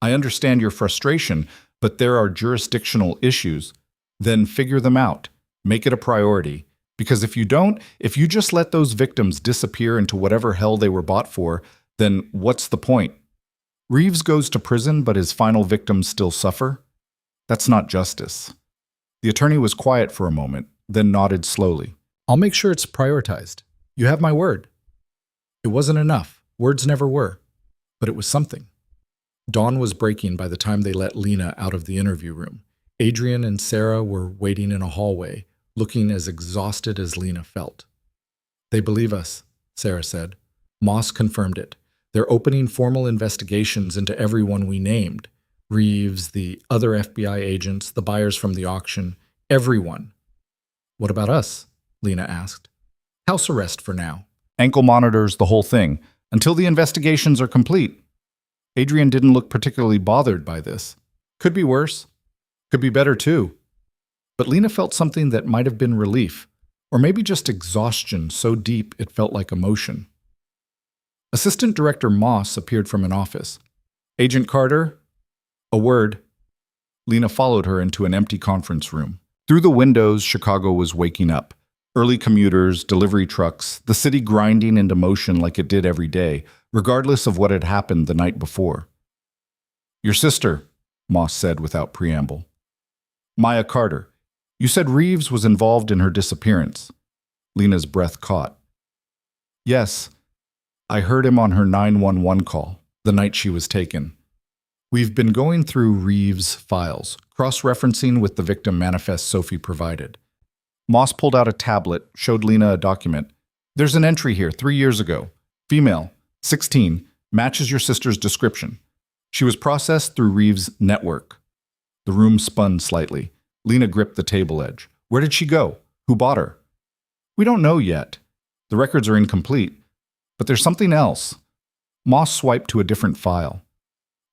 I understand your frustration, but there are jurisdictional issues. Then figure them out. Make it a priority. Because if you don't, if you just let those victims disappear into whatever hell they were bought for, then what's the point? Reeves goes to prison, but his final victims still suffer? That's not justice. The attorney was quiet for a moment, then nodded slowly. I'll make sure it's prioritized. You have my word. It wasn't enough. Words never were. But it was something. Dawn was breaking by the time they let Lena out of the interview room. Adrian and Sarah were waiting in a hallway, looking as exhausted as Lena felt. They believe us, Sarah said. Moss confirmed it. They're opening formal investigations into everyone we named. Reeves, the other FBI agents, the buyers from the auction, everyone. What about us? Lena asked. House arrest for now. Ankle monitors, the whole thing, until the investigations are complete. Adrian didn't look particularly bothered by this. Could be worse. Could be better too. But Lena felt something that might have been relief, or maybe just exhaustion so deep it felt like emotion. Assistant Director Moss appeared from an office. Agent Carter? A word. Lena followed her into an empty conference room. Through the windows, Chicago was waking up. Early commuters, delivery trucks, the city grinding into motion like it did every day, regardless of what had happened the night before. Your sister, Moss said without preamble. Maya Carter. You said Reeves was involved in her disappearance. Lena's breath caught. Yes, I heard him on her 911 call, the night she was taken. We've been going through Reeves' files, cross-referencing with the victim manifest Sophie provided. Moss pulled out a tablet, showed Lena a document. There's an entry here 3 years ago. Female, 16, matches your sister's description. She was processed through Reeves' network. The room spun slightly. Lena gripped the table edge. Where did she go? Who bought her? We don't know yet. The records are incomplete. But there's something else. Moss swiped to a different file.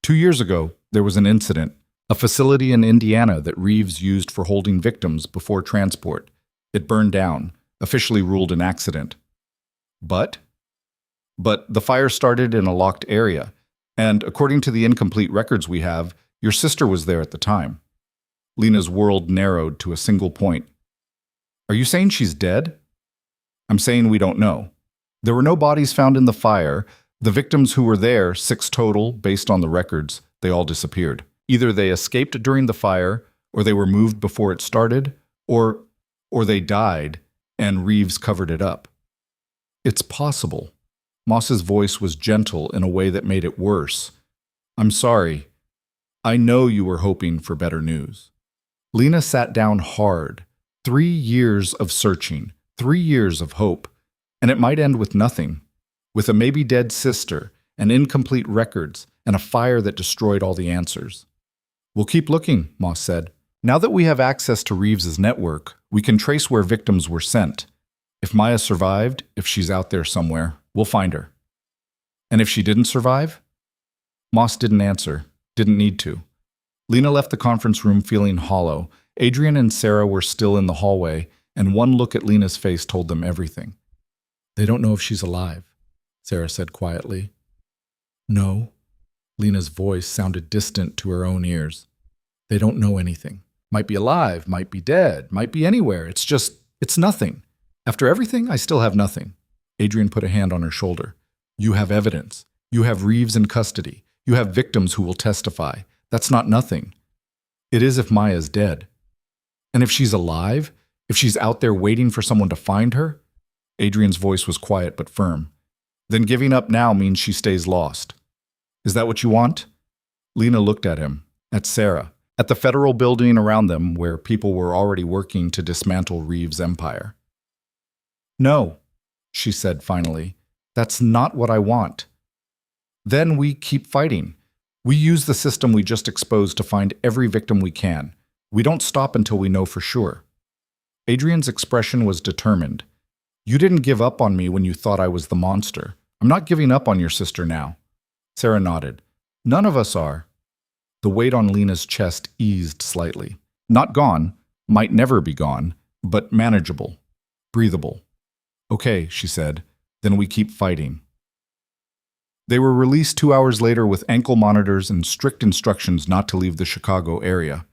2 years ago, there was an incident, a facility in Indiana that Reeves used for holding victims before transport. It burned down, officially ruled an accident. But the fire started in a locked area, and according to the incomplete records we have, your sister was there at the time. Lena's world narrowed to a single point. Are you saying she's dead? I'm saying we don't know. There were no bodies found in the fire. The victims who were there, 6 total, based on the records, they all disappeared. Either they escaped during the fire, or they were moved before it started, or they died, and Reeves covered it up. It's possible. Moss's voice was gentle in a way that made it worse. I'm sorry. I know you were hoping for better news. Lena sat down hard. 3 years of searching, 3 years of hope, and it might end with nothing. With a maybe-dead sister, and incomplete records, and a fire that destroyed all the answers. We'll keep looking, Moss said. Now that we have access to Reeves's network, we can trace where victims were sent. If Maya survived, if she's out there somewhere, we'll find her. And if she didn't survive? Moss didn't answer, didn't need to. Lena left the conference room feeling hollow. Adrian and Sarah were still in the hallway, and one look at Lena's face told them everything. They don't know if she's alive, Sarah said quietly. No. Lena's voice sounded distant to her own ears. They don't know anything. Might be alive, might be dead, might be anywhere. It's nothing. After everything, I still have nothing. Adrian put a hand on her shoulder. You have evidence. You have Reeves in custody. You have victims who will testify. That's not nothing. It is if Maya's dead. And if she's alive, if she's out there waiting for someone to find her, Adrian's voice was quiet but firm. Then giving up now means she stays lost. Is that what you want? Lena looked at him, at Sarah, at the federal building around them where people were already working to dismantle Reeves' empire. No, she said finally. That's not what I want. Then we keep fighting. We use the system we just exposed to find every victim we can. We don't stop until we know for sure. Adrian's expression was determined. You didn't give up on me when you thought I was the monster. I'm not giving up on your sister now. Sarah nodded. None of us are. The weight on Lena's chest eased slightly. Not gone, might never be gone, but manageable, breathable. Okay, she said, then we keep fighting. They were released 2 hours later with ankle monitors and strict instructions not to leave the Chicago area.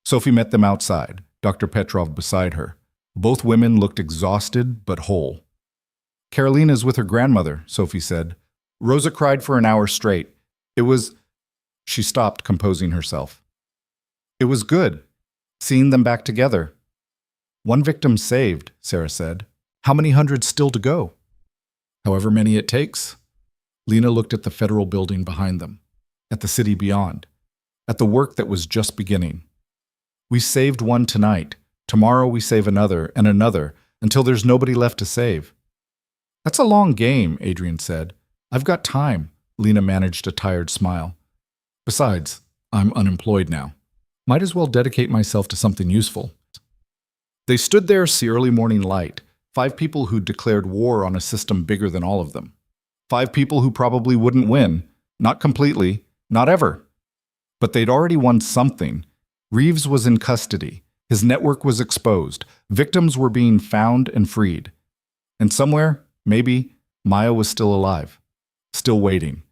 Sophie met them outside, Dr. Petrov beside her. Both women looked exhausted but whole. Carolina's with her grandmother, Sophie said. Rosa cried for an hour straight. It was... She stopped, composing herself. It was good, seeing them back together. 1 victim saved, Sarah said. How many hundreds still to go? However many it takes. Lena looked at the federal building behind them, at the city beyond, at the work that was just beginning. We saved 1 tonight. Tomorrow we save another and another until there's nobody left to save. That's a long game, Adrian said. I've got time. Lena managed a tired smile. Besides, I'm unemployed now. Might as well dedicate myself to something useful. They stood there see early morning light, 5 people who'd declared war on a system bigger than all of them. 5 people who probably wouldn't win, not completely, not ever. But they'd already won something. Reeves was in custody. His network was exposed. Victims were being found and freed. And somewhere, maybe, Maya was still alive, still waiting.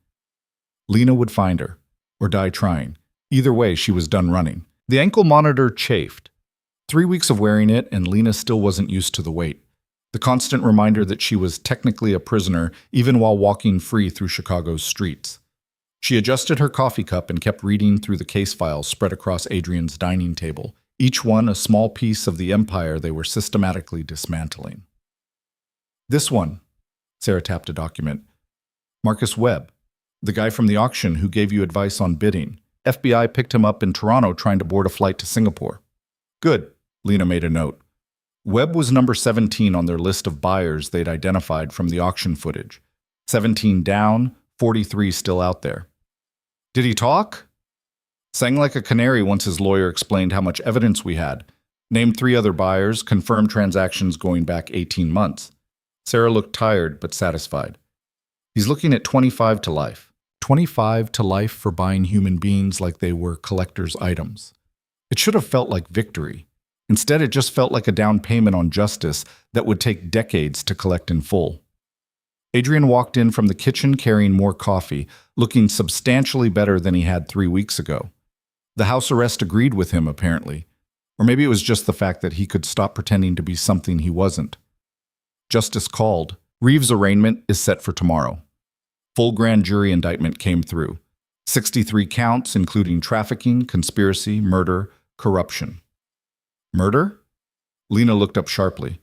Lena would find her, or die trying. Either way, she was done running. The ankle monitor chafed. 3 weeks of wearing it, and Lena still wasn't used to the weight. The constant reminder that she was technically a prisoner, even while walking free through Chicago's streets. She adjusted her coffee cup and kept reading through the case files spread across Adrian's dining table, each one a small piece of the empire they were systematically dismantling. This one, Sarah tapped a document. Marcus Webb, the guy from the auction who gave you advice on bidding. FBI picked him up in Toronto trying to board a flight to Singapore. Good, Lena made a note. Webb was number 17 on their list of buyers they'd identified from the auction footage. 17 down, 43 still out there. Did he talk? Sang like a canary once his lawyer explained how much evidence we had. Named 3 other buyers, confirmed transactions going back 18 months. Sarah looked tired but satisfied. He's looking at 25 to life. 25 to life for buying human beings like they were collector's items. It should have felt like victory. Instead, it just felt like a down payment on justice that would take decades to collect in full. Adrian walked in from the kitchen carrying more coffee, looking substantially better than he had 3 weeks ago. The house arrest agreed with him, apparently. Or maybe it was just the fact that he could stop pretending to be something he wasn't. Justice called. Reeves' arraignment is set for tomorrow. Full grand jury indictment came through. 63 counts, including trafficking, conspiracy, murder, corruption. Murder? Lena looked up sharply.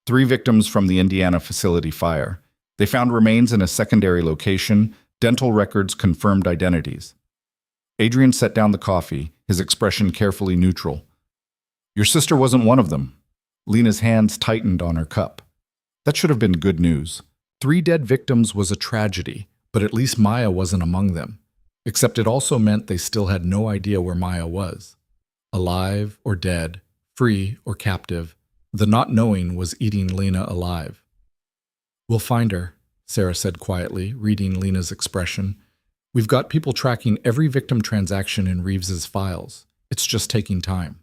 3 victims from the Indiana facility fire. They found remains in a secondary location. Dental records confirmed identities. Adrian set down the coffee, his expression carefully neutral. Your sister wasn't one of them. Lena's hands tightened on her cup. That should have been good news. 3 dead victims was a tragedy, but at least Maya wasn't among them. Except it also meant they still had no idea where Maya was. Alive or dead, free or captive, the not knowing was eating Lena alive. We'll find her, Sarah said quietly, reading Lena's expression. We've got people tracking every victim transaction in Reeves's files. It's just taking time.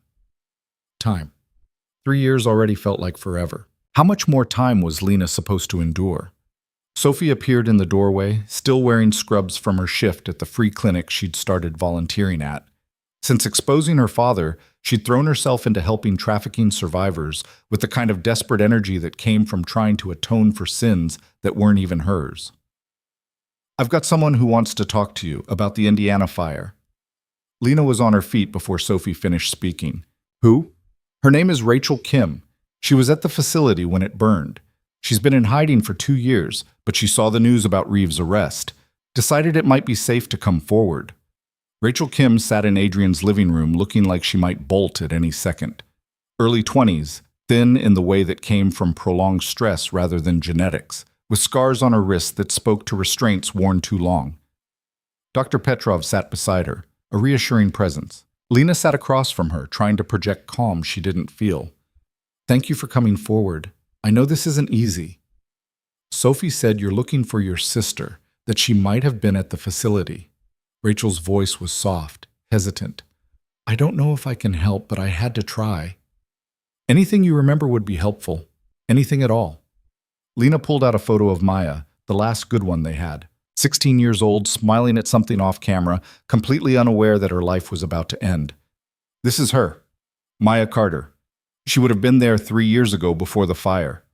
Time. 3 years already felt like forever. How much more time was Lena supposed to endure? Sophie appeared in the doorway, still wearing scrubs from her shift at the free clinic she'd started volunteering at. Since exposing her father, she'd thrown herself into helping trafficking survivors with the kind of desperate energy that came from trying to atone for sins that weren't even hers. I've got someone who wants to talk to you about the Indiana fire. Lena was on her feet before Sophie finished speaking. Who? Her name is Rachel Kim. She was at the facility when it burned. She's been in hiding for 2 years, but she saw the news about Reeves' arrest. Decided it might be safe to come forward. Rachel Kim sat in Adrian's living room looking like she might bolt at any second. Early 20s, thin in the way that came from prolonged stress rather than genetics, with scars on her wrists that spoke to restraints worn too long. Dr. Petrov sat beside her, a reassuring presence. Lena sat across from her, trying to project calm she didn't feel. Thank you for coming forward. I know this isn't easy. Sophie said you're looking for your sister, that she might have been at the facility. Rachel's voice was soft, hesitant. I don't know if I can help, but I had to try. Anything you remember would be helpful. Anything at all. Lena pulled out a photo of Maya, the last good one they had. 16 years old, smiling at something off camera, completely unaware that her life was about to end. This is her, Maya Carter. She would have been there 3 years ago before the fire.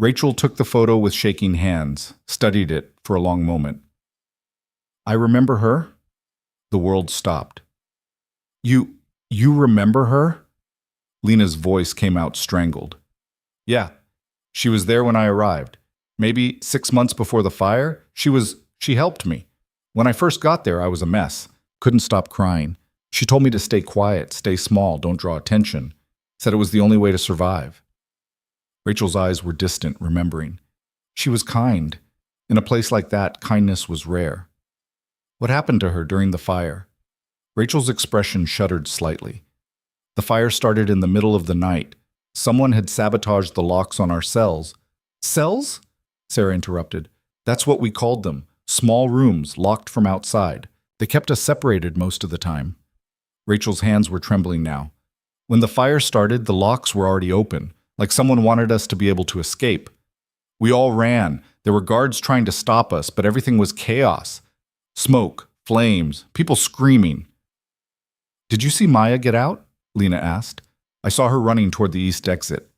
Rachel took the photo with shaking hands, studied it for a long moment. I remember her? The world stopped. You remember her? Lena's voice came out strangled. Yeah, she was there when I arrived. Maybe 6 months before the fire, she helped me. When I first got there, I was a mess. Couldn't stop crying. She told me to stay quiet, stay small, don't draw attention. Said it was the only way to survive. Rachel's eyes were distant, remembering. She was kind. In a place like that, kindness was rare. What happened to her during the fire? Rachel's expression shuddered slightly. The fire started in the middle of the night. Someone had sabotaged the locks on our cells. Cells? Sarah interrupted. That's what we called them. Small rooms, locked from outside. They kept us separated most of the time. Rachel's hands were trembling now. When the fire started, the locks were already open, like someone wanted us to be able to escape. We all ran. There were guards trying to stop us, but everything was chaos. Smoke, flames, people screaming. Did you see Maya get out? Lena asked. I saw her running toward the east exit.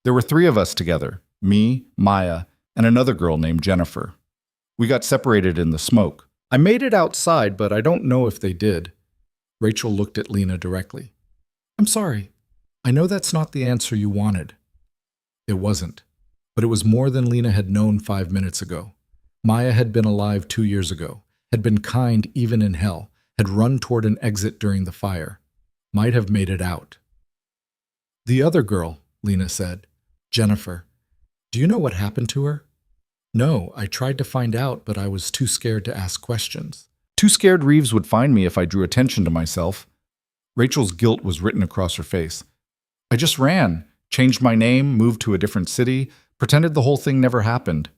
There were 3 of us together, me, Maya, and another girl named Jennifer. We got separated in the smoke. I made it outside, but I don't know if they did. Rachel looked at Lena directly. I'm sorry. I know that's not the answer you wanted. It wasn't. But it was more than Lena had known 5 minutes ago. Maya had been alive 2 years ago, had been kind even in hell, had run toward an exit during the fire. Might have made it out. The other girl, Lena said. Jennifer. Do you know what happened to her? No, I tried to find out, but I was too scared to ask questions. Too scared Reeves would find me if I drew attention to myself. Rachel's guilt was written across her face. I just ran, changed my name, moved to a different city, pretended the whole thing never happened.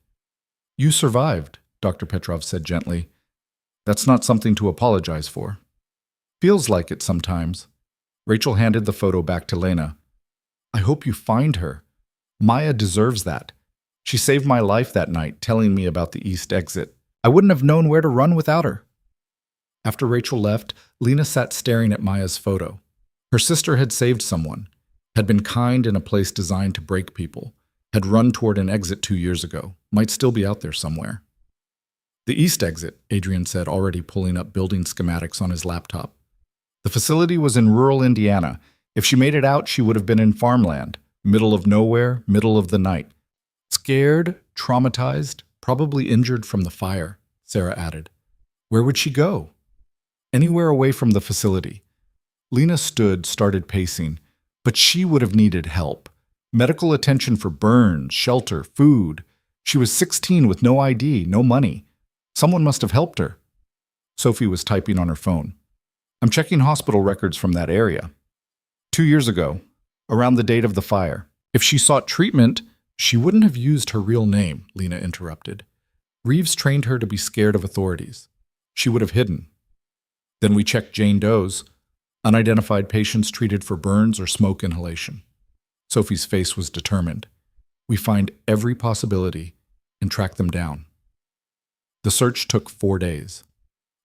You survived, Dr. Petrov said gently. That's not something to apologize for. Feels like it sometimes. Rachel handed the photo back to Lena. I hope you find her. Maya deserves that. She saved my life that night, telling me about the east exit. I wouldn't have known where to run without her. After Rachel left, Lena sat staring at Maya's photo. Her sister had saved someone, had been kind in a place designed to break people, had run toward an exit 2 years ago, might still be out there somewhere. The east exit, Adrian said, already pulling up building schematics on his laptop. The facility was in rural Indiana. If she made it out, she would have been in farmland, middle of nowhere, middle of the night. Scared, traumatized, probably injured from the fire, Sarah added. Where would she go? Anywhere away from the facility. Lena started pacing, but she would have needed help. Medical attention for burns, shelter, food. She was 16 with no ID, no money. Someone must have helped her. Sophie was typing on her phone. I'm checking hospital records from that area. 2 years ago, around the date of the fire. If she sought treatment, she wouldn't have used her real name, Lena interrupted. Reeves trained her to be scared of authorities. She would have hidden. Then we checked Jane Doe's, unidentified patients treated for burns or smoke inhalation. Sophie's face was determined. We find every possibility and track them down. The search took 4 days.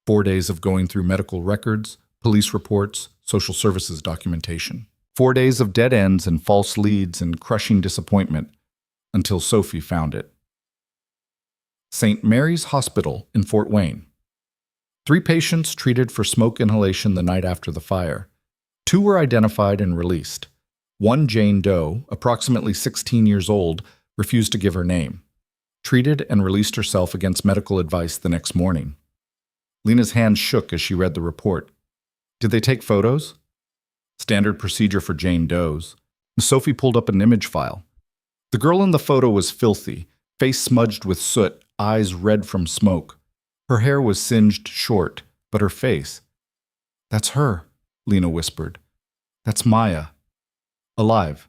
4 days of going through medical records, police reports, social services documentation. 4 days of dead ends and false leads and crushing disappointment until Sophie found it. St. Mary's Hospital in Fort Wayne. 3 patients treated for smoke inhalation the night after the fire. 2 were identified and released. 1, Jane Doe, approximately 16 years old, refused to give her name. Treated and released herself against medical advice the next morning. Lena's hand shook as she read the report. Did they take photos? Standard procedure for Jane Doe's. Sophie pulled up an image file. The girl in the photo was filthy, face smudged with soot, eyes red from smoke. Her hair was singed short, but her face. That's her, Lena whispered. That's Maya. Alive.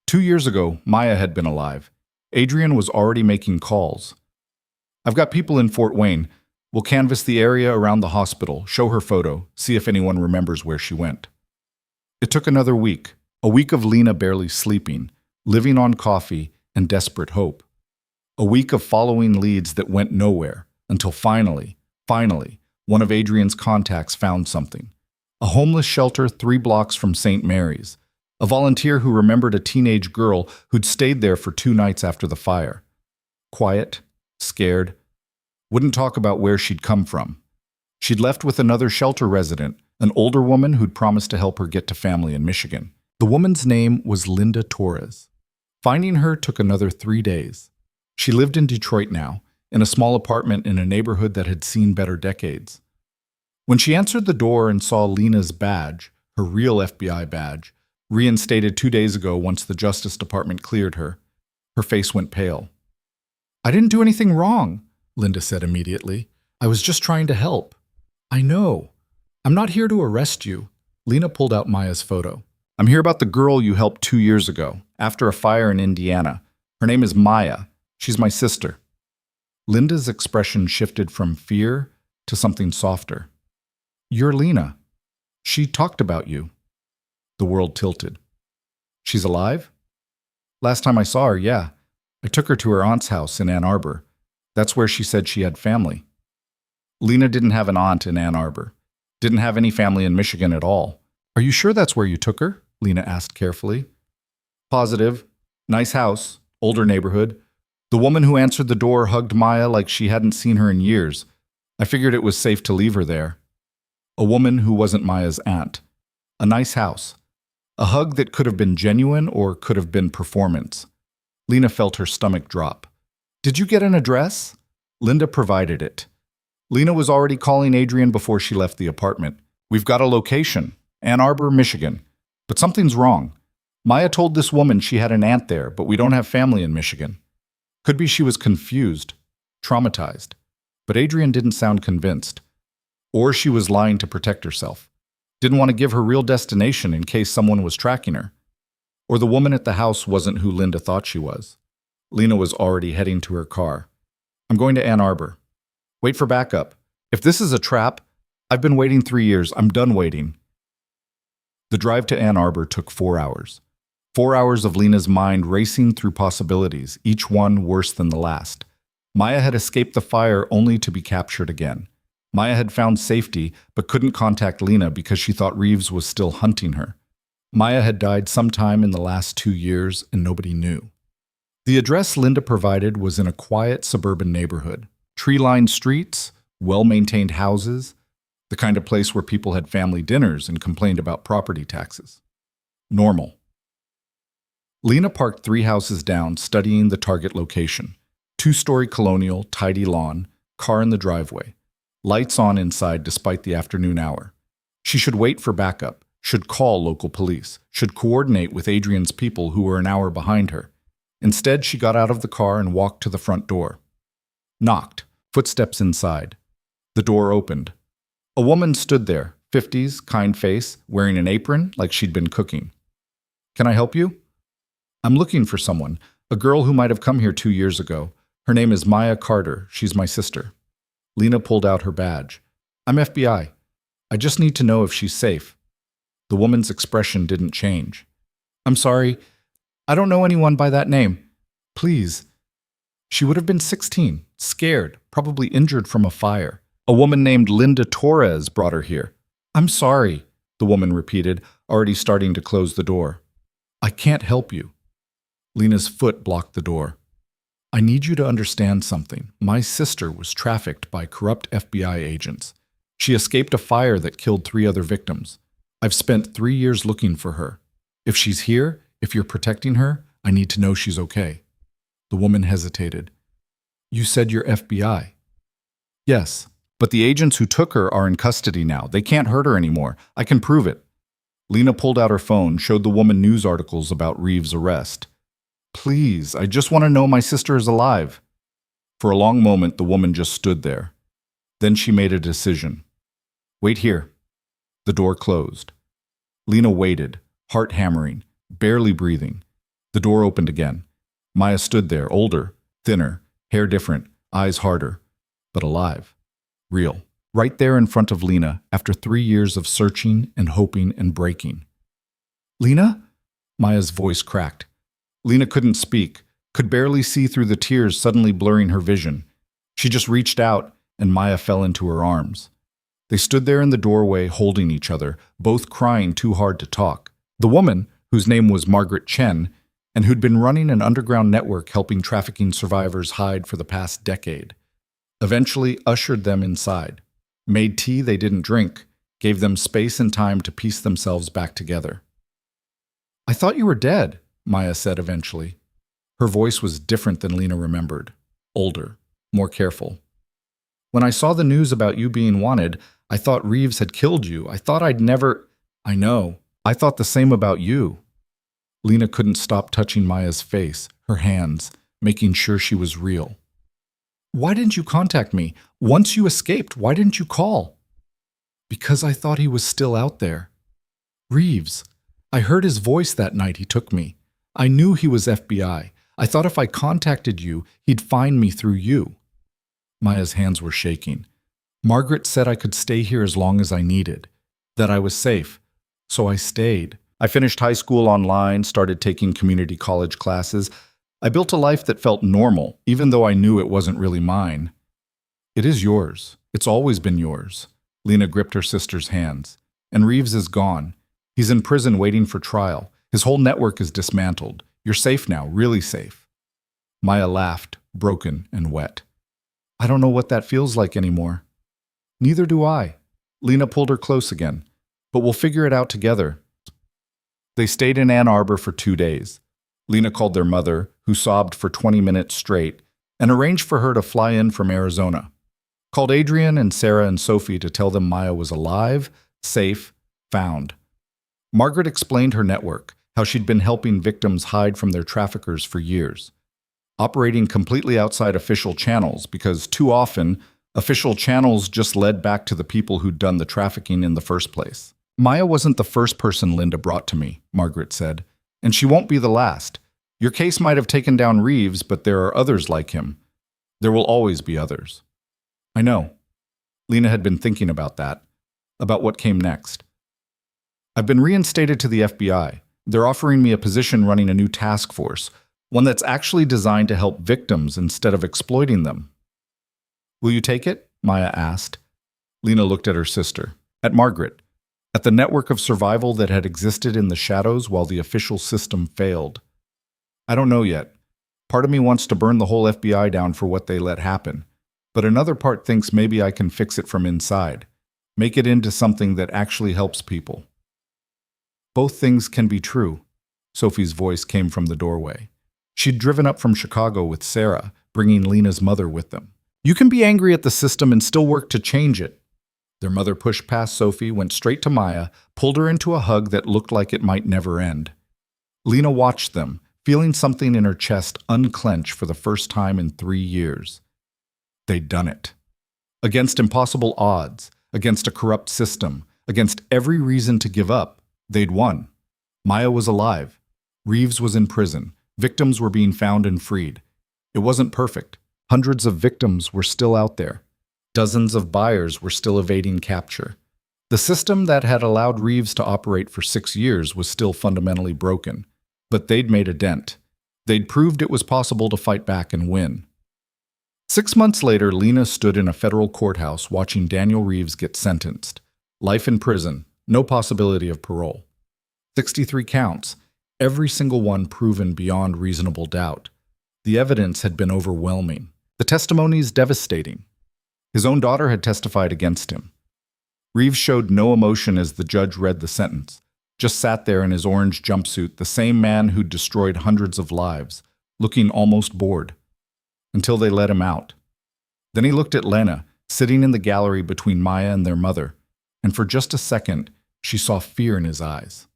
2 years ago, Maya had been alive. Adrian was already making calls. I've got people in Fort Wayne. We'll canvass the area around the hospital, show her photo, see if anyone remembers where she went. It took another week, a week of Lena barely sleeping, living on coffee and desperate hope. A week of following leads that went nowhere, until finally, one of Adrian's contacts found something. A homeless shelter 3 blocks from St. Mary's. A volunteer who remembered a teenage girl who'd stayed there for 2 nights after the fire. Quiet, scared, wouldn't talk about where she'd come from. She'd left with another shelter resident, an older woman who'd promised to help her get to family in Michigan. The woman's name was Linda Torres. Finding her took another 3 days. She lived in Detroit now, in a small apartment in a neighborhood that had seen better decades. When she answered the door and saw Lena's badge, her real FBI badge, reinstated 2 days ago once the Justice Department cleared her, her face went pale. I didn't do anything wrong, Linda said immediately. I was just trying to help. I know. I'm not here to arrest you. Lena pulled out Maya's photo. I'm here about the girl you helped 2 years ago, after a fire in Indiana. Her name is Maya. She's my sister. Linda's expression shifted from fear to something softer. You're Lena. She talked about you. The world tilted. She's alive? Last time I saw her, yeah. I took her to her aunt's house in Ann Arbor. That's where she said she had family. Lena didn't have an aunt in Ann Arbor. Didn't have any family in Michigan at all. Are you sure that's where you took her? Lena asked carefully. Positive. Nice house. Older neighborhood. The woman who answered the door hugged Maya like she hadn't seen her in years. I figured it was safe to leave her there. A woman who wasn't Maya's aunt. A nice house. A hug that could have been genuine or could have been performance. Lena felt her stomach drop. Did you get an address? Linda provided it. Lena was already calling Adrian before she left the apartment. We've got a location, Ann Arbor, Michigan. But something's wrong. Maya told this woman she had an aunt there, but we don't have family in Michigan. Could be she was confused, traumatized. But Adrian didn't sound convinced. Or she was lying to protect herself. Didn't want to give her real destination in case someone was tracking her. Or the woman at the house wasn't who Linda thought she was. Lena was already heading to her car. I'm going to Ann Arbor. Wait for backup. If this is a trap, I've been waiting 3 years. I'm done waiting. The drive to Ann Arbor took 4 hours. 4 hours of Lena's mind racing through possibilities, each one worse than the last. Maya had escaped the fire only to be captured again. Maya had found safety, but couldn't contact Lena because she thought Reeves was still hunting her. Maya had died sometime in the last 2 years, and nobody knew. The address Linda provided was in a quiet suburban neighborhood. Tree-lined streets, well-maintained houses, the kind of place where people had family dinners and complained about property taxes. Normal. Lena parked 3 houses down, studying the target location. 2-story colonial, tidy lawn, car in the driveway. Lights on inside despite the afternoon hour. She should wait for backup, should call local police, should coordinate with Adrian's people who were an hour behind her. Instead, she got out of the car and walked to the front door. Knocked, footsteps inside. The door opened. A woman stood there, 50s, kind face, wearing an apron like she'd been cooking. Can I help you? I'm looking for someone, a girl who might have come here 2 years ago. Her name is Maya Carter. She's my sister. Lena pulled out her badge. I'm FBI. I just need to know if she's safe. The woman's expression didn't change. I'm sorry. I don't know anyone by that name. Please. She would have been 16, scared, probably injured from a fire. A woman named Linda Torres brought her here. I'm sorry, the woman repeated, already starting to close the door. I can't help you. Lena's foot blocked the door. I need you to understand something. My sister was trafficked by corrupt FBI agents. She escaped a fire that killed 3 other victims. I've spent 3 years looking for her. If she's here, if you're protecting her, I need to know she's okay. The woman hesitated. You said you're FBI. Yes, but the agents who took her are in custody now. They can't hurt her anymore. I can prove it. Lena pulled out her phone, showed the woman news articles about Reeves' arrest. Please, I just want to know my sister is alive. For a long moment, the woman just stood there. Then she made a decision. Wait here. The door closed. Lena waited, heart hammering, barely breathing. The door opened again. Maya stood there, older, thinner, hair different, eyes harder, but alive. Real. Right there in front of Lena, after 3 years of searching and hoping and breaking. Lena? Maya's voice cracked. Lena couldn't speak, could barely see through the tears suddenly blurring her vision. She just reached out, and Maya fell into her arms. They stood there in the doorway holding each other, both crying too hard to talk. The woman, whose name was Margaret Chen, and who'd been running an underground network helping trafficking survivors hide for the past decade, eventually ushered them inside, made tea they didn't drink, gave them space and time to piece themselves back together. I thought you were dead, Maya said eventually. Her voice was different than Lena remembered, older, more careful. When I saw the news about you being wanted, I thought Reeves had killed you. I thought I'd never... I know. I thought the same about you. Lena couldn't stop touching Maya's face, her hands, making sure she was real. Why didn't you contact me? Once you escaped, why didn't you call? Because I thought he was still out there. Reeves. I heard his voice that night he took me. I knew he was FBI. I thought if I contacted you, he'd find me through you. Maya's hands were shaking. Margaret said I could stay here as long as I needed, that I was safe. So I stayed. I finished high school online, started taking community college classes. I built a life that felt normal, even though I knew it wasn't really mine. It is yours. It's always been yours. Lena gripped her sister's hands. And Reeves is gone. He's in prison waiting for trial. His whole network is dismantled. You're safe now, really safe. Maya laughed, broken and wet. I don't know what that feels like anymore. Neither do I. Lena pulled her close again. But we'll figure it out together. They stayed in Ann Arbor for 2 days. Lena called their mother, who sobbed for 20 minutes straight, and arranged for her to fly in from Arizona. Called Adrian and Sarah and Sophie to tell them Maya was alive, safe, found. Margaret explained her network, how she'd been helping victims hide from their traffickers for years, operating completely outside official channels because too often, official channels just led back to the people who'd done the trafficking in the first place. Maya wasn't the first person Linda brought to me, Margaret said, and she won't be the last. Your case might have taken down Reeves, but there are others like him. There will always be others. I know. Lena had been thinking about that, about what came next. I've been reinstated to the FBI. They're offering me a position running a new task force, one that's actually designed to help victims instead of exploiting them. Will you take it? Maya asked. Lena looked at her sister, at Margaret, at the network of survival that had existed in the shadows while the official system failed. I don't know yet. Part of me wants to burn the whole FBI down for what they let happen, but another part thinks maybe I can fix it from inside, make it into something that actually helps people. Both things can be true, Sophie's voice came from the doorway. She'd driven up from Chicago with Sarah, bringing Lena's mother with them. You can be angry at the system and still work to change it. Their mother pushed past Sophie, went straight to Maya, pulled her into a hug that looked like it might never end. Lena watched them, feeling something in her chest unclench for the first time in 3 years. They'd done it. Against impossible odds, against a corrupt system, against every reason to give up, they'd won. Maya was alive. Reeves was in prison. Victims were being found and freed. It wasn't perfect. Hundreds of victims were still out there. Dozens of buyers were still evading capture. The system that had allowed Reeves to operate for 6 years was still fundamentally broken. But they'd made a dent. They'd proved it was possible to fight back and win. 6 months later, Lena stood in a federal courthouse watching Daniel Reeves get sentenced. Life in prison, no possibility of parole. 63 counts, every single one proven beyond reasonable doubt. The evidence had been overwhelming. The testimonies devastating. His own daughter had testified against him. Reeves showed no emotion as the judge read the sentence, just sat there in his orange jumpsuit, the same man who'd destroyed hundreds of lives, looking almost bored, until they let him out. Then he looked at Lena, sitting in the gallery between Maya and their mother, and for just a second, she saw fear in his eyes.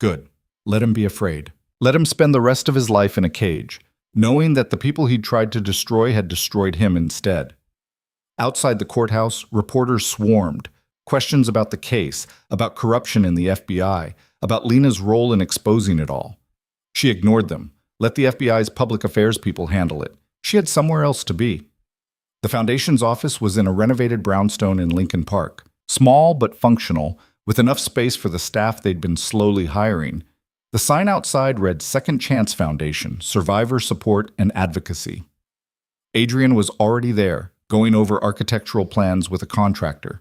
Good. Let him be afraid. Let him spend the rest of his life in a cage, knowing that the people he'd tried to destroy had destroyed him instead. Outside the courthouse, reporters swarmed. Questions about the case, about corruption in the FBI, about Lena's role in exposing it all. She ignored them, let the FBI's public affairs people handle it. She had somewhere else to be. The foundation's office was in a renovated brownstone in Lincoln Park, small but functional, with enough space for the staff they'd been slowly hiring. The sign outside read Second Chance Foundation, Survivor Support and Advocacy. Adrian was already there, going over architectural plans with a contractor.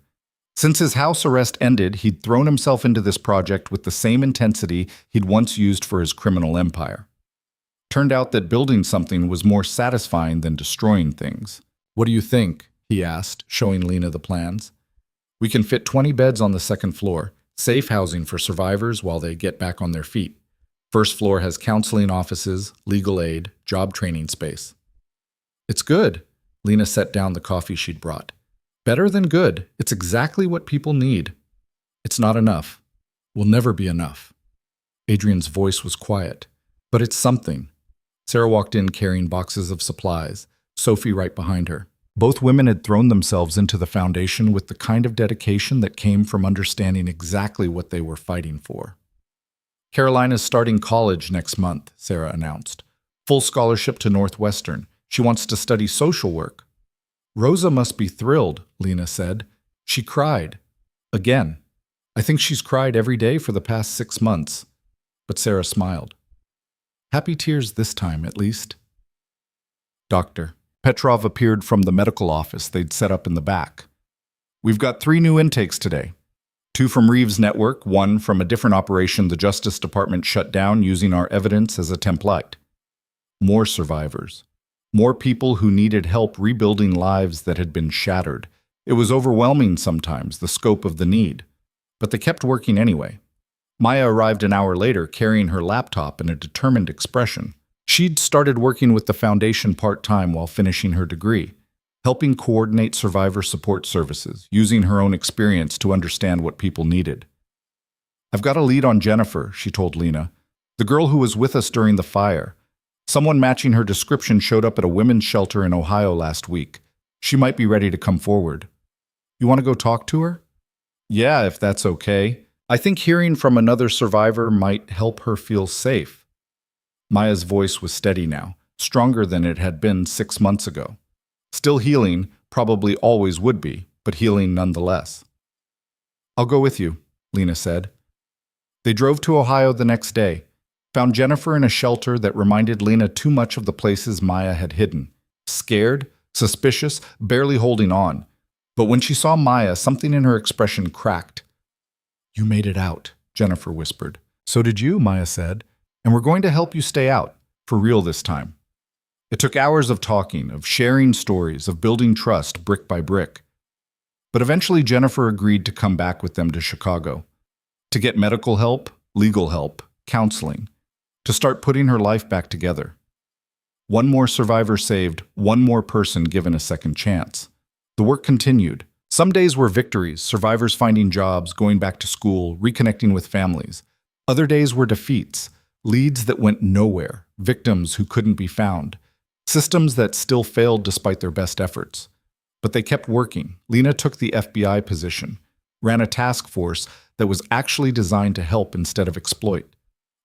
Since his house arrest ended, he'd thrown himself into this project with the same intensity he'd once used for his criminal empire. Turned out that building something was more satisfying than destroying things. What do you think? He asked, showing Lena the plans. We can fit 20 beds on the second floor, safe housing for survivors while they get back on their feet. First floor has counseling offices, legal aid, job training space. It's good. Lena set down the coffee she'd brought. Better than good. It's exactly what people need. It's not enough. Will never be enough. Adrian's voice was quiet. But it's something. Sarah walked in carrying boxes of supplies, Sophie right behind her. Both women had thrown themselves into the foundation with the kind of dedication that came from understanding exactly what they were fighting for. Carolina's starting college next month, Sarah announced. Full scholarship to Northwestern. She wants to study social work. Rosa must be thrilled, Lena said. She cried. Again. I think she's cried every day for the past 6 months. But Sarah smiled. Happy tears this time, at least. Doctor. Petrov appeared from the medical office they'd set up in the back. We've got 3 new intakes today. 2 from Reeves' network, 1 from a different operation the Justice Department shut down using our evidence as a template. More survivors. More people who needed help rebuilding lives that had been shattered, It was overwhelming sometimes, the scope of the need. But they kept working anyway. Maya arrived an hour later carrying her laptop and a determined expression. She'd started working with the foundation part-time while finishing her degree, helping coordinate survivor support services, using her own experience to understand what people needed. "I've got a lead on Jennifer," she told Lena, "the girl who was with us during the fire. Someone matching her description showed up at a women's shelter in Ohio last week. She might be ready to come forward. You want to go talk to her?" "Yeah, if that's okay. I think hearing from another survivor might help her feel safe." Maya's voice was steady now, stronger than it had been 6 months ago. Still healing, probably always would be, but healing nonetheless. "I'll go with you," Lena said. They drove to Ohio the next day, found Jennifer in a shelter that reminded Lena too much of the places Maya had hidden. Scared, suspicious, barely holding on. But when she saw Maya, something in her expression cracked. "You made it out," Jennifer whispered. "So did you," Maya said. "And we're going to help you stay out, for real this time." It took hours of talking, of sharing stories, of building trust brick by brick. But eventually Jennifer agreed to come back with them to Chicago, to get medical help, legal help, counseling, to start putting her life back together. One more survivor saved, one more person given a second chance. The work continued. Some days were victories, survivors finding jobs, going back to school, reconnecting with families. Other days were defeats, leads that went nowhere, victims who couldn't be found, systems that still failed despite their best efforts. But they kept working. Lena took the FBI position, ran a task force that was actually designed to help instead of exploit,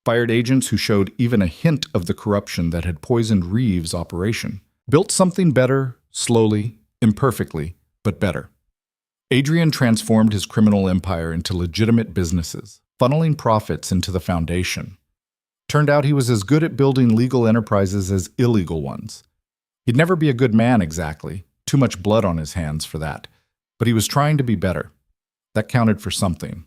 fired agents who showed even a hint of the corruption that had poisoned Reeves' operation, built something better, slowly, imperfectly, but better. Adrian transformed his criminal empire into legitimate businesses, funneling profits into the foundation. Turned out he was as good at building legal enterprises as illegal ones. He'd never be a good man exactly, too much blood on his hands for that, but he was trying to be better. That counted for something.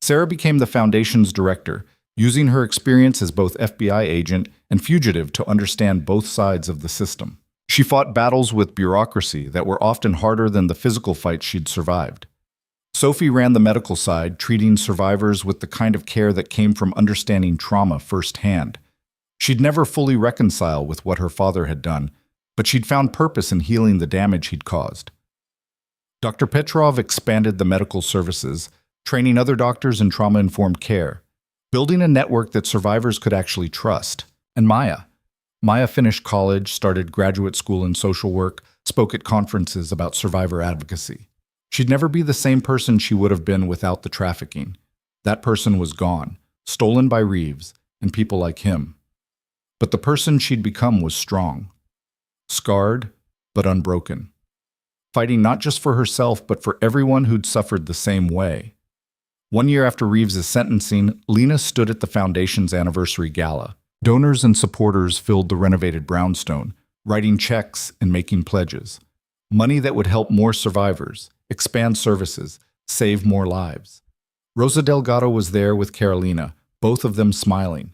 Sarah became the foundation's director, using her experience as both FBI agent and fugitive to understand both sides of the system. She fought battles with bureaucracy that were often harder than the physical fights she'd survived. Sophie ran the medical side, treating survivors with the kind of care that came from understanding trauma firsthand. She'd never fully reconcile with what her father had done, but she'd found purpose in healing the damage he'd caused. Dr. Petrov expanded the medical services, training other doctors in trauma-informed care, building a network that survivors could actually trust. And Maya finished college, started graduate school in social work, spoke at conferences about survivor advocacy. She'd never be the same person she would have been without the trafficking. That person was gone, stolen by Reeves and people like him. But the person she'd become was strong, scarred but unbroken, fighting not just for herself but for everyone who'd suffered the same way. 1 year after Reeves' sentencing, Lena stood at the Foundation's anniversary gala. Donors and supporters filled the renovated brownstone, writing checks and making pledges. Money that would help more survivors, expand services, save more lives. Rosa Delgado was there with Carolina, both of them smiling.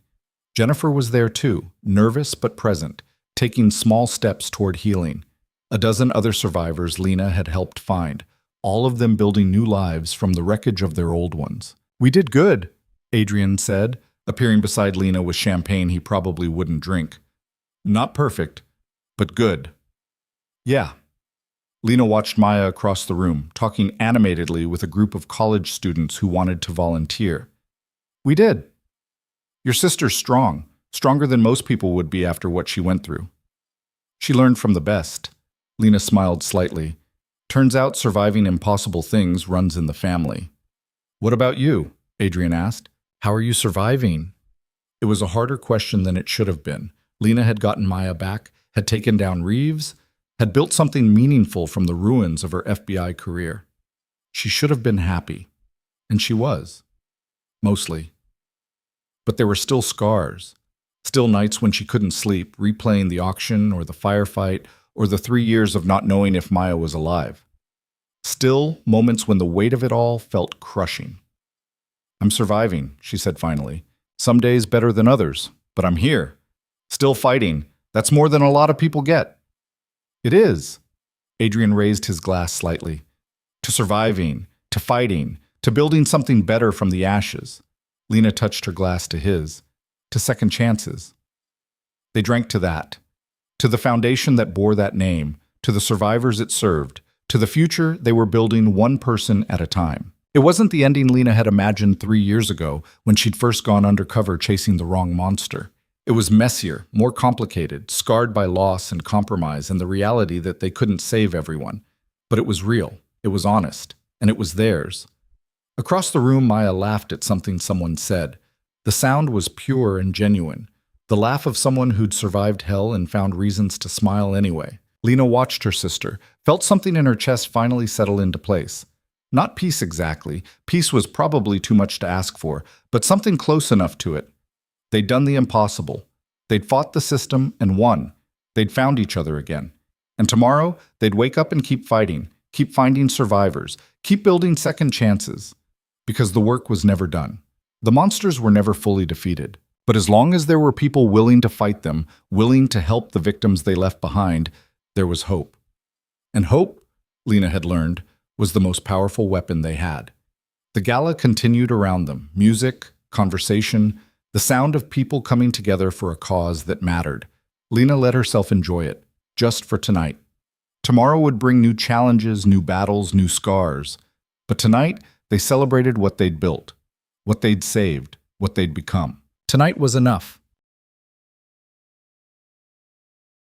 Jennifer was there too, nervous but present, taking small steps toward healing. A dozen other survivors Lena had helped find, all of them building new lives from the wreckage of their old ones. "We did good," Adrian said, appearing beside Lena with champagne he probably wouldn't drink. "Not perfect, but good." "Yeah." Lena watched Maya across the room, talking animatedly with a group of college students who wanted to volunteer. "We did. Your sister's strong, stronger than most people would be after what she went through." "She learned from the best." Lena smiled slightly. "Turns out surviving impossible things runs in the family." "What about you?" Adrian asked. "How are you surviving?" It was a harder question than it should have been. Lena had gotten Maya back, had taken down Reeves, had built something meaningful from the ruins of her FBI career. She should have been happy. And she was. Mostly. But there were still scars. Still nights when she couldn't sleep, replaying the auction or the firefight or the 3 years of not knowing if Maya was alive. Still moments when the weight of it all felt crushing. "I'm surviving," she said finally. "Some days better than others, but I'm here. Still fighting. That's more than a lot of people get." "It is." Adrian raised his glass slightly. To surviving, to fighting, to building something better from the ashes. Lena touched her glass to his. To second chances. They drank to that. To the foundation that bore that name, to the survivors it served, to the future they were building one person at a time. It wasn't the ending Lena had imagined 3 years ago when she'd first gone undercover chasing the wrong monster. It was messier, more complicated, scarred by loss and compromise and the reality that they couldn't save everyone. But it was real, it was honest, and it was theirs. Across the room, Maya laughed at something someone said. The sound was pure and genuine, the laugh of someone who'd survived hell and found reasons to smile anyway. Lena watched her sister, felt something in her chest finally settle into place. Not peace exactly, peace was probably too much to ask for, but something close enough to it. They'd done the impossible. They'd fought the system and won. They'd found each other again. And tomorrow, they'd wake up and keep fighting, keep finding survivors, keep building second chances. Because the work was never done. The monsters were never fully defeated. But as long as there were people willing to fight them, willing to help the victims they left behind, there was hope. And hope, Lena had learned, was the most powerful weapon they had. The gala continued around them, music, conversation, the sound of people coming together for a cause that mattered. Lena let herself enjoy it, just for tonight. Tomorrow would bring new challenges, new battles, new scars. But tonight, they celebrated what they'd built, what they'd saved, what they'd become. Tonight was enough.